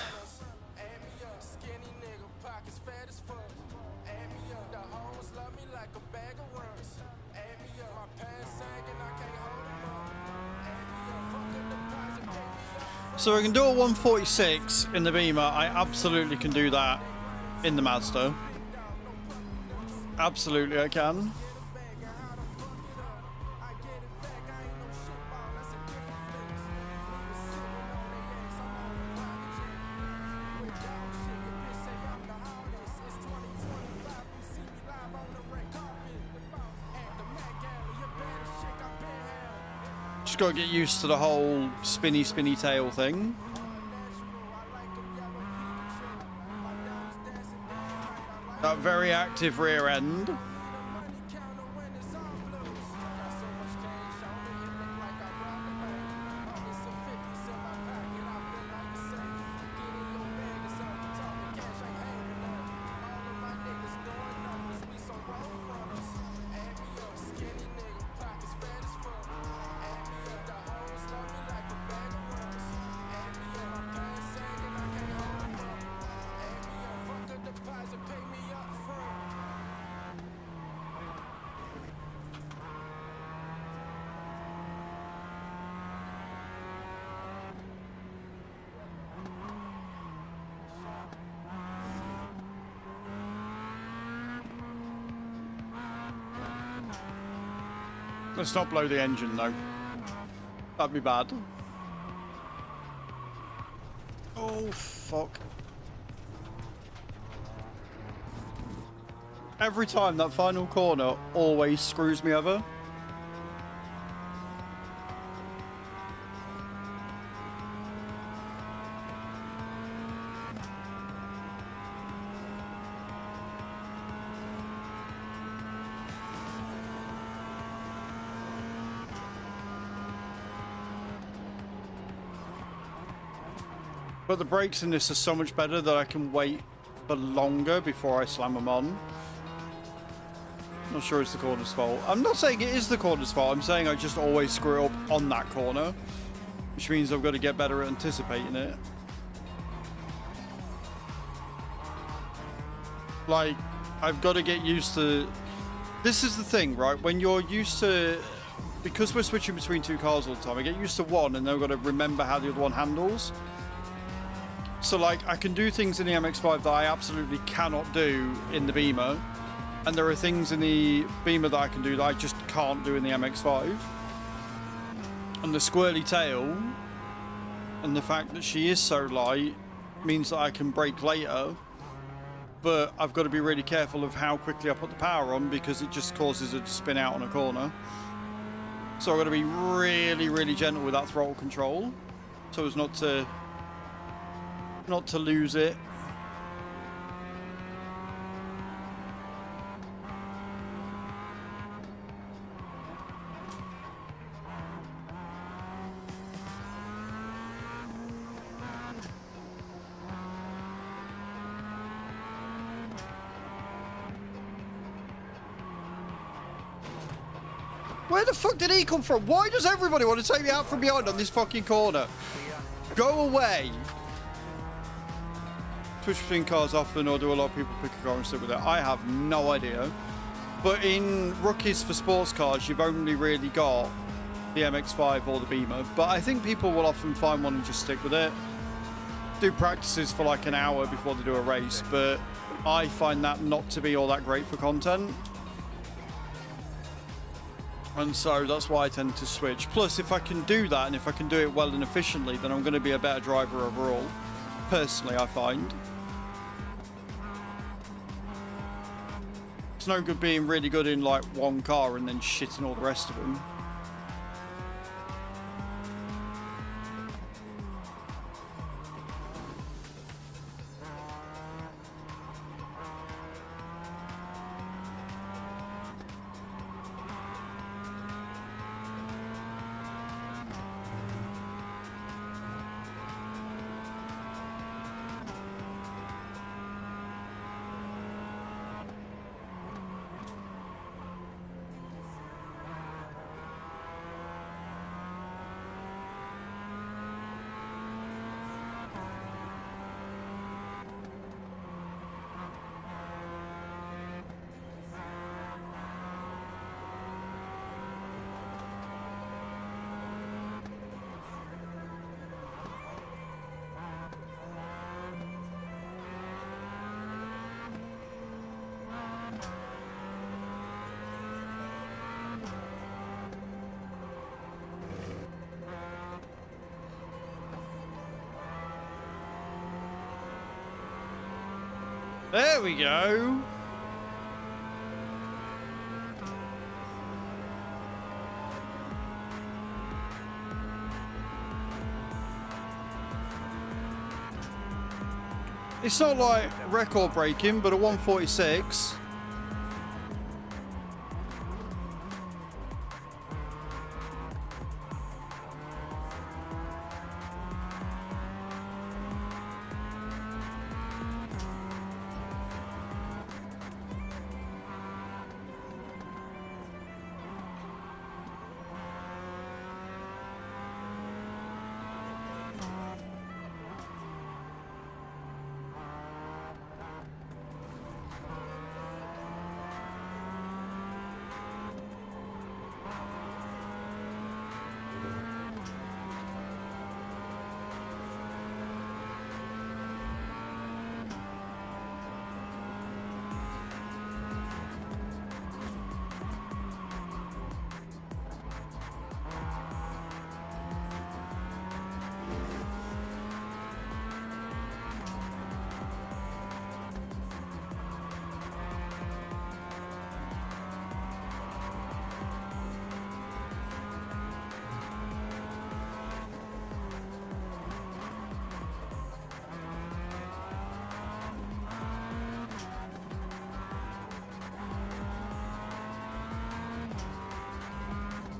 So I can do a 146 in the Beamer. I absolutely can do that in the Mazda. Absolutely I can. Just got to get used to the whole spinny tail thing. That very active rear end. Let's not blow the engine though. That'd be bad. Oh fuck. Every time that final corner always screws me over. But the brakes in this are so much better that I can wait for longer before I slam them on. Not sure it's the corner's fault. I'm not saying it is the corner's fault. I'm saying I just always screw up on that corner, which means I've got to get better at anticipating it. Like, I've got to get used to... This is the thing, right? When you're used to... Because we're switching between two cars all the time, I get used to one and then I've got to remember how the other one handles. So, like, I can do things in the MX-5 that I absolutely cannot do in the Beamer. And there are things in the Beamer that I can do that I just can't do in the MX-5. And the squirrely tail and the fact that she is so light means that I can brake later. But I've got to be really careful of how quickly I put the power on because it just causes it to spin out on a corner. So I've got to be really, really gentle with that throttle control so as not to lose it. Where the fuck did he come from? Why does everybody want to take me out from behind on this fucking corner? Go away. Switch between cars often, or do a lot of people pick a car and stick with it? I have no idea. But in rookies for sports cars, you've only really got the MX-5 or the Beamer. But I think people will often find one and just stick with it. do practices for like an hour before they do a race, but I find that not to be all that great for content. And so that's why I tend to switch. Plus, if I can do that and if I can do it well and efficiently, then I'm going to be a better driver overall. Personally, I find. It's no good being really good in like one car and then shit in all the rest of them. There we go. It's not like record breaking, but a 146.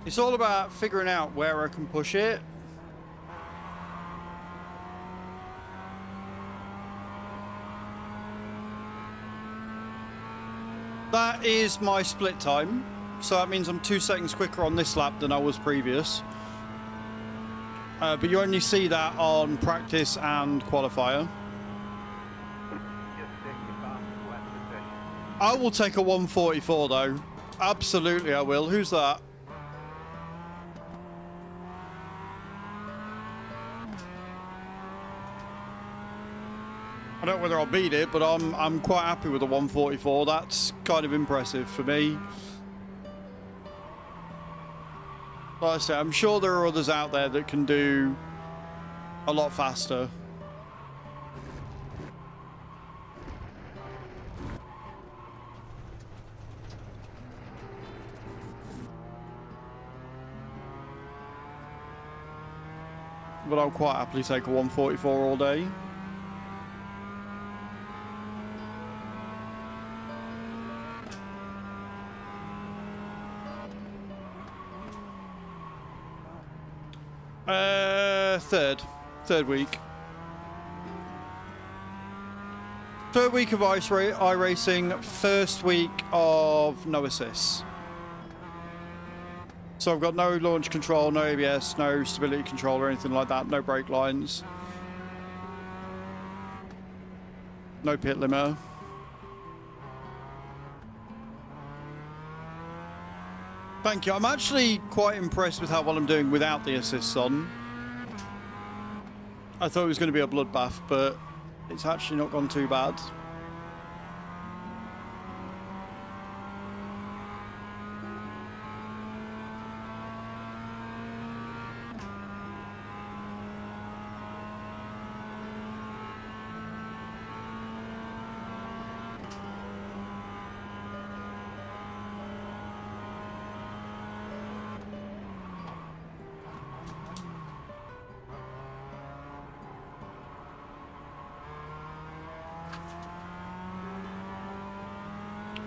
It's all about figuring out where I can push it. That is my split time. So that means I'm 2 seconds quicker on this lap than I was previous. But you only see that on practice and qualifier. I will take a 144 though. Absolutely I will. Who's that? I don't know whether I'll beat it, but I'm quite happy with the 144. That's kind of impressive for me. Like I say, I'm sure there are others out there that can do a lot faster. But I'll quite happily take a 144 all day. Third week. Third week of iRacing, first week of no assists. So I've got no launch control, no ABS, no stability control or anything like that, no brake lines. No pit limiter. Thank you. I'm actually quite impressed with how well I'm doing without the assists on. I thought it was going to be a bloodbath, but it's actually not gone too bad.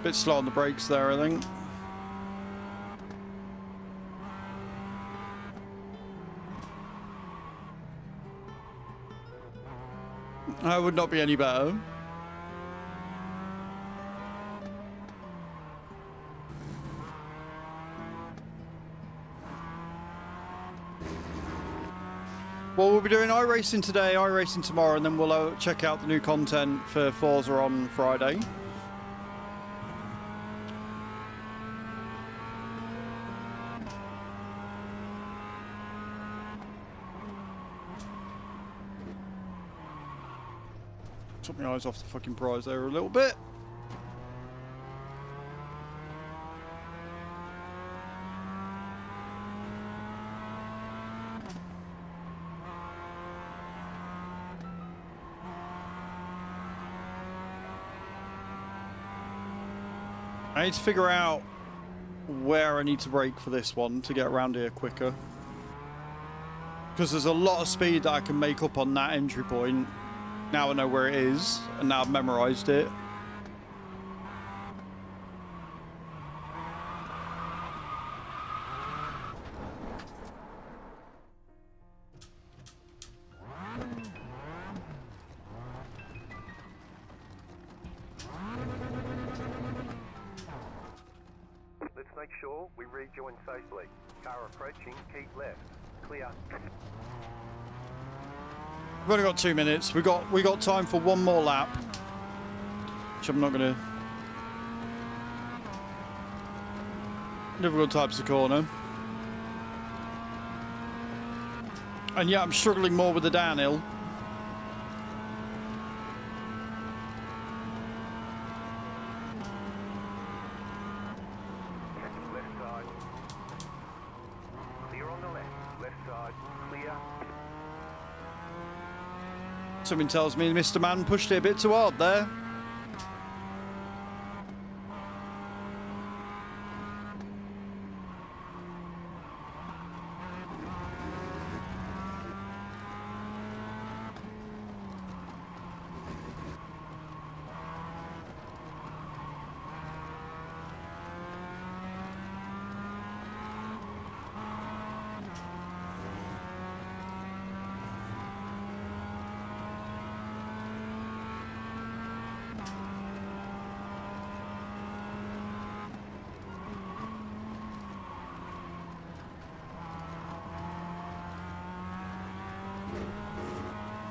Bit slow on the brakes there, I think. I would not be any better. Well, we'll be doing iRacing today, iRacing tomorrow, and then we'll check out the new content for Forza on Friday. Took my eyes off the fucking prize there a little bit. I need to figure out where I need to brake for this one to get around here quicker. Because there's a lot of speed that I can make up on that entry point. Now I know where it is, and now I've memorized it. Let's make sure we rejoin safely. Car approaching, keep left. Clear. We've only got 2 minutes. We got time for one more lap, which I'm not gonna. Difficult types of corner, and yeah, I'm struggling more with the downhill. Left side. Clear on the left. Left side. Clear. Something tells me Mr. Man pushed it a bit too hard there.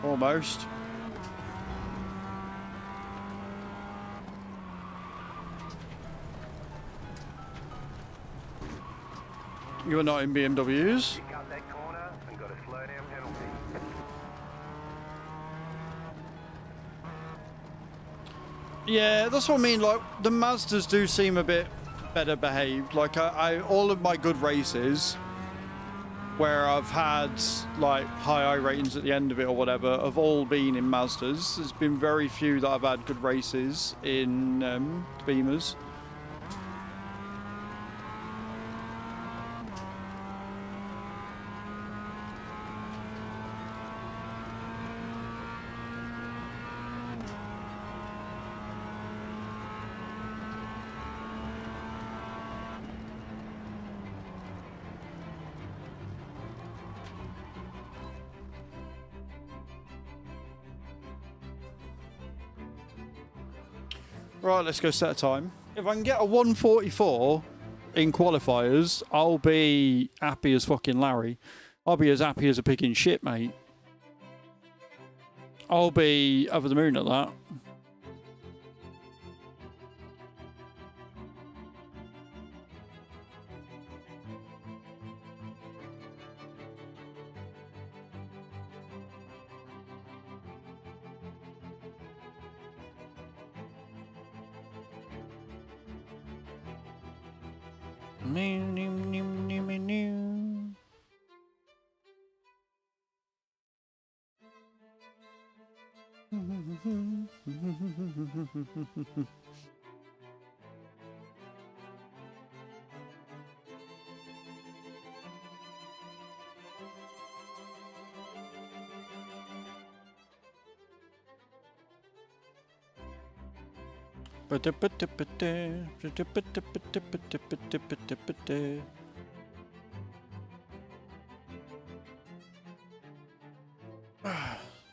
Almost. You are not in BMWs. You cut that corner and got a slow down penalty. Yeah, that's what I mean. Like, the Mazdas do seem a bit better behaved. Like, all of my good races where I've had like high I ratings at the end of it or whatever have all been in Mazdas. There's been very few that I've had good races in Beamers. Right, let's go set a time. If I can get a 144 in qualifiers, I'll be happy as fucking Larry. I'll be as happy as a pig in shit, mate. I'll be over the moon at that.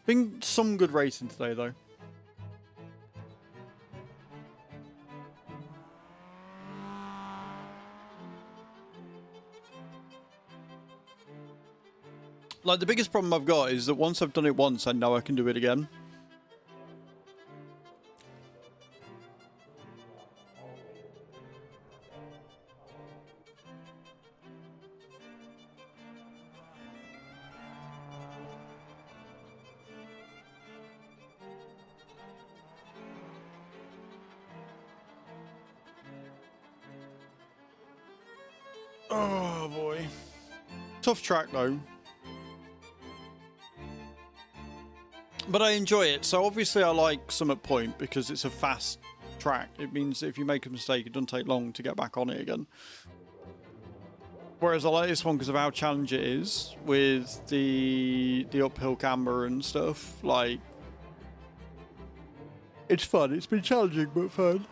Been some good racing today, though. Like, the biggest problem I've got is that once I've done it once, I know I can do it again. Oh boy. Tough track though. But I enjoy it. So obviously I like Summit Point because it's a fast track. It means that if you make a mistake, it doesn't take long to get back on it again. Whereas I like this one because of how challenging it is with the uphill camber and stuff. Like, it's fun. It's been challenging but fun.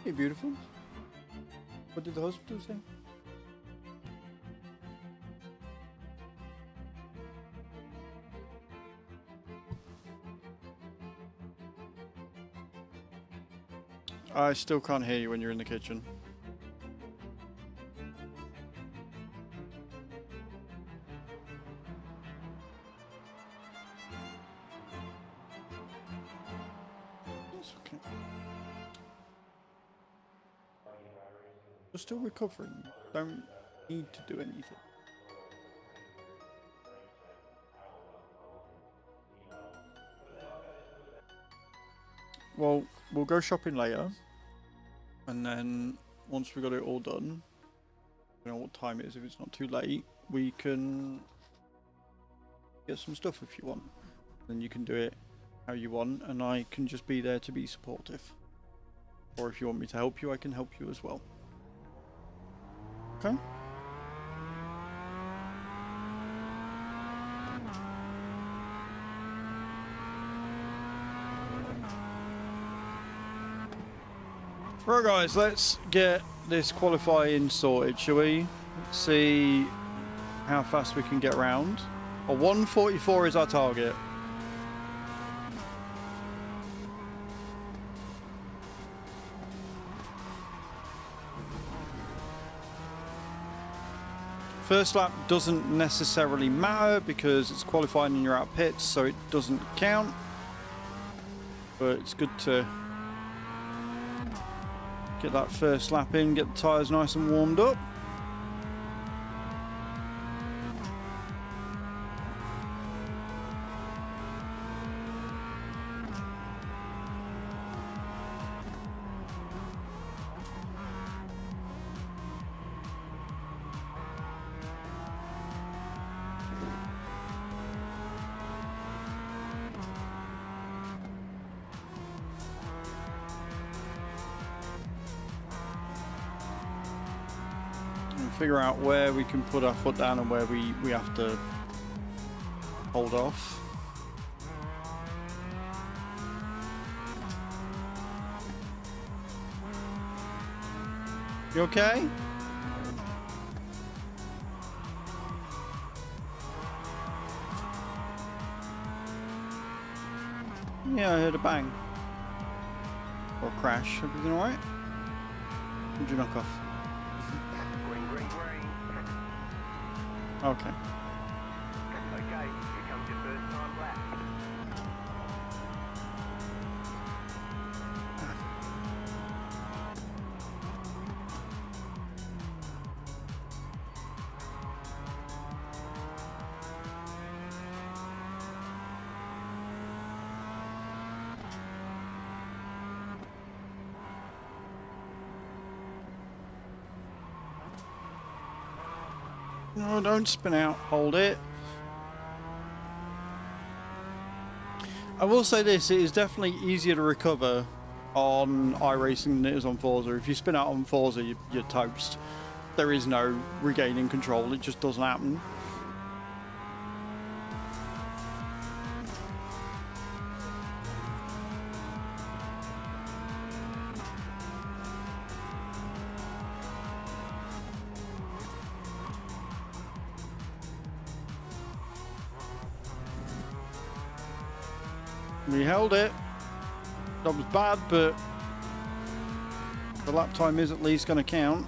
Hey, beautiful. What did the hospital say? I still can't hear you when you're in the kitchen. It's okay. You're still recovering. Don't need to do anything. Well, we'll go shopping later. And then once we got it all done, I don't know what time it is, if it's not too late, we can get some stuff if you want. Then you can do it how you want, and I can just be there to be supportive. Or if you want me to help you, I can help you as well. Okay? Right guys, let's get this qualifying sorted, shall we? Let's see how fast we can get around. A 1:44 is our target. First lap doesn't necessarily matter because it's qualifying and you're out of pits, so it doesn't count. But it's good to get that first lap in, get the tyres nice and warmed up. Figure out where we can put our foot down and where we have to hold off. You okay? Yeah, I heard a bang. Or a crash. Everything alright? Did you knock off? Okay. Okay, here comes your first time lap. No, don't spin out. Hold it. I will say this, it is definitely easier to recover on iRacing than it is on Forza. If you spin out on Forza, you're toast. There is no regaining control, it just doesn't happen. We held it. That was bad, but the lap time is at least going to count.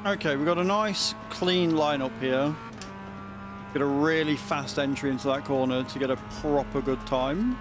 Okay, we've got a nice clean lineup here. Get a really fast entry into that corner to get a proper good time.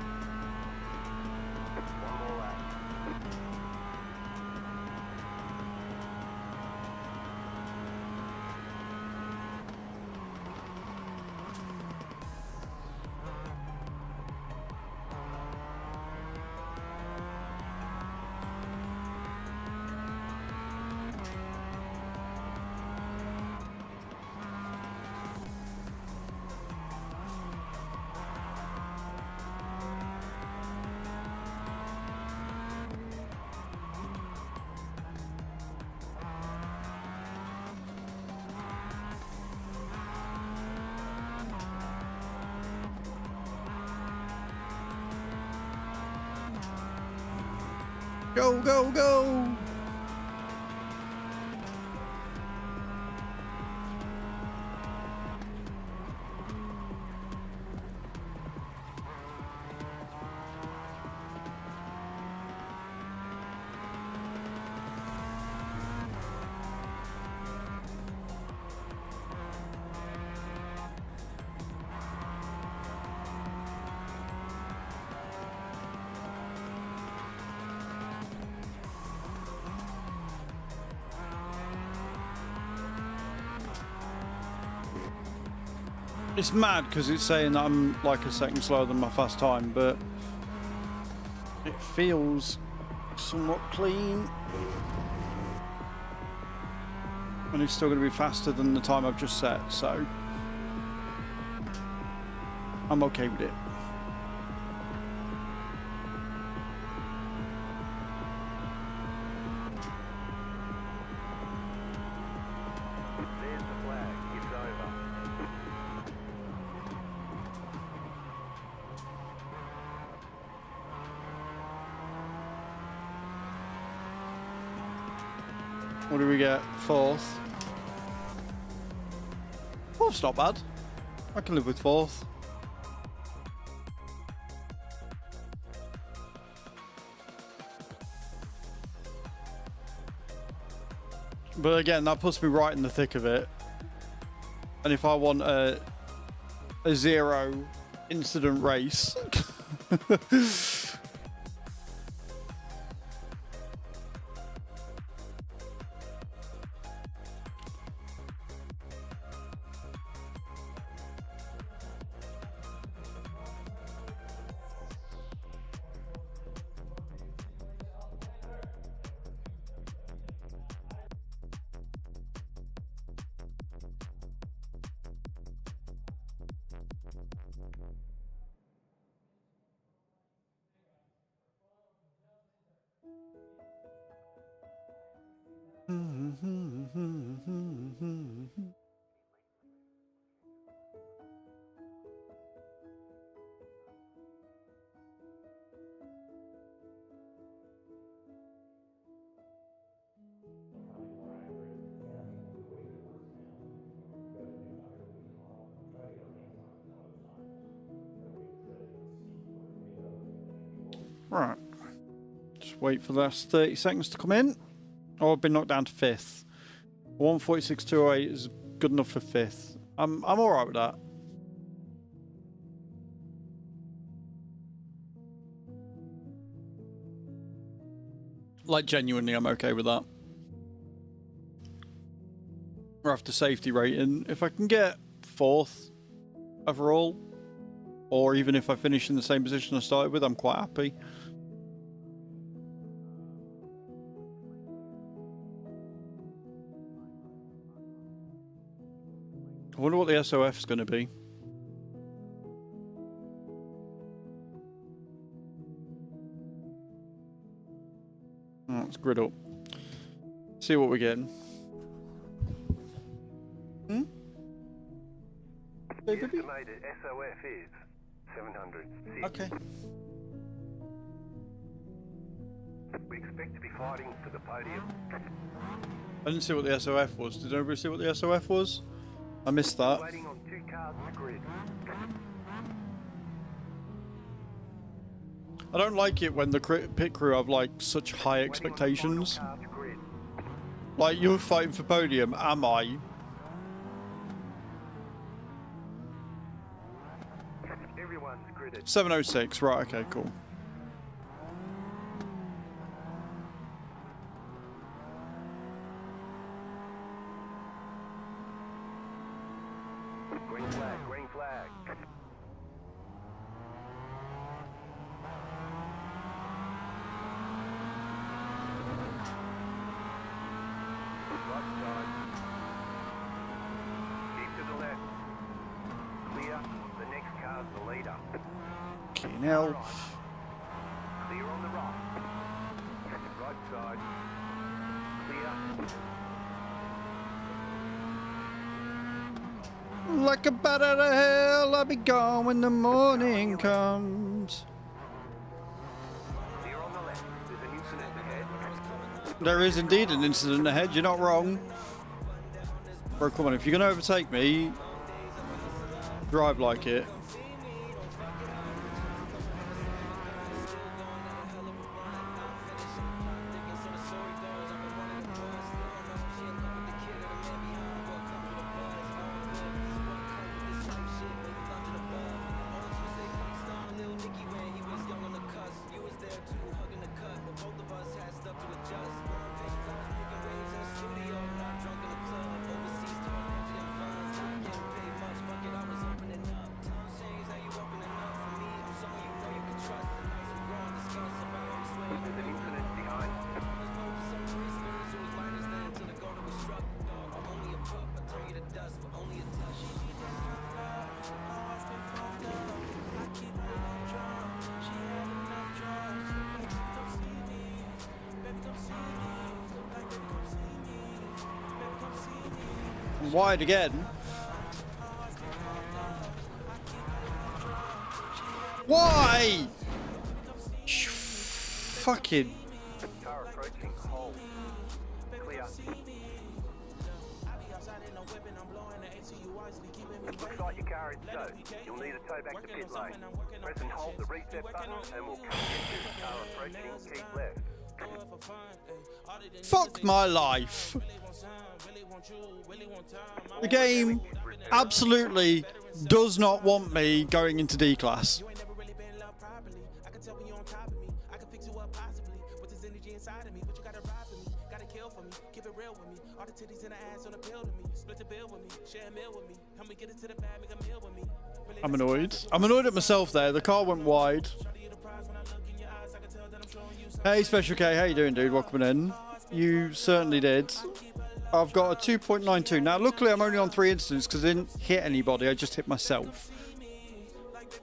Go, go, go! It's mad because it's saying that I'm like a second slower than my fast time, but it feels somewhat clean. And it's still going to be faster than the time I've just set, so I'm okay with it. There's the flag. It's over. What do we get? Fourth. Fourth's not bad. I can live with fourth. But again, that puts me right in the thick of it. And if I want a zero incident race, right. Just wait for the last 30 seconds to come in. Oh, I've been knocked down to fifth. 146.208 is good enough for fifth. I'm all right with that. Like, genuinely, I'm okay with that. Or after safety rating, if I can get 4th overall, or even if I finish in the same position I started with, I'm quite happy. I wonder what the SOF is going to be. Oh, let's grid up. See what we're getting. Hmm? The estimated SOF is 700. Okay. We expect to be fighting for the podium. I didn't see what the SOF was. Did anybody see what the SOF was? I missed that. Waiting on 2 cars on the grid. I don't like it when the pit crew have like such high expectations. Like, you're fighting for podium, am I? Everyone's gridded. 706, right, okay, cool. Green flag, green flag. Right side. Keep to the left. Clear. The next car's the leader. Fucking hell. Clear on the right. Right side. Clear. Like a bat out of hell, I'll be gone when the morning comes. Clear on the left. There's an incident ahead. There is indeed an incident ahead, you're not wrong. Bro, come on, if you're going to overtake me, drive like it. Wide again. Why? Fucking. Car approaching. Hold. Clear. Looks like your car is stowed. You'll need a tow back to pit lane. Press and hold the reset button and we'll come get you. Car approaching. Keep left. Fuck my life. The game absolutely does not want me going into D class. I'm annoyed. I'm annoyed at myself there. The car went wide. Hey, Special K, how you doing, dude? Welcome in. You certainly did. I've got a 2.92. Now, luckily, I'm only on 3 incidents because I didn't hit anybody. I just hit myself.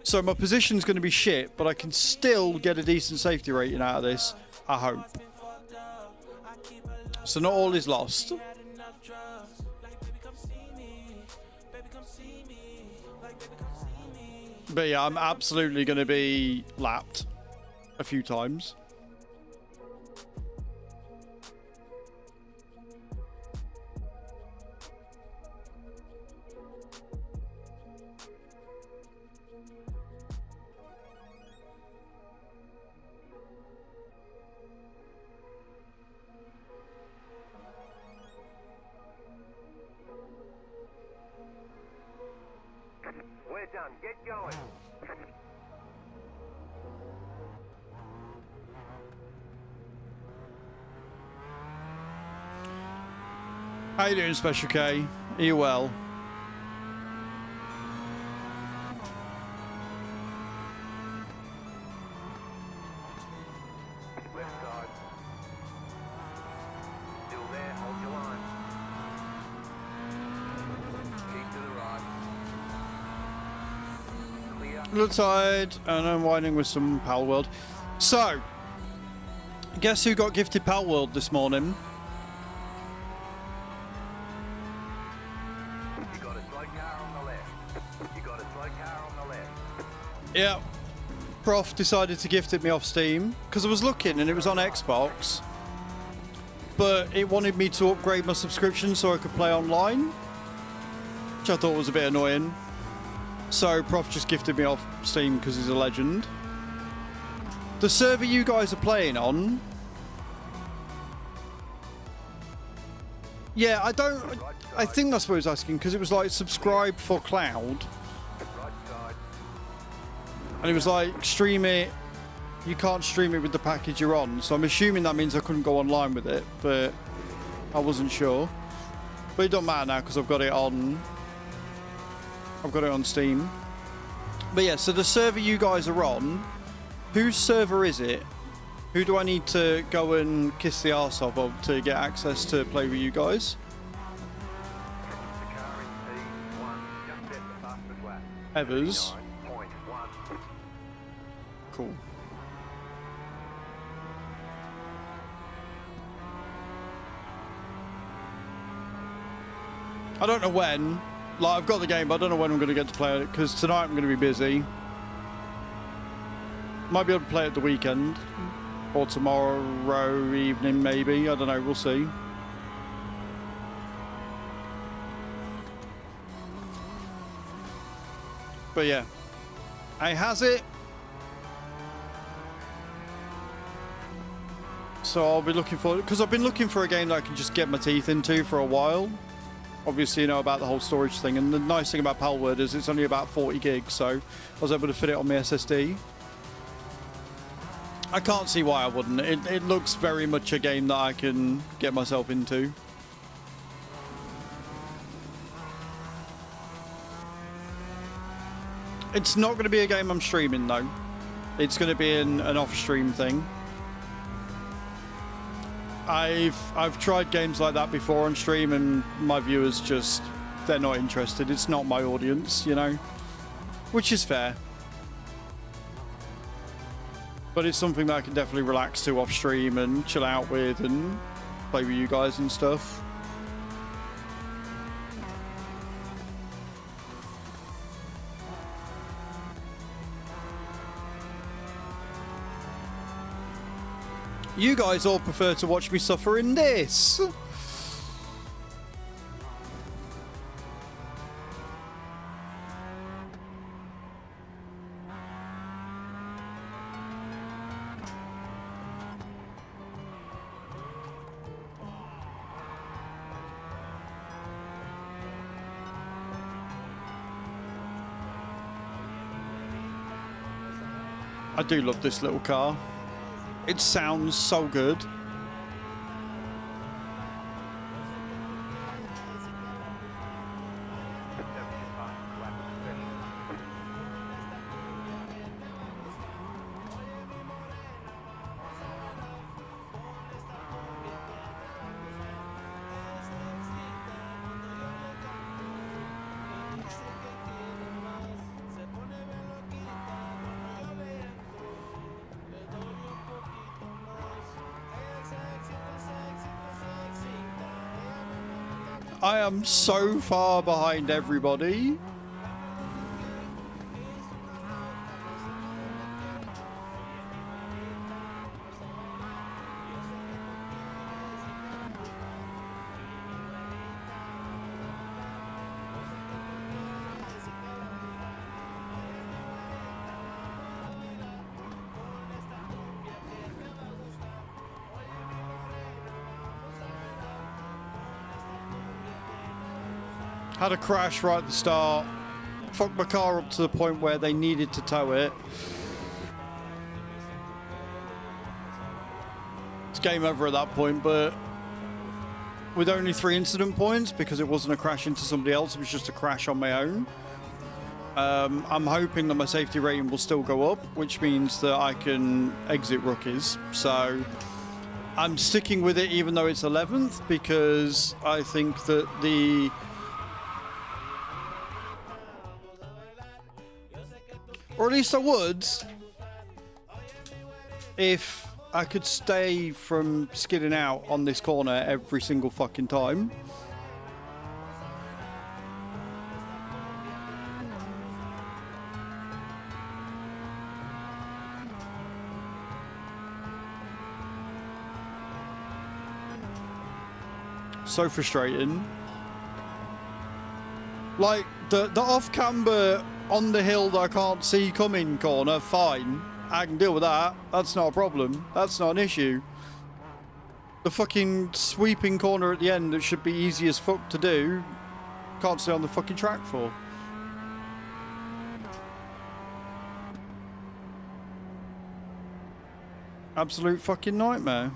So my position's going to be shit, but I can still get a decent safety rating out of this, I hope. So not all is lost. But yeah, I'm absolutely going to be lapped a few times. done. Get going. How you doing, Special K? Are you well? Left side. Still there. Hold your line. Keep to the right. Clear. Little side, and I'm winding with some Pal World. So, guess who got gifted Pal World this morning? You got a slow car on the left. You got a slow car on the left. Yeah. Prof decided to gift it me off Steam because I was looking and it was on Xbox, but it wanted me to upgrade my subscription so I could play online, which I thought was a bit annoying. So Prof just gifted me off Steam because he's a legend. The server you guys are playing on, yeah, I think that's what I was asking, because it was like subscribe for cloud. Right side. And it was like, stream it. You can't stream it with the package you're on. So I'm assuming that means I couldn't go online with it, but I wasn't sure. But it don't matter now because I've got it on. I've got it on Steam. But yeah, so the server you guys are on, whose server is it? Who do I need to go and kiss the arse of to get access to play with you guys? The car in P1. Just set the fastest lap. Evers. 9.1. Cool. I don't know when. Like, I've got the game, but I don't know when I'm going to get to play it, because tonight I'm going to be busy. Might be able to play it the weekend. Or tomorrow evening, maybe. I don't know. We'll see. But yeah. I has it. So I'll be looking for it. Because I've been looking for a game that I can just get my teeth into for a while. Obviously, you know about the whole storage thing. And the nice thing about Palward is it's only about 40 gigs. So I was able to fit it on my SSD. I can't see why I wouldn't. It looks very much a game that I can get myself into. It's not going to be a game I'm streaming though. It's going to be an off-stream thing. I've tried games like that before on stream and my viewers just, they're not interested. It's not my audience, you know, which is fair. But it's something that I can definitely relax to off stream and chill out with and play with you guys and stuff. You guys all prefer to watch me suffer in this. I do love this little car. It sounds so good. I am so far behind everybody. Had a crash right at the start. fucked my car up to the point where they needed to tow it. It's game over at that point, but with only 3 incident points, because it wasn't a crash into somebody else, it was just a crash on my own. I'm hoping that my safety rating will still go up, which means that I can exit rookies. So I'm sticking with it even though it's 11th, because I think that the... Or at least I would, if I could stay from skidding out on this corner every single fucking time. So frustrating. Like, the off-camber on the hill that I can't see coming corner, fine. I can deal with that. That's not a problem. That's not an issue. The fucking sweeping corner at the end that should be easy as fuck to do, can't stay on the fucking track for. Absolute fucking nightmare.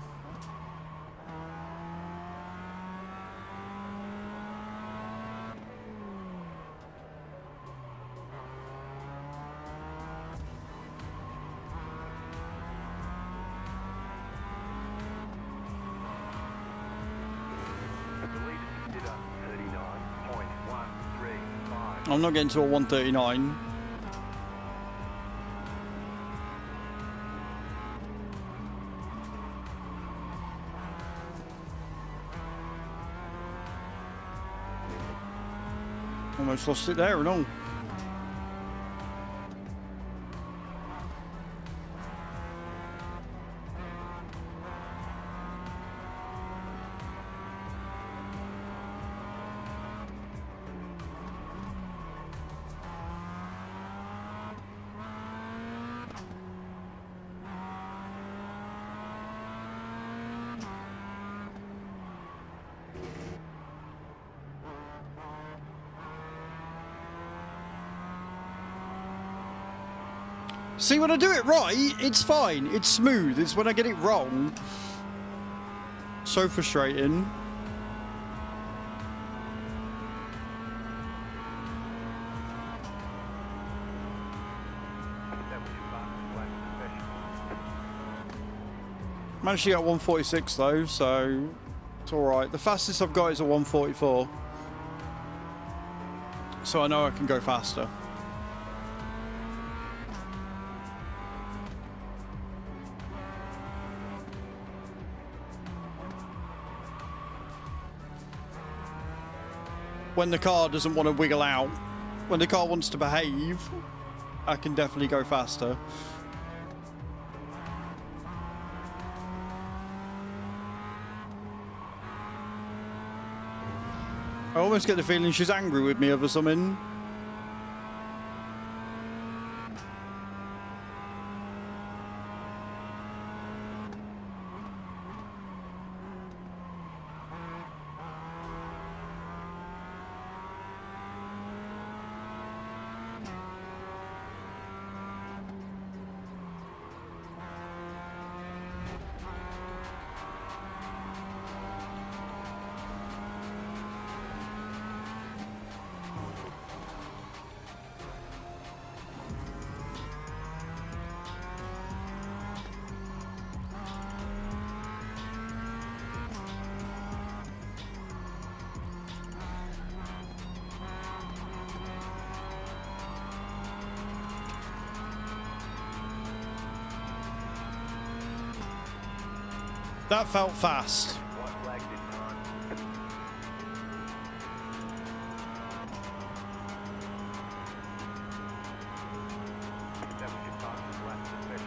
I'm not getting to a 139. Almost lost it there and all. See, when I do it right, it's fine. It's smooth. It's when I get it wrong. So frustrating. Managed to get 146 though, so it's alright. The fastest I've got is a 144. So I know I can go faster. When the car doesn't want to wiggle out, when the car wants to behave, I can definitely go faster. I almost get the feeling she's angry with me over something. That felt fast.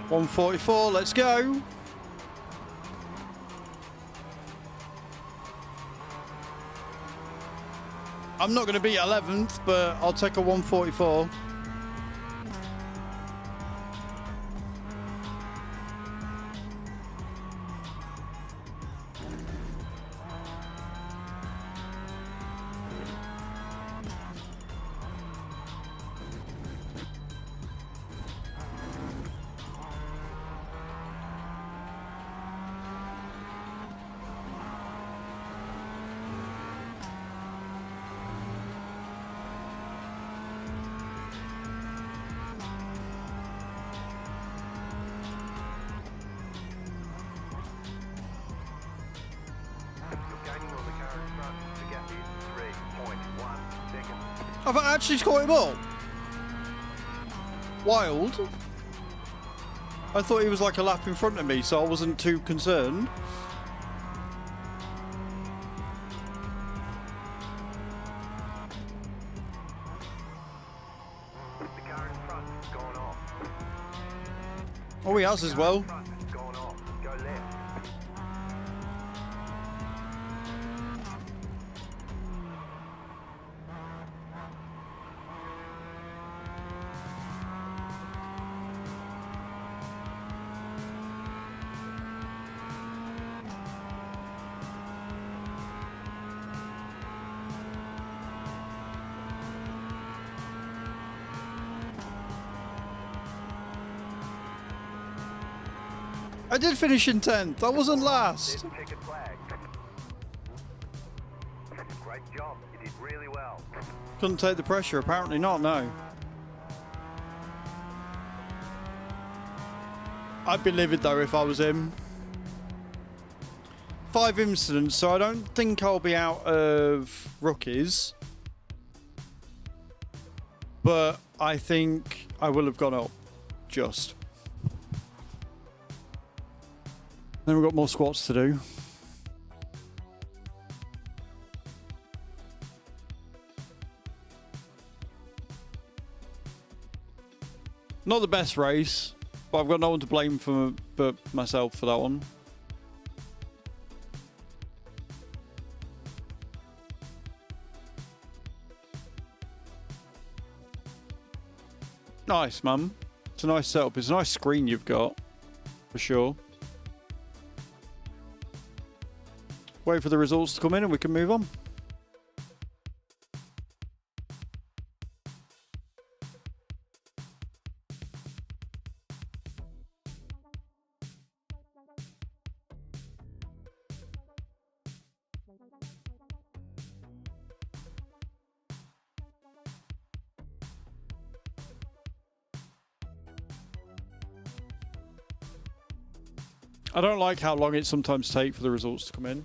$144, let's go. I'm not going to beat 11th, but I'll take a 144. I've actually caught him up. Wild. I thought he was like a lap in front of me, so I wasn't too concerned. The car in front has gone off. Oh, he has as well. Front has gone off. Go left. I did finish in 10th. I wasn't last. There's a checkered flag. Great job. You did really well. Couldn't take the pressure. Apparently not, no. I'd be livid though if I was him. 5 incidents, so I don't think I'll be out of rookies. But I think I will have gone up. Just. Then we've got more squats to do. Not the best race, but I've got no one to blame for but myself for that one. Nice, man. It's a nice setup. It's a nice screen you've got, for sure. Wait for the results to come in and we can move on. I don't like how long it sometimes takes for the results to come in.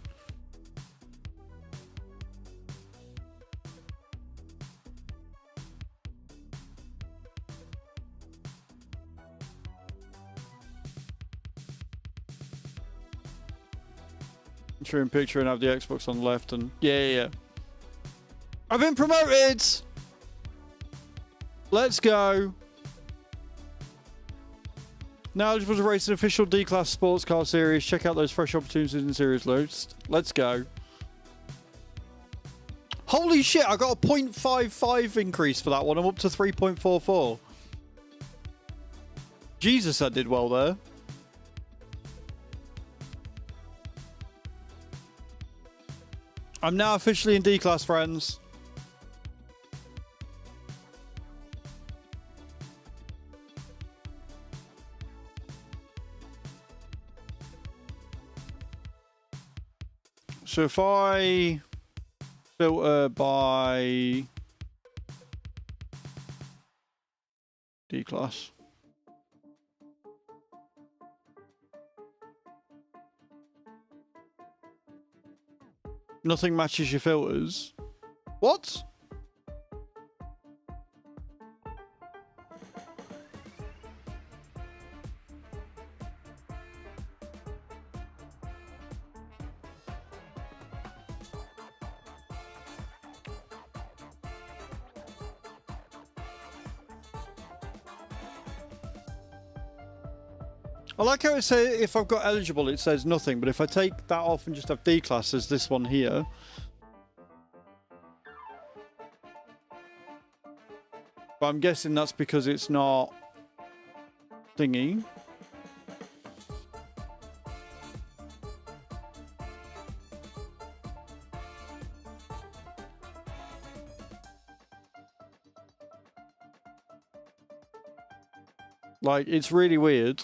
True in picture and have the Xbox on the left and yeah. I've been promoted. Let's go. Now eligible to race an official D-Class sports car series. Check out those fresh opportunities in series loads. Let's go. Holy shit, I got a 0.55 increase for that one. I'm up to 3.44. Jesus, I did well there. I'm now officially in D-Class, friends. So if I filter by D-Class. Nothing matches your filters. What? I like how it says if I've got eligible, it says nothing, but if I take that off and just have D-Class as this one here. But I'm guessing that's because it's not thingy. Like, it's really weird.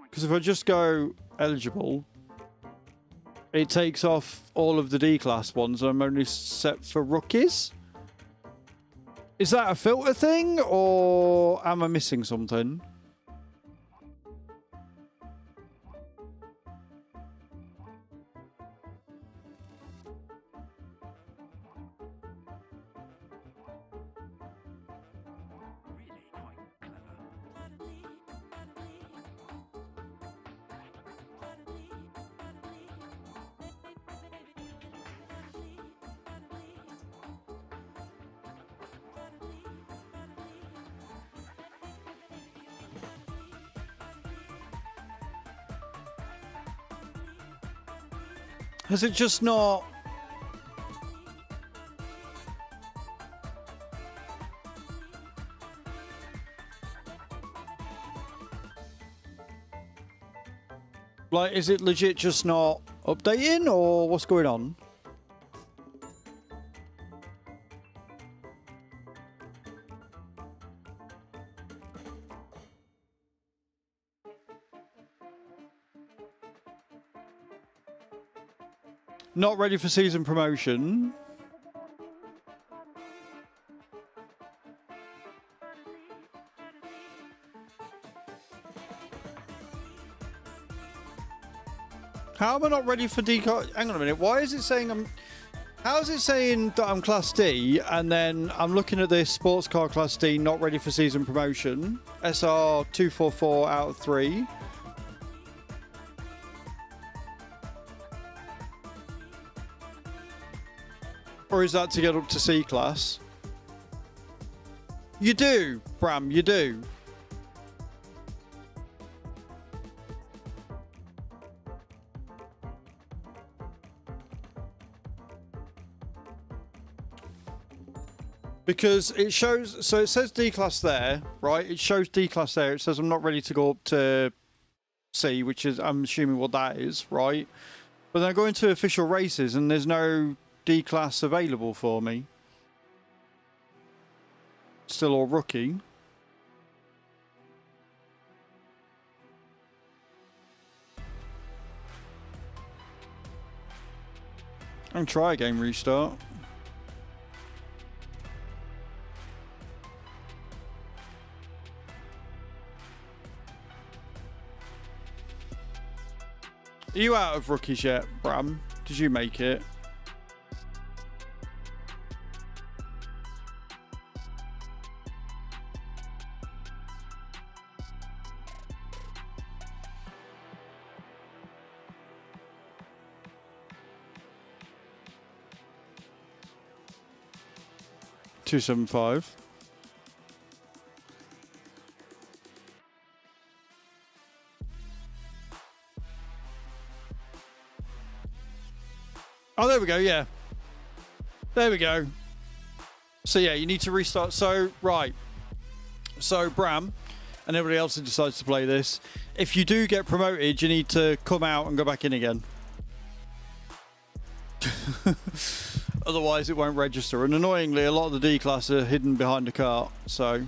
Because if I just go eligible, it takes off all of the D-Class ones and I'm only set for rookies. Is that a filter thing or am I missing something? Has it just not... Like, is it legit just not updating, or what's going on? Not ready for season promotion. How am I not ready for decal? Hang on a minute. Why is it saying I'm... How is it saying that I'm Class D, and then I'm looking at this sports car Class D, not ready for season promotion? SR 244 out of 3. Or is that to get up to C class? You do, Bram, you do. Because it shows, so it says D class there, right? It shows D class there. It says I'm not ready to go up to C, which is, I'm assuming what that is, right? But then I go into official races and there's no D class available for me. Still all rookie. And try a game restart. Are you out of rookies yet, Bram? Did you make it? $275. Oh, there we go, yeah. There we go. So, yeah, you need to restart. So, right. So, Bram, and everybody else who decides to play this, if you do get promoted, you need to come out and go back in again. Otherwise, it won't register. And annoyingly, a lot of the D-class are hidden behind the cart, so...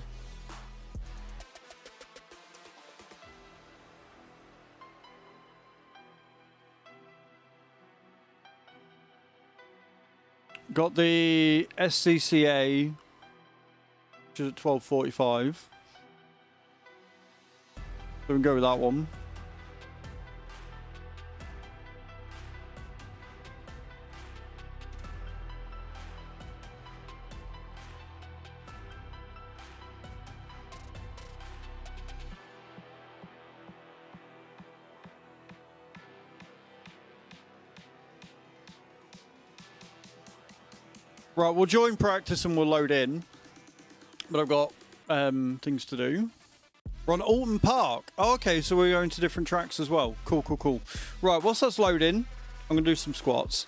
Got the SCCA, which is at 12.45. So we can go with that one. Right, we'll join practice and we'll load in. But I've got things to do. We're on Alton Park. Oh, okay, so we're going to different tracks as well. Cool, cool, cool. Right, whilst that's loading, I'm going to do some squats.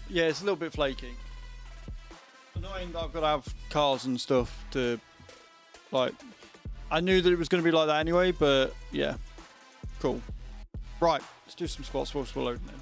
Yeah, it's a little bit flaky. Annoying that I've got to have cars and stuff to, like... I knew that it was going to be like that anyway, but yeah. Cool. Right, let's do some squats whilst we're loading in.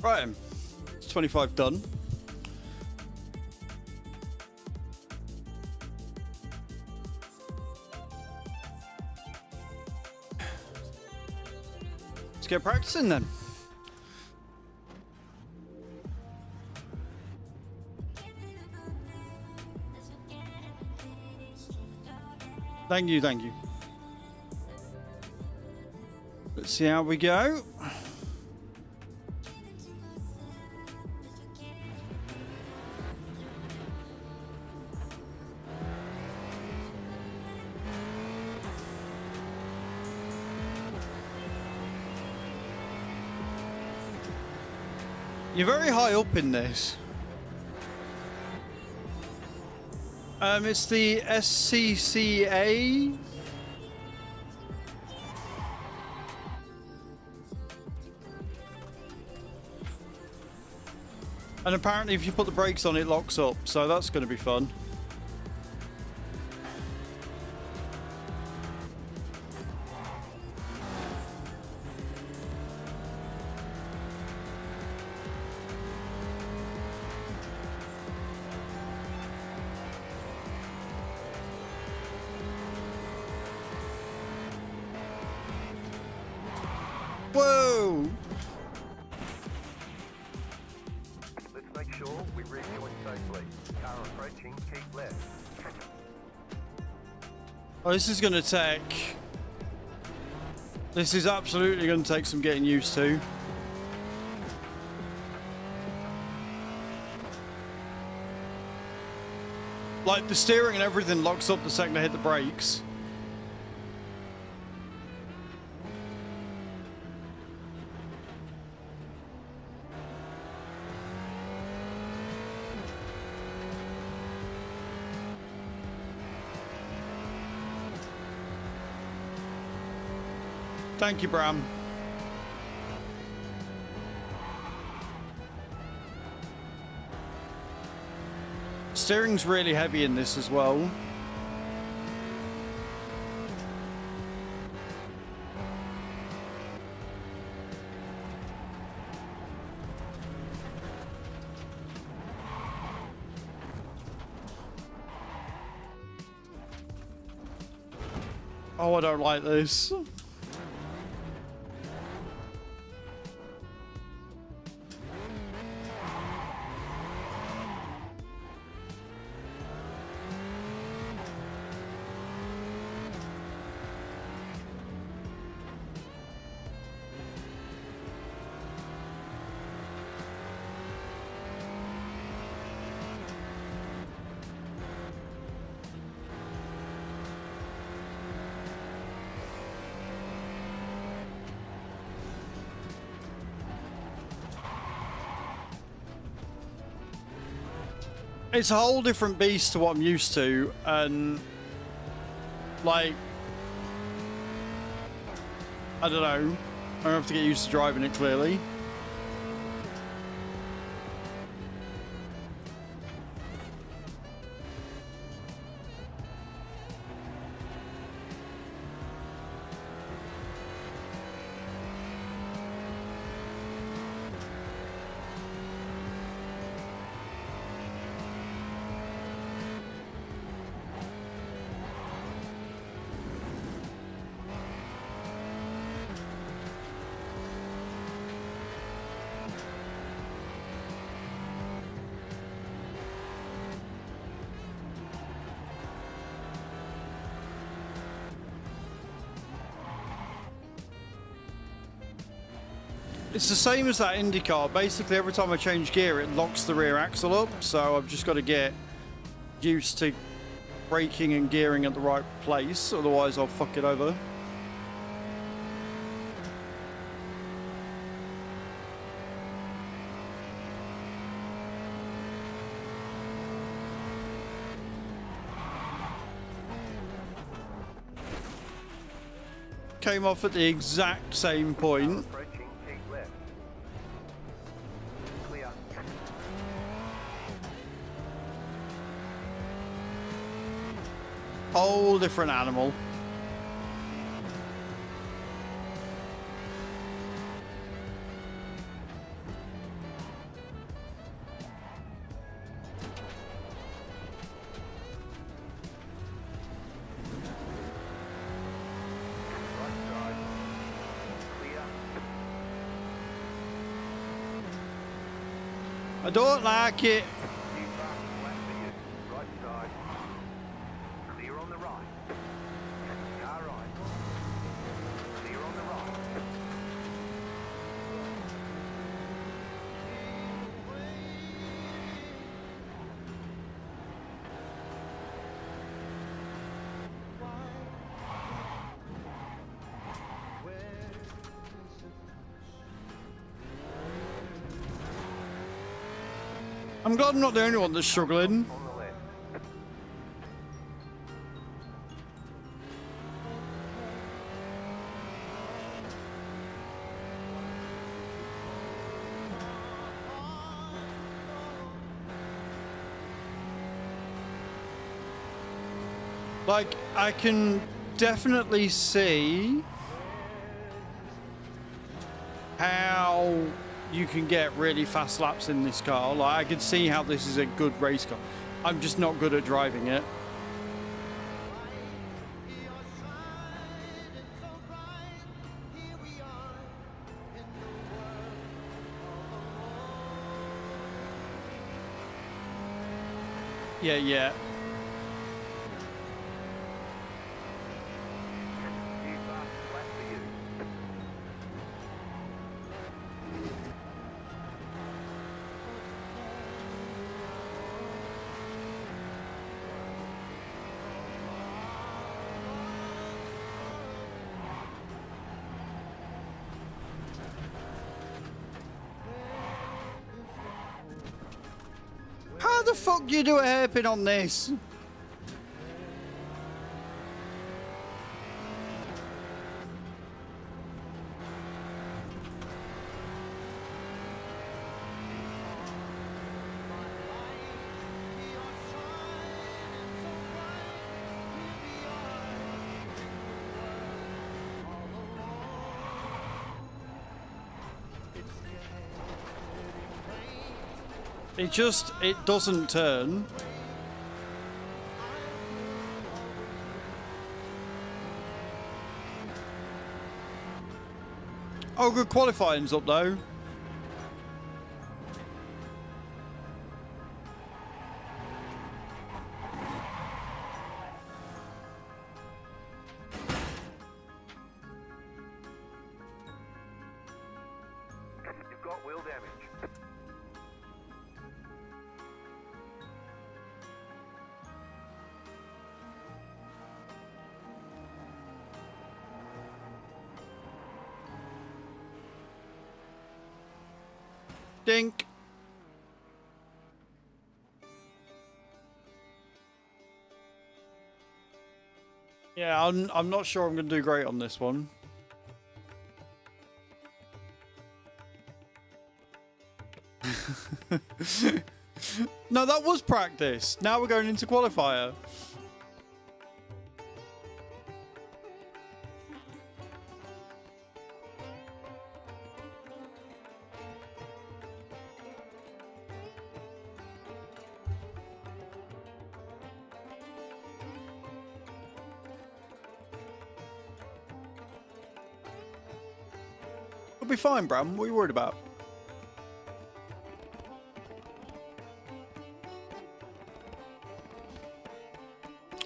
Right, then. It's 25 done. Let's get practicing then. Thank you, thank you. Let's see how we go. You're very high up in this. It's the SCCA. And apparently if you put the brakes on, it locks up, so that's going to be fun. Whoa! Let's make sure we rejoin safely. Car approaching, keep left. Oh, this is going to take... This is absolutely going to take some getting used to. Like, the steering and everything locks up the second I hit the brakes. Thank you, Bram. Steering's really heavy in this as well. Oh, I don't like this. It's a whole different beast to what I'm used to, and like, I don't know, I have to get used to driving it clearly. It's the same as that IndyCar. Basically, every time I change gear, it locks the rear axle up. So I've just got to get used to braking and gearing at the right place. Otherwise, I'll fuck it over. Came off at the exact same point. Approaching, keep left. Clear. Whole different animal. I don't like it. New fast left for you. Right side. Clear on the right. Car right. Clear on the right. I'm glad I'm not the only one that's struggling. On the left. Like, I can definitely see how you can get really fast laps in this car. Like, I can see how this is a good race car. I'm just not good at driving it. Yeah. New fast left for you. How the fuck do you do a hairpin on this? It doesn't turn. Oh, good qualifying's up though. You've got wheel damage. Dink. Yeah, I'm not sure I'm going to do great on this one. No, that was practice. Now we're going into qualifier. We'll be fine, Bram. What are you worried about?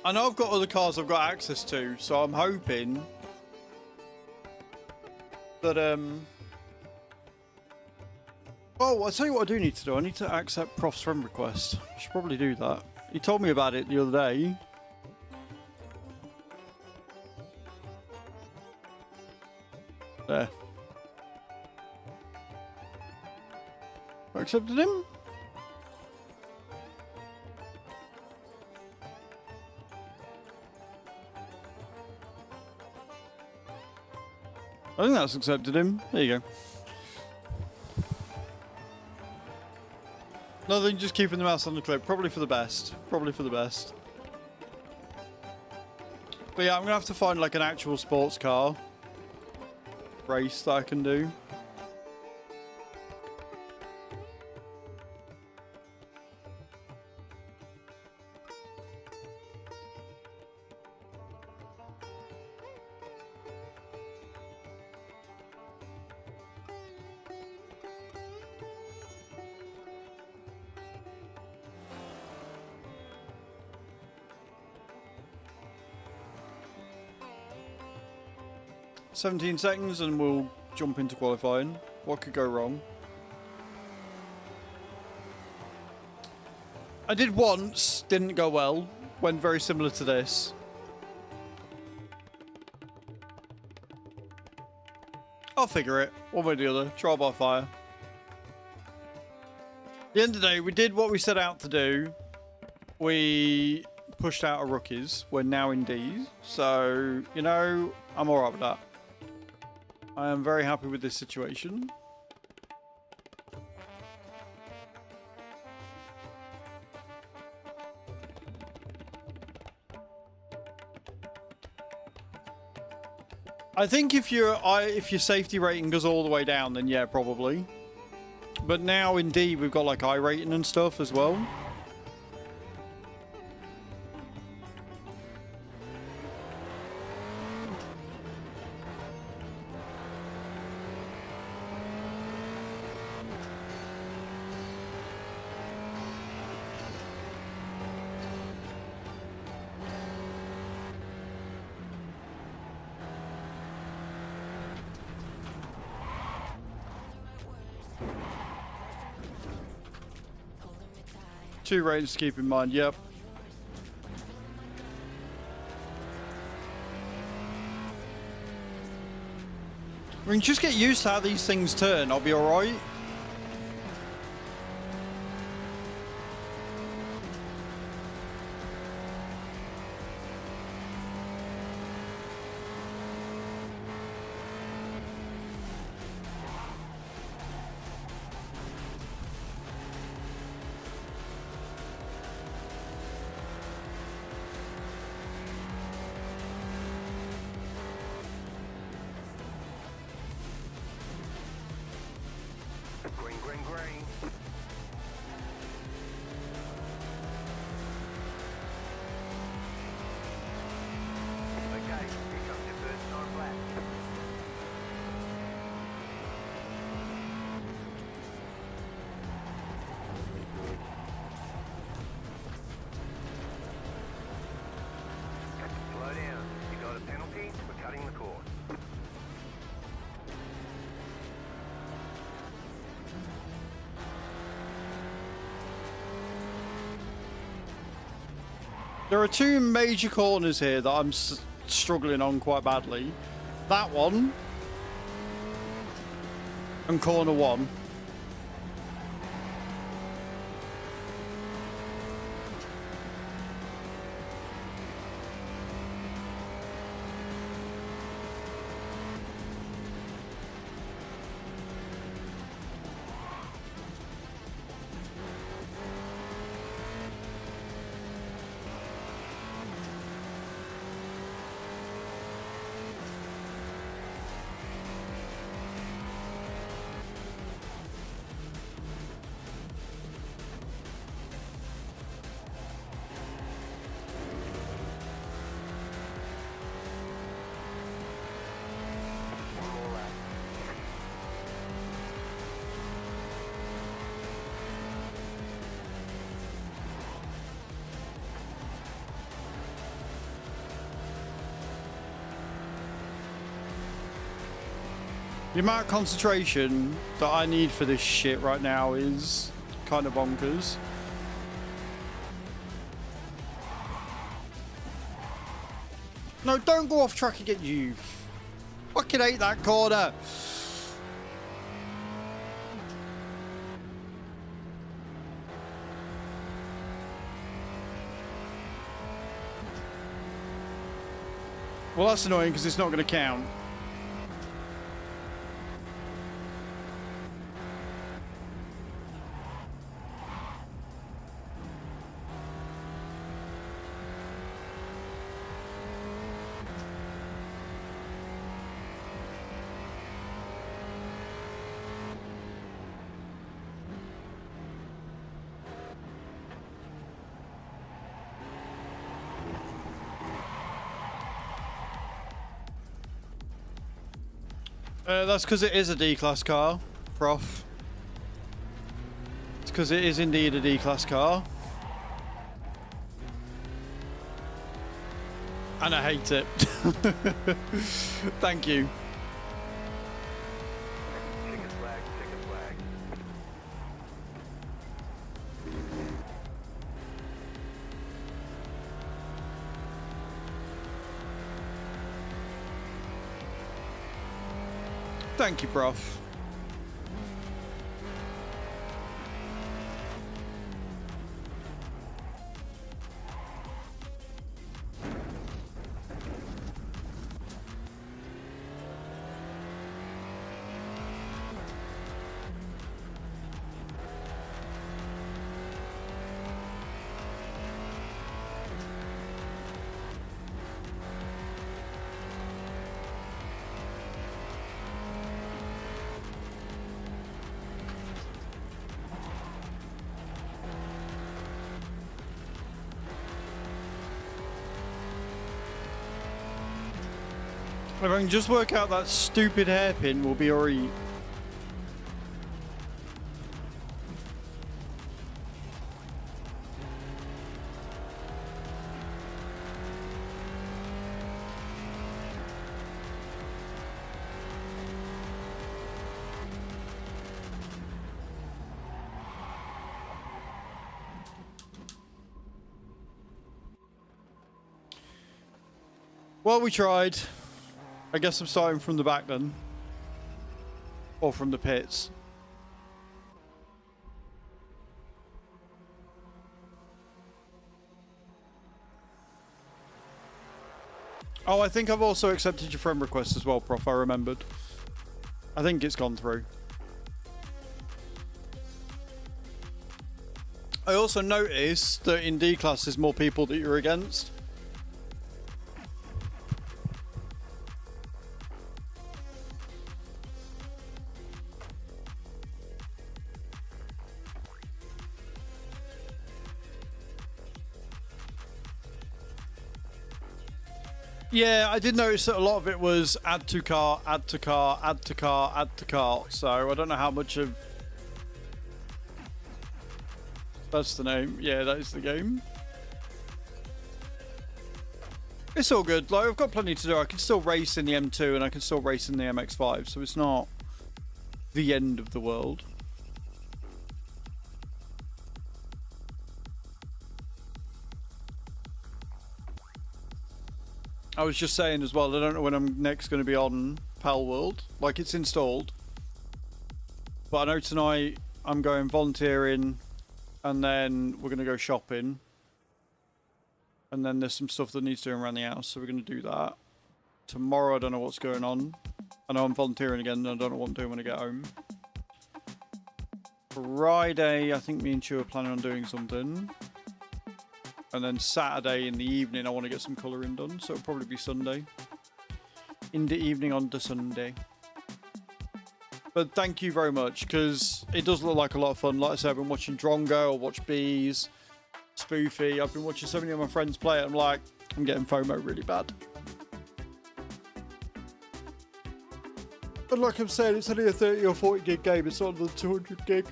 I know I've got other cars I've got access to, so I'm hoping that oh, I'll tell you what I do need to do. I need to accept Prof's friend request. I should probably do that. He told me about it the other day. There. I accepted him? I think that's accepted him. There you go. Nothing, just keeping the mouse on the clip. Probably for the best. Probably for the best. But yeah, I'm going to have to find like an actual sports car race that I can do. 17 seconds and we'll jump into qualifying. What could go wrong? I did once, didn't go well. Went very similar to this. I'll figure it. One way or the other. Trial by fire. At the end of the day, we did what we set out to do. We pushed out our rookies. We're now in D's. So, you know, I'm alright with that. I am very happy with this situation. I think if your safety rating goes all the way down, then yeah, probably. But now in D, we've got like I rating and stuff as well. Two ratings to keep in mind, yep. I mean, just get used to how these things turn, I'll be alright. Green, green, green. Okay, here comes your first time lap. Slow down. You got a penalty for cutting the course. There are two major corners here that I'm struggling on quite badly. That one and corner one. One more lap. The amount of concentration that I need for this shit right now is kind of bonkers. No, don't go off track again, you fucking hate that corner. Well, that's annoying because it's not going to count. That's because it is a D-Class car, Prof. It's because it is indeed a D-Class car. And I hate it. Thank you. Thank you, Prof. If I can just work out that stupid hairpin, we'll be alright. Well, we tried. I guess I'm starting from the back then. Or from the pits. Oh, I think I've also accepted your friend request as well, Prof. I remembered. I think it's gone through. I also noticed that in D class there's more people that you're against. Yeah, I did notice that a lot of it was add to cart, add to cart, add to cart, add to cart. So I don't know how much of... That's the name. Yeah, that is the game. It's all good. Like, I've got plenty to do. I can still race in the M2 and I can still race in the MX-5. So it's not the end of the world. I was just saying as well, I don't know when I'm next going to be on Pal World. Like, it's installed. But I know tonight I'm going volunteering and then we're going to go shopping. And then there's some stuff that needs doing around the house, so we're going to do that. Tomorrow, I don't know what's going on. I know I'm volunteering again, and I don't know what I'm doing when I get home. Friday, I think me and Chu are planning on doing something. And then Saturday in the evening, I want to get some colouring done, so it'll probably be Sunday. In the evening on the Sunday. But thank you very much, because it does look like a lot of fun. Like I said, I've been watching Drongo, I watch Bees, Spoofy. I've been watching so many of my friends play it. I'm like, I'm getting FOMO really bad. But like I'm saying, it's only a 30 or 40 gig game. It's not the 200 gig.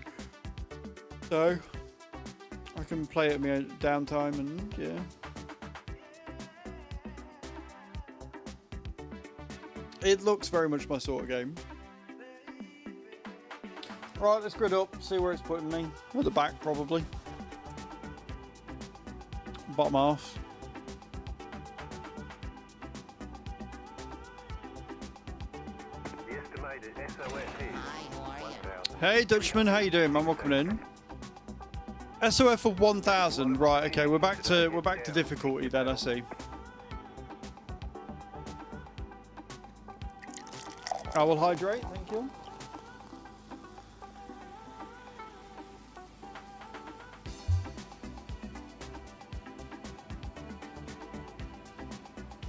So I can play it at my downtime and yeah. It looks very much my sort of game. Right, let's grid up, see where it's putting me. At the back, probably. Bottom half. The estimated SOS is 1,000. Hey Dutchman, how you doing, man? Welcome in. SOF for 1,000. Right, okay, we're back to difficulty then, I see. I will hydrate, thank you.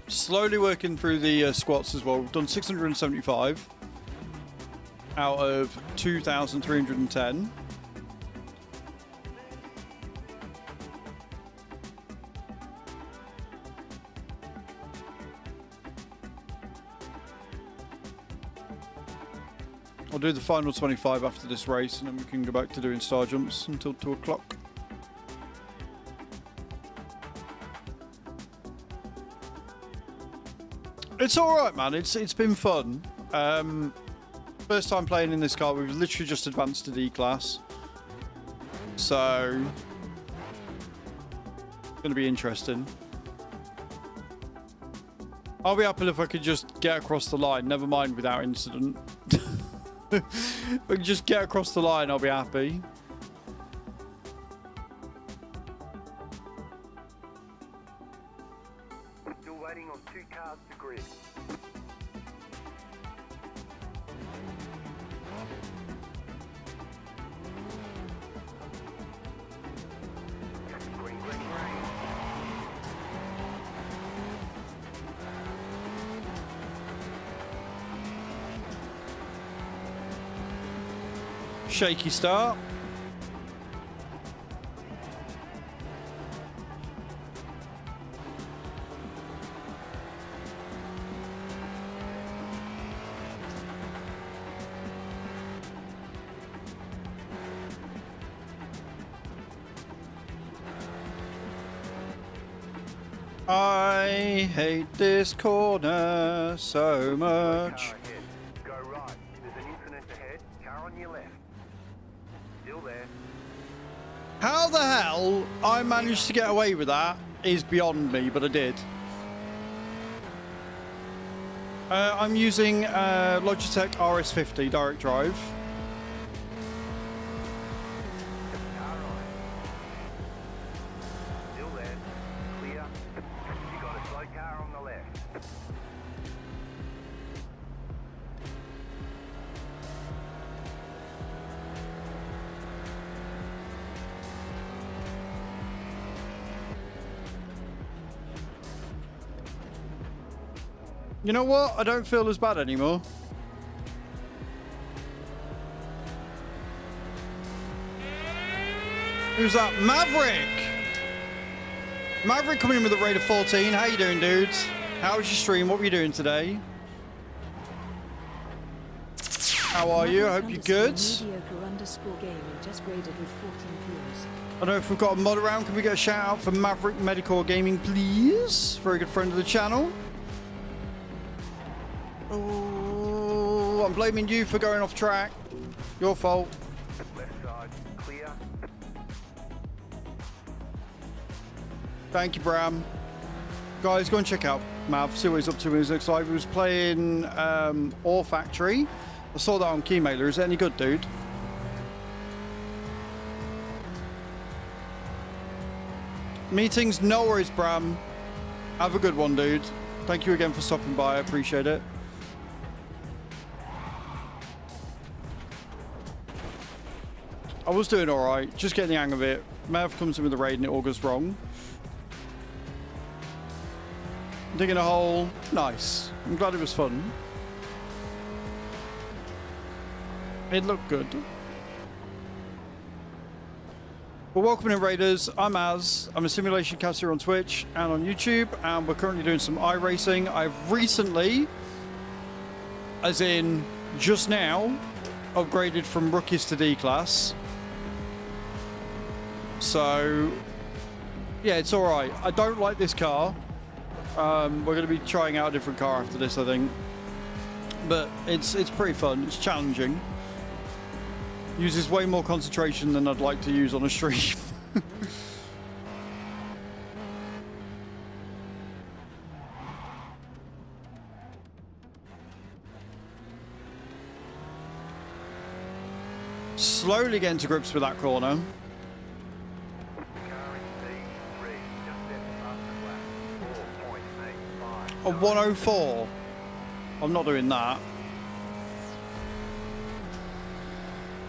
Slowly working through the squats as well. We've done 675 out of 2,310. I'll do the final 25 after this race and then we can go back to doing star jumps until 2 o'clock. It's alright, man. It's been fun. First time playing in this car. We've literally just advanced to D class. So it's going to be interesting. I'll be happy if I could just get across the line. Never mind without incident. If we can just get across the line, I'll be happy. Still waiting on 2 cars to grid. Green, green, green. Shaky start. I hate this corner so much. Car ahead. Go right. There's an incident ahead. Car on your left. Still there. How the hell I managed to get away with that is beyond me, but I did. I'm using Logitech RS50 direct drive. Car right. Still there. Clear. You got a slow car on the left. You know what? I don't feel as bad anymore. Who's that? Maverick! Maverick coming in with a rate of 14. How you doing, dudes? How was your stream? What were you doing today? How are you? I hope you're good. Mediocre_gaming just graded with 14 views. I don't know if we've got a mod around. Can we get a shout out for Maverick Medical Gaming, please? Very good friend of the channel. Oh, I'm blaming you for going off track. Your fault. Left side. Clear. Thank you, Bram. Guys, go and check out Mav. See what he's up to when he's next live. He was playing Ore Factory. I saw that on Keymailer. Is it any good, dude? Meetings, no worries, Bram. Have a good one, dude. Thank you again for stopping by. I appreciate it. I was doing all right, just getting the hang of it. Mav comes in with a raid and it all goes wrong. Digging a hole, nice. I'm glad it was fun. It looked good. Well, welcome in, Raiders. I'm Az. I'm a simulation caster on Twitch and on YouTube, and we're currently doing some iRacing. I've recently, as in just now, upgraded from rookies to D-class. So, yeah, it's all right. I don't like this car. We're going to be trying out a different car after this, I think. But it's pretty fun. It's challenging. Uses way more concentration than I'd like to use on a stream. Slowly getting to grips with that corner. A 104. I'm not doing that.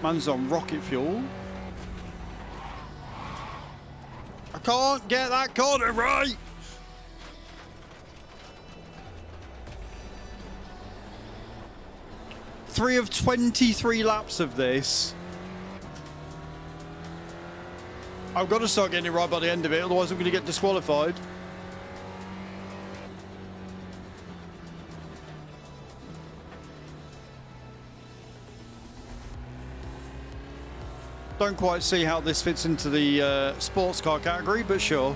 Man's on rocket fuel. I can't get that corner right. Three of 23 laps of this. I've got to start getting it right by the end of it, otherwise I'm going to get disqualified. Don't quite see how this fits into the sports car category, but sure.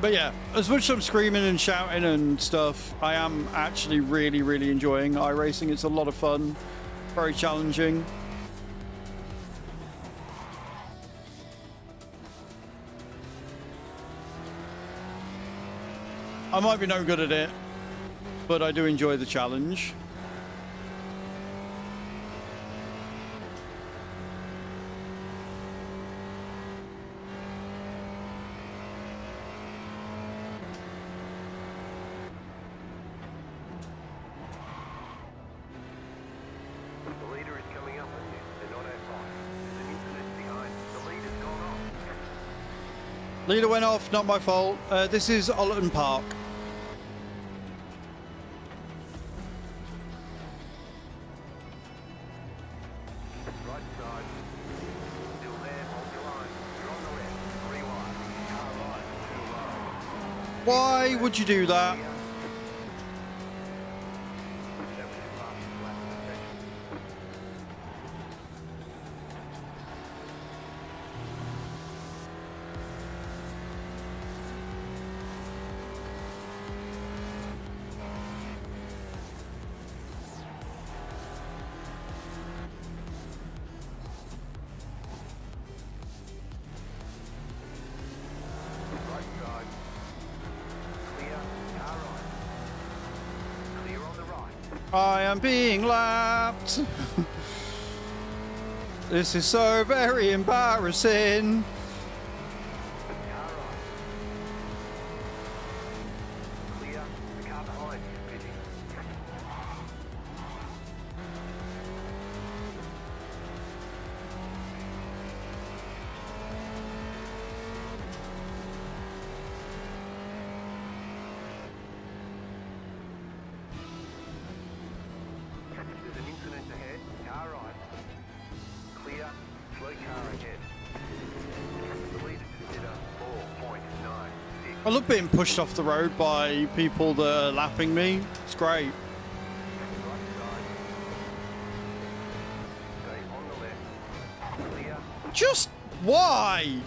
But yeah, as much as I'm screaming and shouting and stuff, I am actually really, really enjoying iRacing. It's a lot of fun. Very challenging. I might be no good at it, but I do enjoy the challenge. The leader is coming up on you. They're not outside. There's an incident behind. The leader's gone off. Leader went off, not my fault. This is Ollerton Park. Right side. Still there, hold your line. You're on the left. 3 wide. Car right, 2 low. Why would you do that? That was your last lap of the session. Right side. Clear. Car right. Clear on the right. I am being lapped. This is so very embarrassing. Car right. Clear. The car behind you is pitting. There's an incident ahead. Car right. Clear. Slow car ahead. The leader just did a 4.96. I love being pushed off the road by people that are lapping me. It's great. Right side. Stay on the left. Clear. Just why?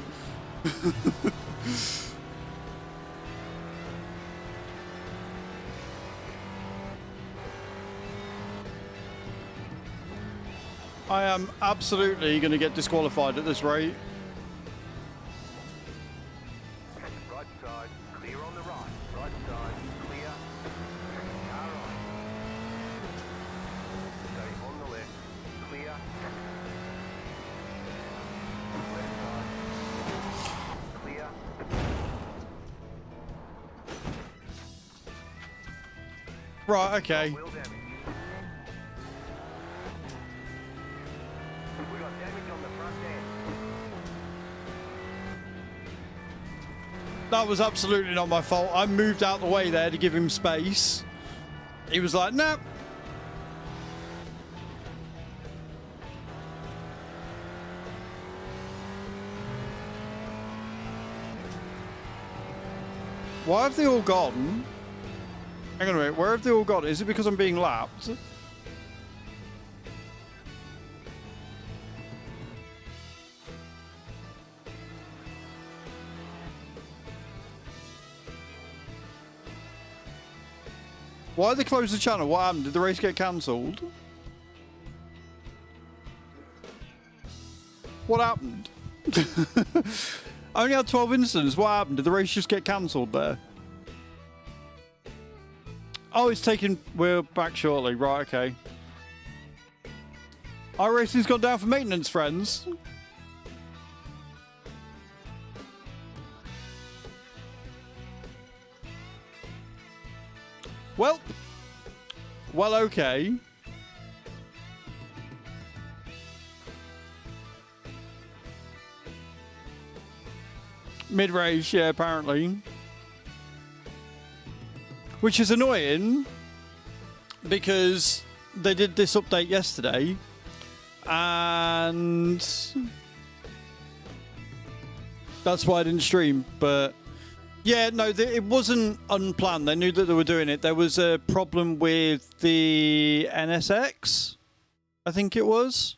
I am absolutely going to get disqualified at this rate. Right side. Clear on the right. Right side. Clear. Car right. Stay on the left. Clear. Left side. Clear. Right, okay. Wheel damage. We got damage on the front end. That was absolutely not my fault. I moved out the way there to give him space. He was like, nah. Why have they all gone? Hang on a minute, where have they all gone? Is it because I'm being lapped? Why did they close the channel? What happened? Did the race get cancelled? What happened? I only had 12 incidents. What happened? Did the race just get cancelled there? Oh, it's taken... We're back shortly. Right, okay. Our racing's gone down for maintenance, friends. Well, okay. Mid-race, yeah, apparently. Which is annoying because they did this update yesterday and that's why I didn't stream, but yeah, no, it wasn't unplanned. They knew that they were doing it. There was a problem with the NSX, I think it was.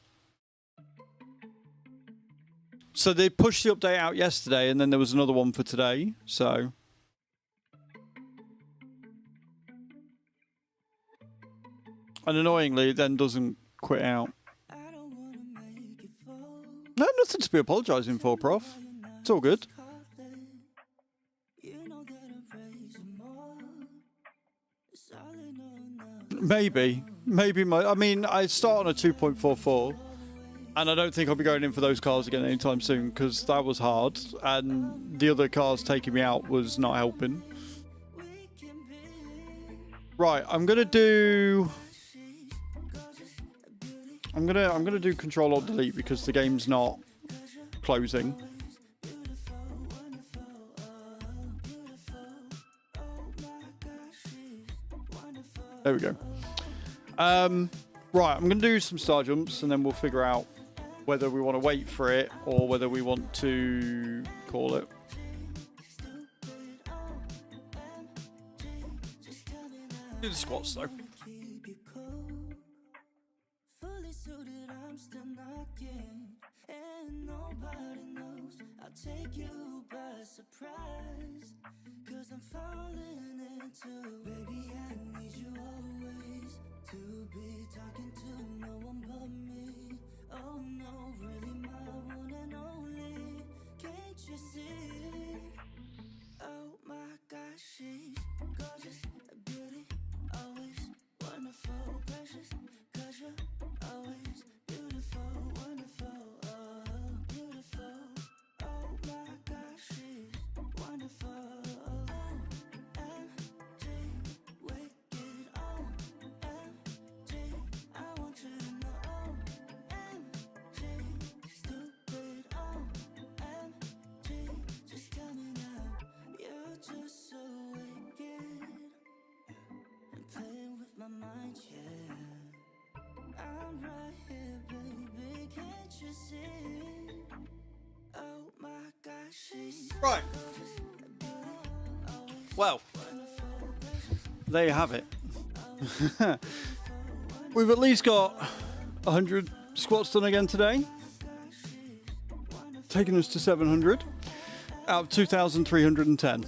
So they pushed the update out yesterday, and then there was another one for today. So and annoyingly, it then doesn't quit out. No, nothing to be apologising for, Prof. It's all good. Maybe I mean, I start on a 2.44, and I don't think I'll be going in for those cars again anytime soon because that was hard, and the other cars taking me out was not helping. Right, I'm gonna do Control Alt Delete because the game's not closing. There we go. Right, I'm going to do some star jumps and then we'll figure out whether we want to wait for it or whether we want to call it. Do the squats though. Take you by surprise, 'cause I'm falling into, baby, I need you always to be talking to no one but me. Oh no, really my one and only. Can't you see? Oh my gosh, she's gorgeous, a beauty, always wonderful, precious, 'cause you're always beautiful, wonderful, oh, beautiful. Oh my gosh, she's wonderful. OMG, wicked. OMG, I want you to know. OMG, stupid. OMG, just tell me now. You're just so wicked. And playing with my mind, yeah. I'm right here, baby. Can't you see? Oh my gosh, Right. Well, there you have it. We've at least got 100 squats done again today, taking us to 700 out of 2,310.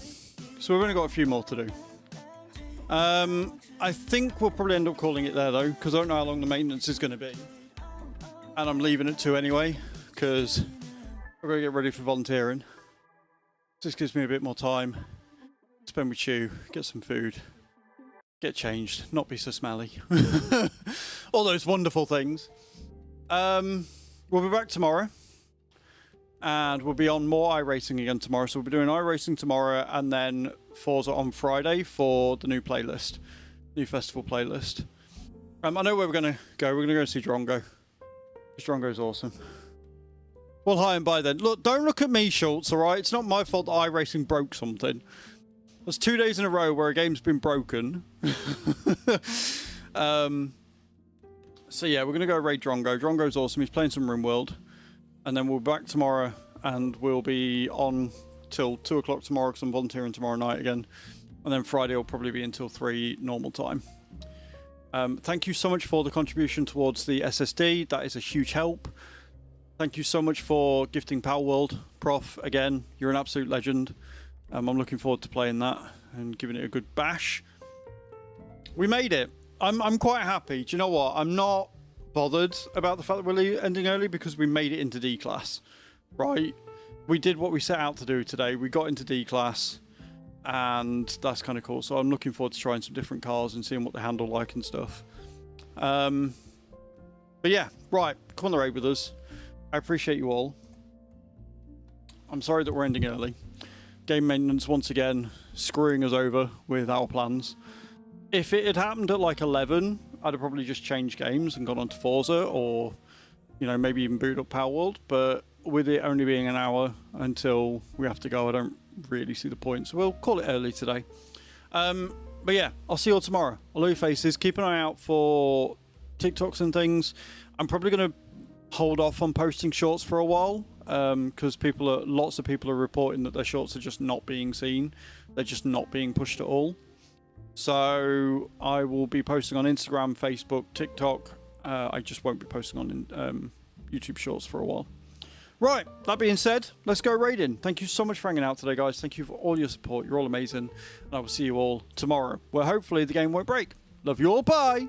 So we've only got a few more to do. I think we'll probably end up calling it there though, because I don't know how long the maintenance is going to be, and I'm leaving at 2 anyway because I've got to get ready for volunteering. This gives me a bit more time to spend with you, get some food, get changed, not be so smelly. All those wonderful things. We'll be back tomorrow. And we'll be on more iRacing again tomorrow. So we'll be doing iRacing tomorrow and then Forza on Friday for the new playlist. New festival playlist. I know where we're going to go. We're going to go see Drongo. Drongo's awesome. Well, hi and bye then. Look, don't look at me, Schultz, alright? It's not my fault that iRacing broke something. There's 2 days in a row where a game's been broken. So yeah, we're going to go raid Drongo. Drongo's awesome. He's playing some RimWorld. And then we'll be back tomorrow and we'll be on till 2 o'clock tomorrow because I'm volunteering tomorrow night again. And then Friday will probably be until 3 normal time. Thank you so much for the contribution towards the SSD. That is a huge help. Thank you so much for gifting Power World, Prof. Again, you're an absolute legend. I'm looking forward to playing that and giving it a good bash. We made it. I'm quite happy. Do you know what? I'm not bothered about the fact that we're ending early because we made it into D class, right? We did what we set out to do today. We got into D class, and that's kind of cool. So I'm looking forward to trying some different cars and seeing what they handle like and stuff. But yeah, right. Come on the raid with us. I appreciate you all. I'm sorry that we're ending early. Game maintenance once again screwing us over with our plans. If it had happened at like 11, I'd have probably just changed games and gone on to Forza, or, you know, maybe even boot up Power World. But with it only being an hour until we have to go, I don't really see the point. So we'll call it early today. But yeah, I'll see you all tomorrow. I love your faces. Keep an eye out for TikToks and things. I'm probably going to hold off on posting shorts for a while because lots of people are reporting that their shorts are just not being seen. They're just not being pushed at all. So I will be posting on Instagram, Facebook, TikTok. I just won't be posting on YouTube Shorts for a while. Right, that being said, let's go raiding. Thank you so much for hanging out today, guys. Thank you for all your support. You're all amazing. And I will see you all tomorrow, where hopefully the game won't break. Love you all. Bye.